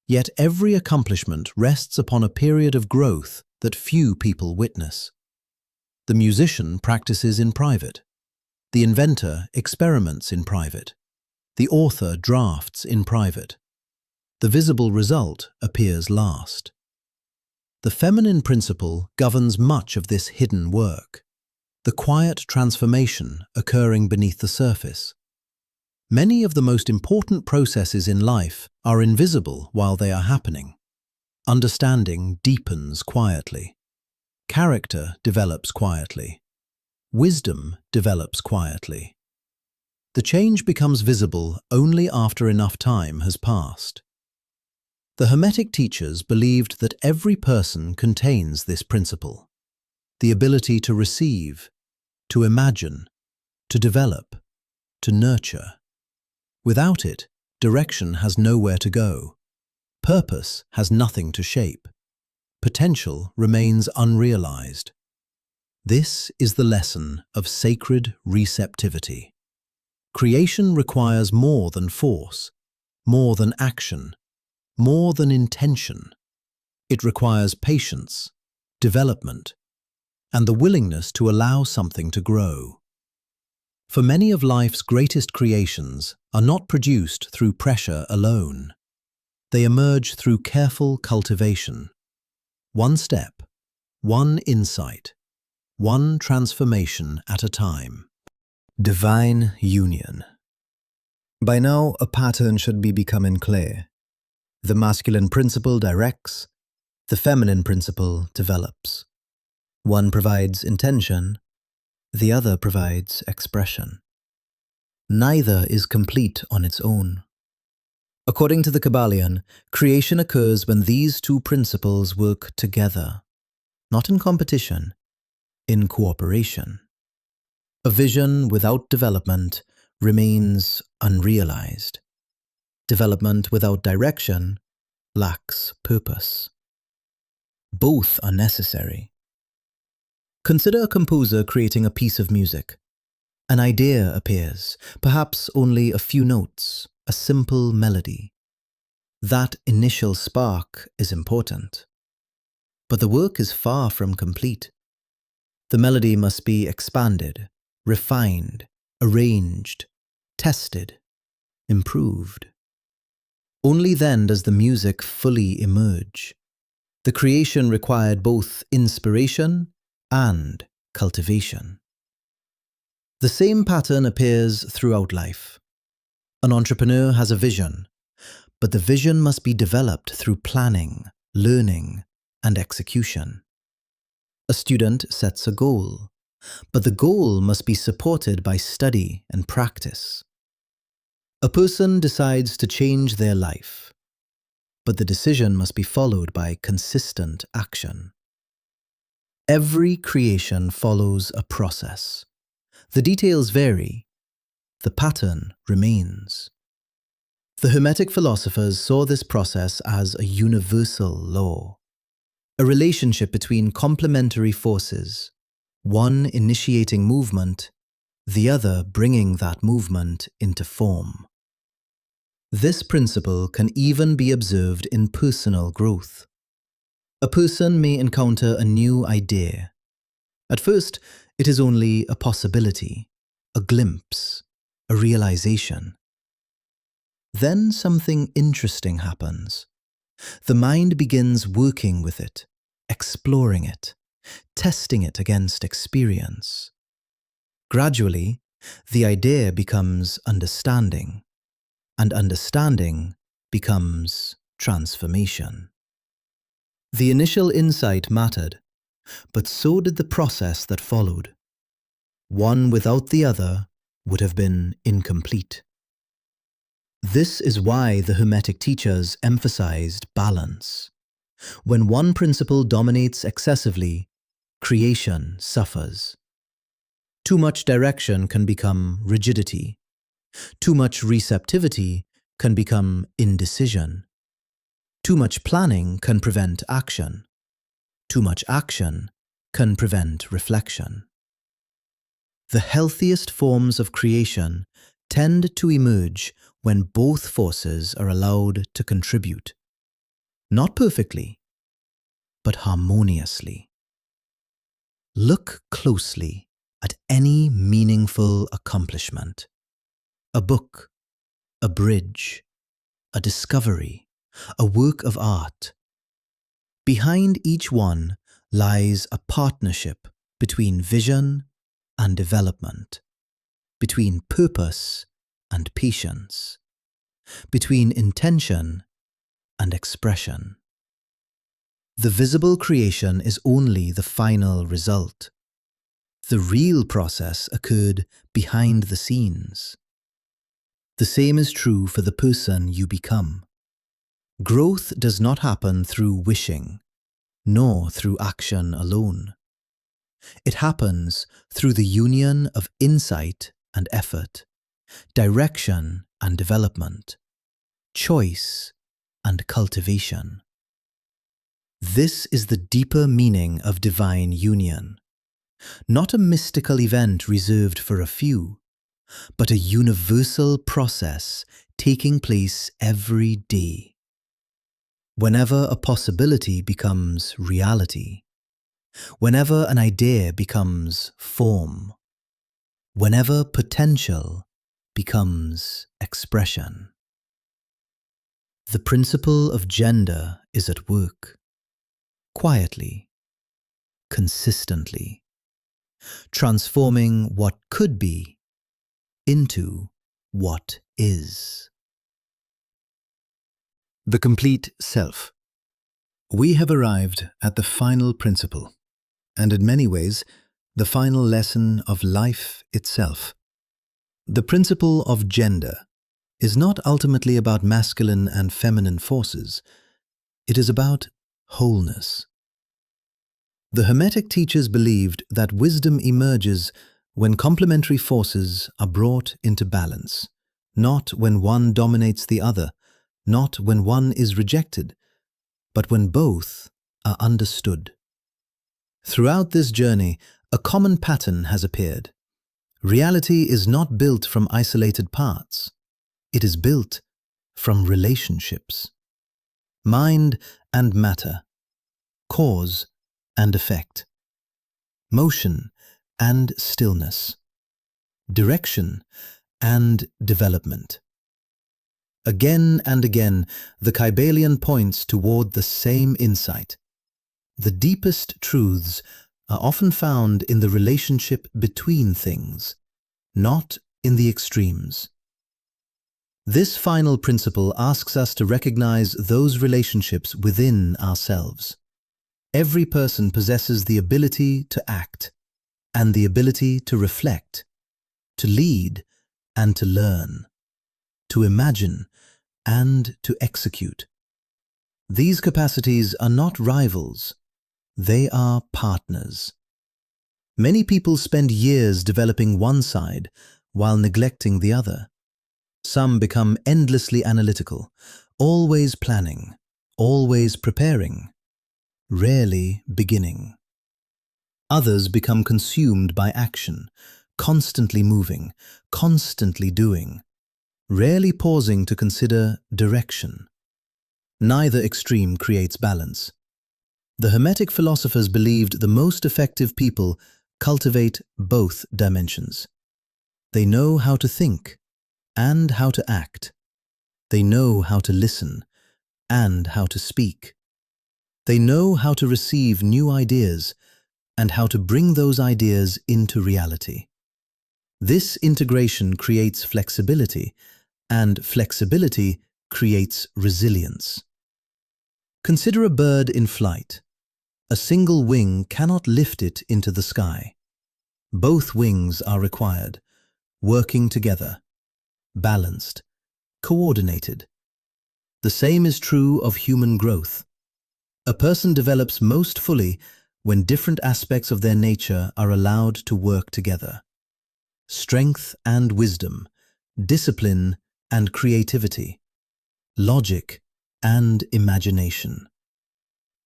Yet every accomplishment rests upon a period of growth that few people witness. The musician practices in private. The inventor experiments in private. The author drafts in private. The visible result appears last. The feminine principle governs much of this hidden work, the quiet transformation occurring beneath the surface. Many of the most important processes in life are invisible while they are happening. Understanding deepens quietly. Character develops quietly. Wisdom develops quietly. The change becomes visible only after enough time has passed. The Hermetic teachers believed that every person contains this principle, the ability to receive, to imagine, to develop, to nurture. Without it, direction has nowhere to go. Purpose has nothing to shape. Potential remains unrealized. This is the lesson of sacred receptivity. Creation requires more than force, more than action, more than intention. It requires patience, development, and the willingness to allow something to grow. For many of life's greatest creations are not produced through pressure alone. They emerge through careful cultivation. One step, one insight, one transformation at a time. Divine union. By now, a pattern should be becoming clear. The masculine principle directs, the feminine principle develops. One provides intention, the other provides expression. Neither is complete on its own. According to the Kybalion, creation occurs when these two principles work together, not in competition, in cooperation. A vision without development remains unrealized. Development without direction lacks purpose. Both are necessary. Consider a composer creating a piece of music. An idea appears, perhaps only a few notes, a simple melody. That initial spark is important. But the work is far from complete. The melody must be expanded, refined, arranged, tested, improved. Only then does the music fully emerge. The creation required both inspiration and cultivation. The same pattern appears throughout life. An entrepreneur has a vision, but the vision must be developed through planning, learning, and execution. A student sets a goal, but the goal must be supported by study and practice. A person decides to change their life, but the decision must be followed by consistent action. Every creation follows a process. The details vary, the pattern remains. The Hermetic philosophers saw this process as a universal law, a relationship between complementary forces, one initiating movement, the other bringing that movement into form. This principle can even be observed in personal growth. A person may encounter a new idea. At first, It is only a possibility, a glimpse, a realization. Then something interesting happens. The mind begins working with it, exploring it, testing it against experience. Gradually, the idea becomes understanding, and understanding becomes transformation. The initial insight mattered, but so did the process that followed. One without the other would have been incomplete. This is why the Hermetic teachers emphasized balance. When one principle dominates excessively, creation suffers. Too much direction can become rigidity. Too much receptivity can become indecision. Too much planning can prevent action. Too much action can prevent reflection. The healthiest forms of creation tend to emerge when both forces are allowed to contribute. Not perfectly, but harmoniously. Look closely at any meaningful accomplishment. A book, a bridge, a discovery, a work of art. Behind each one lies a partnership between vision and development, between purpose and patience, between intention and expression. The visible creation is only the final result. The real process occurred behind the scenes. The same is true for the person you become. Growth does not happen through wishing, nor through action alone. It happens through the union of insight and effort, direction and development, choice and cultivation. This is the deeper meaning of divine union, not a mystical event reserved for a few, but a universal process taking place every day. Whenever a possibility becomes reality, whenever an idea becomes form, whenever potential becomes expression. The principle of gender is at work, quietly, consistently, transforming what could be into what is. The complete self. We have arrived at the final principle, and in many ways, the final lesson of life itself. The principle of gender is not ultimately about masculine and feminine forces. It is about wholeness. The Hermetic teachers believed that wisdom emerges when complementary forces are brought into balance, not when one dominates the other, not when one is rejected, but when both are understood. Throughout this journey, a common pattern has appeared. Reality is not built from isolated parts. It is built from relationships. Mind and matter, cause and effect, motion and stillness, direction and development. Again and again, the Kybalion points toward the same insight. The deepest truths are often found in the relationship between things, not in the extremes. This final principle asks us to recognize those relationships within ourselves. Every person possesses the ability to act, and the ability to reflect, to lead and to learn, to imagine and to execute. These capacities are not rivals, they are partners. Many people spend years developing one side while neglecting the other. Some become endlessly analytical, always planning, always preparing, rarely beginning. Others become consumed by action, constantly moving, constantly doing, rarely pausing to consider direction. Neither extreme creates balance. The Hermetic philosophers believed the most effective people cultivate both dimensions. They know how to think and how to act. They know how to listen and how to speak. They know how to receive new ideas and how to bring those ideas into reality. This integration creates flexibility, and flexibility creates resilience. Consider a bird in flight. A single wing cannot lift it into the sky. Both wings are required, working together, balanced, coordinated. The same is true of human growth. A person develops most fully when different aspects of their nature are allowed to work together. Strength and wisdom, discipline and creativity, logic and imagination.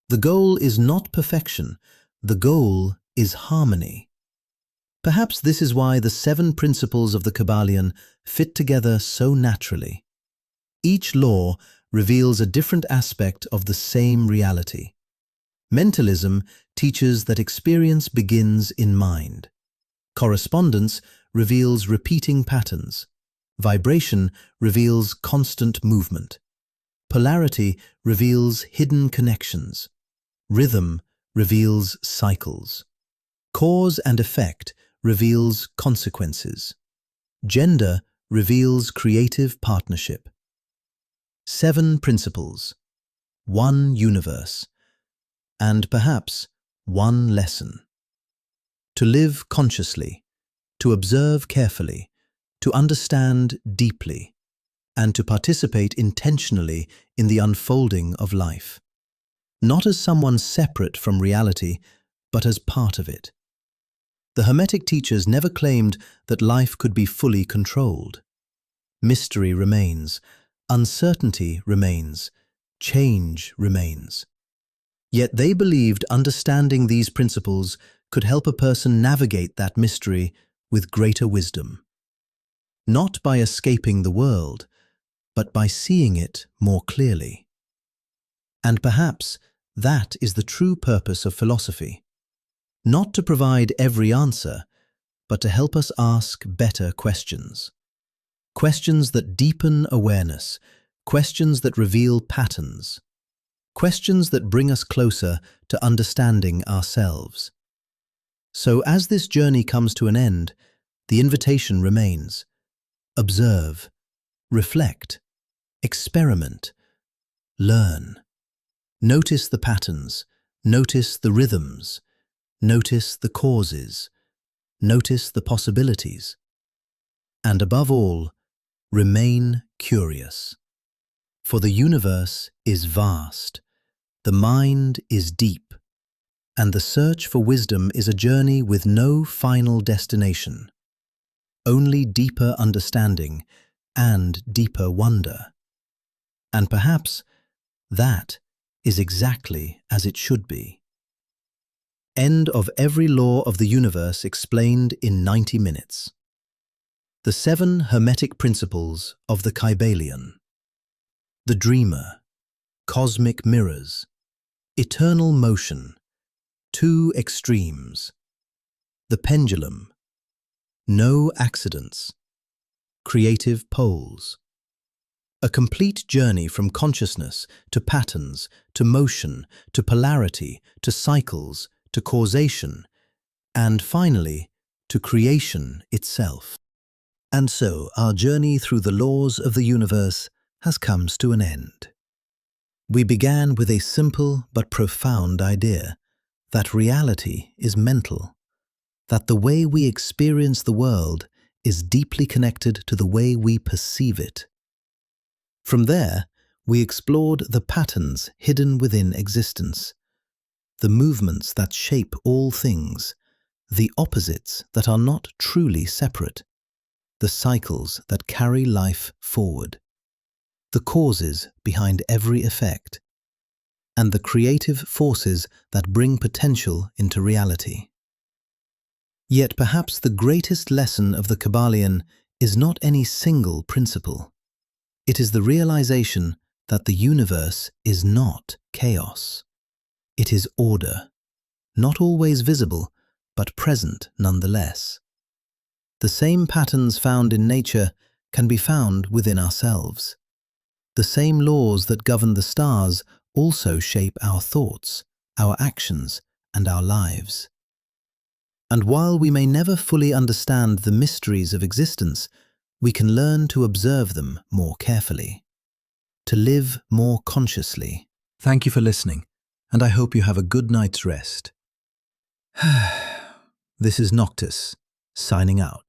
The goal is not perfection, the goal is harmony. Perhaps this is why the 7 principles of the Kybalion fit together so naturally. Each law reveals a different aspect of the same reality. Mentalism teaches that experience begins in mind. Correspondence reveals repeating patterns. Vibration reveals constant movement. Polarity reveals hidden connections. Rhythm reveals cycles. Cause and effect reveals consequences. Gender reveals creative partnership. 7 principles, 1 universe, and perhaps 1 lesson. To live consciously, to observe carefully, to understand deeply, and to participate intentionally in the unfolding of life. Not as someone separate from reality, but as part of it. The Hermetic teachers never claimed that life could be fully controlled. Mystery remains, uncertainty remains, change remains. Yet they believed understanding these principles could help a person navigate that mystery with greater wisdom. Not by escaping the world, but by seeing it more clearly. And perhaps that is the true purpose of philosophy. Not to provide every answer, but to help us ask better questions. Questions that deepen awareness, questions that reveal patterns, questions that bring us closer to understanding ourselves. So as this journey comes to an end, the invitation remains. Observe, reflect, experiment, learn. Notice the patterns, notice the rhythms, notice the causes, notice the possibilities. And above all, remain curious. For the universe is vast, the mind is deep, and the search for wisdom is a journey with no final destination. Only deeper understanding and deeper wonder. And perhaps that is exactly as it should be. End of every law of the universe explained in 90 minutes. The 7 Hermetic Principles of the Kybalion. The dreamer, cosmic mirrors, eternal motion, 2 extremes, the pendulum, no accidents, creative poles. A complete journey from consciousness to patterns, to motion, to polarity, to cycles, to causation, and finally, to creation itself. And so our journey through the laws of the universe has come to an end. We began with a simple but profound idea that reality is mental, that the way we experience the world is deeply connected to the way we perceive it. From there, we explored the patterns hidden within existence, the movements that shape all things, the opposites that are not truly separate, the cycles that carry life forward, the causes behind every effect, and the creative forces that bring potential into reality. Yet perhaps the greatest lesson of the Kybalion is not any single principle. It is the realization that the universe is not chaos. It is order, not always visible, but present nonetheless. The same patterns found in nature can be found within ourselves. The same laws that govern the stars also shape our thoughts, our actions, and our lives. And while we may never fully understand the mysteries of existence, we can learn to observe them more carefully, to live more consciously. Thank you for listening, and I hope you have a good night's rest. This is Noctis, signing out.